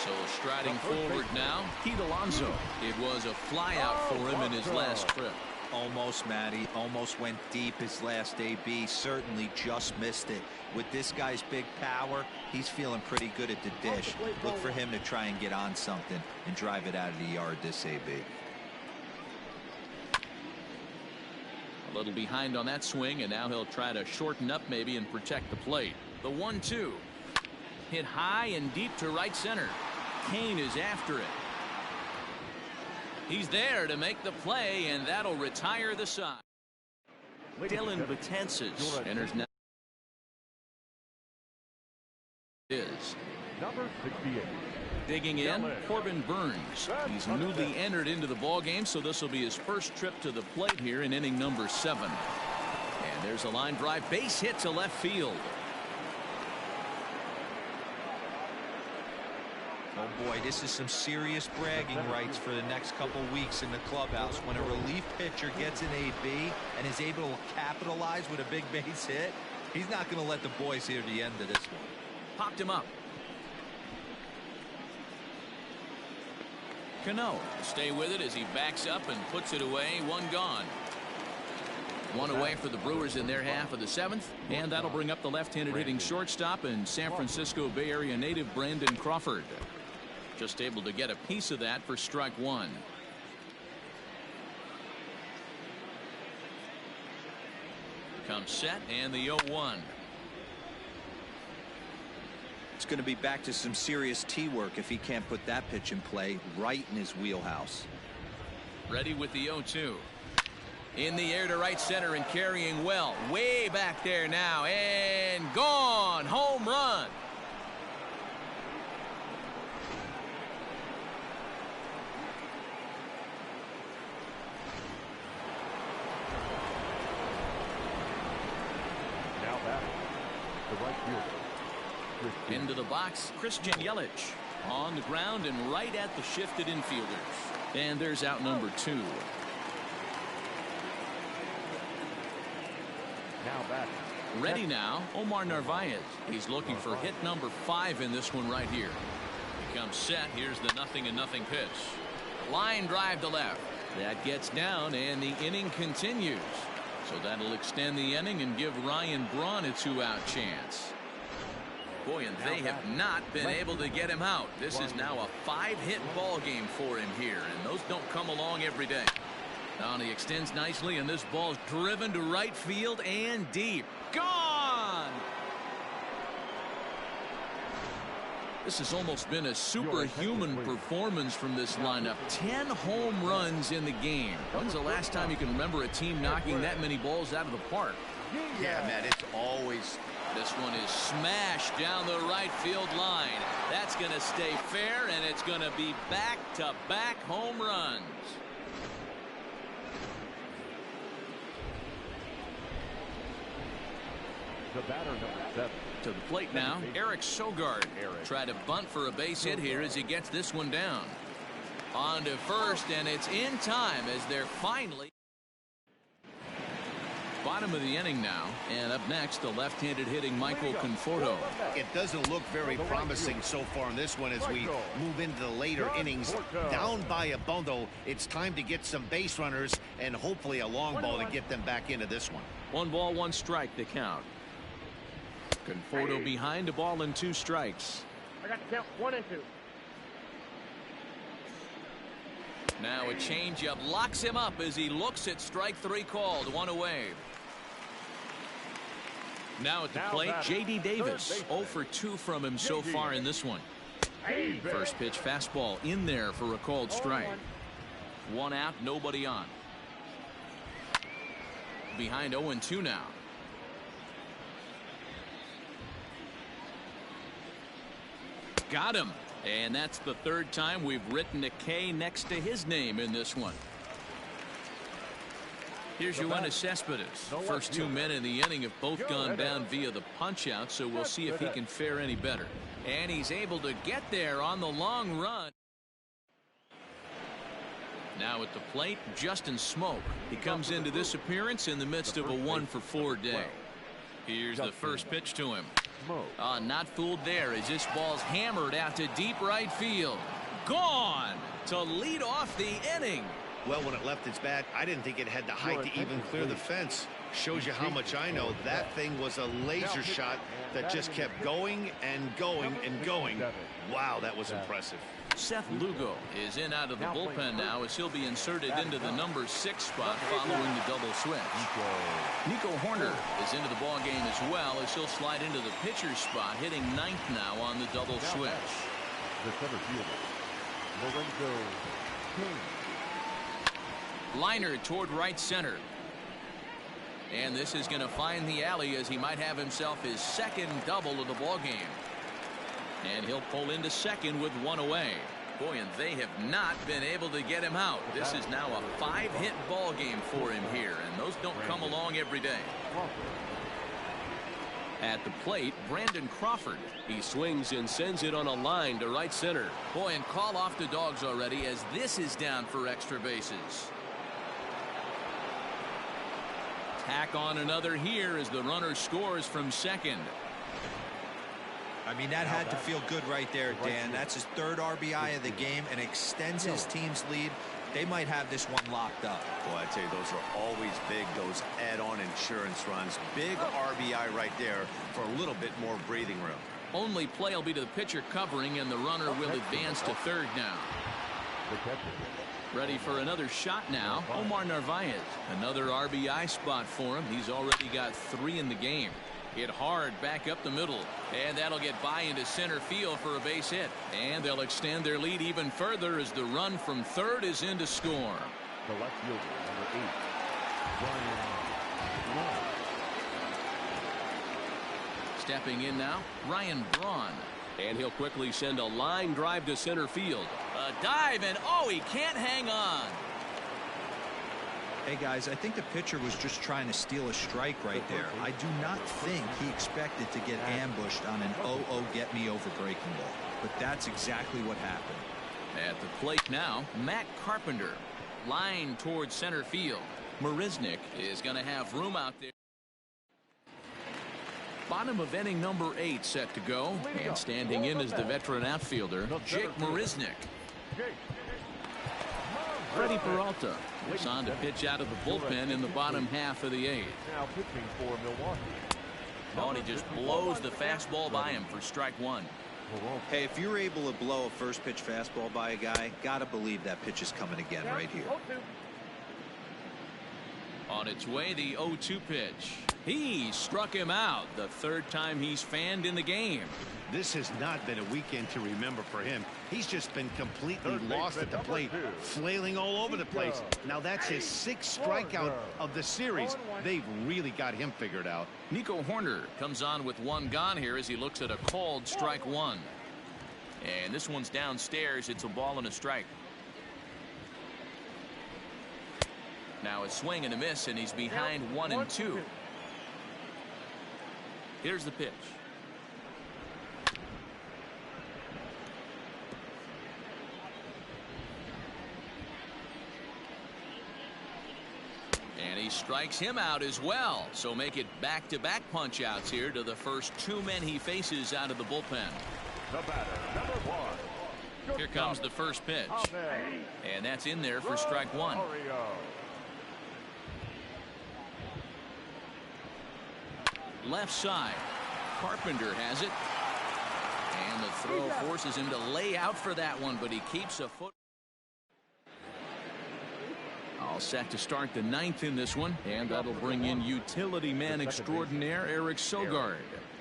So striding forward now, Pete Alonso. It was a flyout for him in his last trip. Almost, Matty. Almost went deep his last AB. Certainly just missed it. With this guy's big power, he's feeling pretty good at the dish. Look for him to try and get on something and drive it out of the yard this AB. A little behind on that swing, and now he'll try to shorten up maybe and protect the plate. The 1-2. Hit high and deep to right center. Kane is after it. He's there to make the play, and that'll retire the side. Dylan Betances enters now. Is Number 68. digging in, Corbin Burns. He's newly entered into the ball game, so this will be his first trip to the plate here in inning number 7. And there's a line drive base hit to left field. Oh boy, this is some serious bragging rights for the next couple weeks in the clubhouse. When a relief pitcher gets an AB and is able to capitalize with a big base hit, he's not going to let the boys hear the end of this one. Popped him up. Cano stay with it as he backs up and puts it away. One gone. One away for the Brewers in their half of the 7th, and that'll bring up the left-handed hitting shortstop and San Francisco Bay Area native Brandon Crawford. Just able to get a piece of that for strike one. Comes set and the 0-1. It's going to be back to some serious tee work if he can't put that pitch in play right in his wheelhouse. Ready with the 0-2. In the air to right center and carrying well. Way back there now and gone. Home run. Now batting, the right fielder. Into the box, Christian Yelich. On the ground and right at the shifted infielders. And there's out number 2. Now batting. Ready now, Omar Narvaez. He's looking for hit number 5 in this one right here. He comes set. Here's the 0-0 pitch. Line drive to left. That gets down and the inning continues. So that'll extend the inning and give Ryan Braun a 2-out chance. Boy, and they have not been able to get him out. This is now a 5-hit ball game for him here, and those don't come along every day. Now he extends nicely, and this ball's driven to right field and deep. Gone! This has almost been a superhuman performance from this lineup. 10 home runs in the game. When's the last time you can remember a team knocking that many balls out of the park? Yeah, Matt, it's always... This one is smashed down the right field line. That's going to stay fair, and it's going to be back-to-back home runs. The batter, number 7. To the plate now, Eric Sogard. Try to bunt for a base hit here as he gets this one down. On to first, and it's in time as they're finally... Bottom of the inning now, and up next, the left-handed hitting Michael Conforto. It doesn't look very promising so far in this one as we move into the later innings. Down by a bundle, it's time to get some base runners and hopefully a long ball to get them back into this one. 1 ball, 1 strike to count. Conforto behind, a ball and 2 strikes. I got to count 1 and 2. Now a changeup locks him up as he looks at strike 3 called. 1 away. Now at the plate, J.D. Davis. 0 for 2 from him so far in this one. First pitch fastball in there for a called strike. 1 out, nobody on. Behind 0-2 now. Got him. And that's the 3rd time we've written a K next to his name in this one. Here's Yoenis Cespedes. First 2 men in the inning have both gone down via the punch out, so we'll see if he can fare any better. And he's able to get there on the long run. Now at the plate, Justin Smoak. He comes into this appearance in the midst of a 1-for-4 day. Here's the first pitch to him. Not fooled there as this ball's hammered out to deep right field. Gone to lead off the inning. Well, when it left its bat, I didn't think it had the height to even clear the fence. Shows you how much I know. That thing was a laser shot that just kept going and going and going. Wow, that was impressive. Seth Lugo is in out of the bullpen now as he'll be inserted into the number 6 spot following the double switch. Nico Horner is into the ball game as well as he'll slide into the pitcher's spot, hitting 9th now on the double switch. The center fielder, Lorenzo King. Liner toward right center. And this is going to find the alley as he might have himself his 2nd double of the ball game. And he'll pull into second with 1 away. Boy, and they have not been able to get him out. This is now a 5-hit ball game for him here, and those don't come along every day. At the plate, Brandon Crawford. He swings and sends it on a line to right center. Boy, and call off the dogs already as this is down for extra bases. Tack on another here as the runner scores from second. I mean, that had to feel good right there, Dan. That's his 3rd RBI of the game and extends his team's lead. They might have this one locked up. Boy, I tell you, those are always big, those add-on insurance runs. Big RBI right there for a little bit more breathing room. Only play will be to the pitcher covering, and the runner will advance to 3rd now. Ready for another shot now. Omar Narvaez. Another RBI spot for him. He's already got 3 in the game. Hit hard back up the middle, and that'll get by into center field for a base hit. And they'll extend their lead even further as the run from 3rd is in to score. The left fielder, number 8, Ryan Braun. Stepping in now, Ryan Braun. And he'll quickly send a line drive to center field. A dive, and oh, he can't hang on. Hey, guys, I think the pitcher was just trying to steal a strike right there. I do not think he expected to get ambushed on an 0-0 get-me-over breaking ball. But that's exactly what happened. At the plate now, Matt Carpenter. Line towards center field. Marisnick is going to have room out there. Bottom of inning number 8 set to go. And standing in is the veteran outfielder, Jake Marisnick. Freddie Peralta is on to pitch out of the bullpen in the bottom half of the 8th. Now pitching for Milwaukee. Oh, and he just blows the fastball by him for strike 1. Hey, if you're able to blow a first pitch fastball by a guy, gotta believe that pitch is coming again right here. On its way, the 0-2 pitch. He struck him out, the 3rd time he's fanned in the game. This has not been a weekend to remember for him. He's just been completely lost at the plate, flailing all over the place. Now that's his 6th strikeout of the series. They've really got him figured out. Nico Horner comes on with 1 gone here as he looks at a called strike 1. And this one's downstairs. It's a ball and a strike. Now a swing and a miss, and he's behind 1-2. Here's the pitch. And he strikes him out as well. So make it back-to-back punch-outs here to the first 2 men he faces out of the bullpen. The batter, number 1. Here comes the first pitch. And that's in there for strike 1. Left side. Carpenter has it. And the throw forces him to lay out for that one, but he keeps a foot. All set to start the 9th in this one, and that'll bring in utility man extraordinaire Eric Sogard.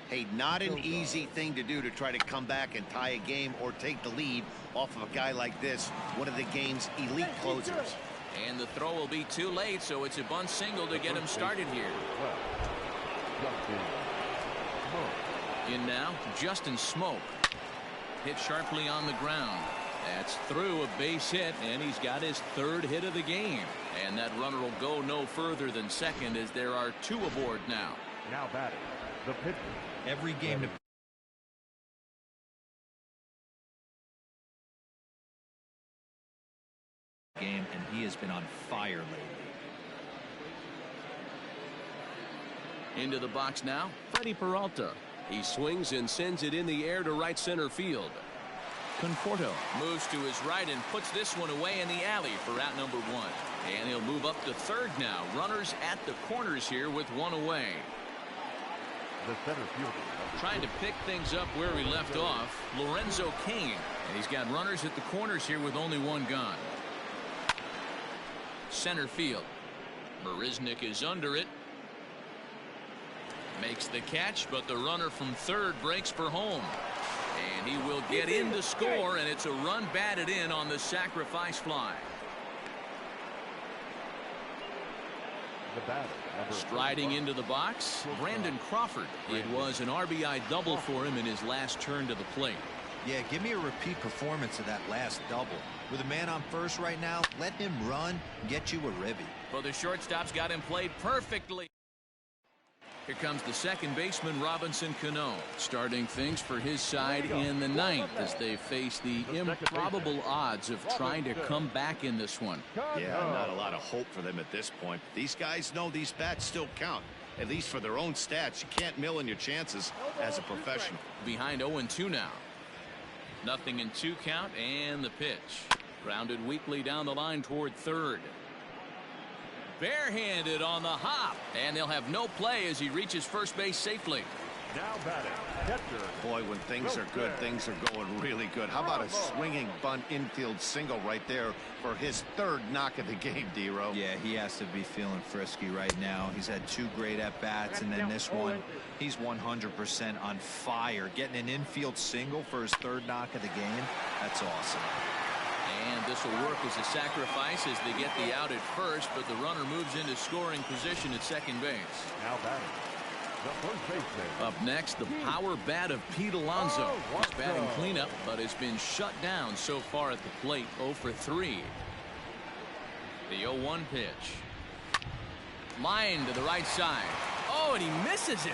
Hey, not an easy thing to do to try to come back and tie a game or take the lead off of a guy like this, one of the game's elite closers. And the throw will be too late, so it's a bunt single to get him started here. In now, Justin Smoke. Hit sharply on the ground. That's through a base hit, and he's got his third hit of the game. And that runner will go no further than second as there are two aboard now. Now batting, the pitcher. Every game to game, and he has been on fire lately. Into the box now, Freddie Peralta. He swings and sends it in the air to right center field. Conforto moves to his right and puts this one away in the alley for out number one. And he'll move up to third now. Runners at the corners here with one away. The center fielder. Trying to pick things up where we left off, Lorenzo Cain. And he's got runners at the corners here with only one gone. Center field. Marisnik is under it. Makes the catch, but the runner from third breaks for home. And he will get in to score, and it's a run batted in on the sacrifice fly. Striding into the box, Brandon Crawford. It was an RBI double for him in his last turn to the plate. Yeah, give me a repeat performance of that last double. With a man on first right now, let him run and get you a ribby. Well, the shortstop's got him played perfectly. Here comes the second baseman, Robinson Cano, starting things for his side in the ninth as they face the improbable odds of trying to come back in this one. Yeah, not a lot of hope for them at this point. These guys know these bats still count, at least for their own stats. You can't mill in your chances as a professional. Behind 0-2 now. Nothing in 2 count, and the pitch. Grounded weakly down the line toward third. Barehanded on the hop, and they'll have no play as he reaches first base safely. Now batting, catcher. Boy, when things are good, things are going really good. How about a swinging bunt infield single right there for his third knock of the game, D-Ro? Yeah, he has to be feeling frisky right now. He's had 2 great at-bats, and then this one, he's 100% on fire. Getting an infield single for his third knock of the game, that's awesome. And this will work as a sacrifice as they get the out at first, but the runner moves into scoring position at second base. Now batting, the first baseman. Up next, the power bat of Pete Alonso. He's batting cleanup, but has been shut down so far at the plate. 0 for 3. The 0-1 pitch. Line to the right side. Oh, and he misses it.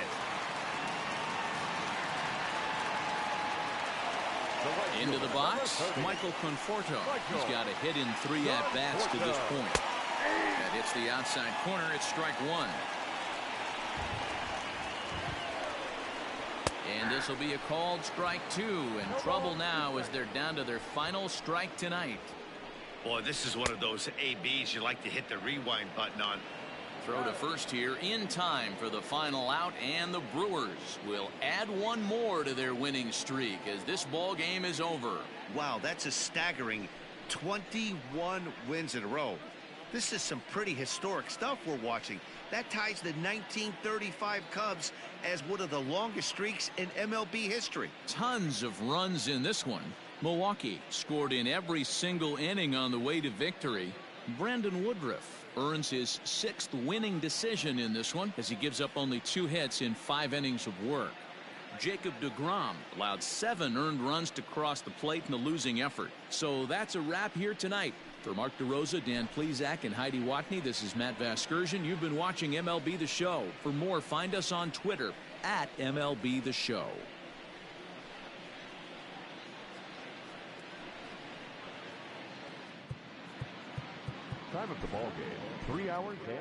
Into the box, Michael Conforto. He's got a hit in 3 at-bats to this point. That hits the outside corner. It's strike 1. And this will be a called strike 2. And trouble now as they're down to their final strike tonight. Boy, this is one of those ABs you like to hit the rewind button on. Throw to first here in time for the final out, and the Brewers will add one more to their winning streak as this ball game is over. Wow, that's a staggering 21 wins in a row. This is some pretty historic stuff we're watching. That ties the 1935 Cubs as one of the longest streaks in MLB history. Tons of runs in this one. Milwaukee scored in every single inning on the way to victory. Brandon Woodruff earns his 6th winning decision in this one as he gives up only 2 hits in 5 innings of work. Jacob deGrom allowed 7 earned runs to cross the plate in the losing effort. So that's a wrap here tonight. For Mark DeRosa, Dan Plesac, and Heidi Watney, this is Matt Vasgersian. You've been watching MLB The Show. For more, find us on Twitter at MLB The Show. Time of the ball game, 3 hours and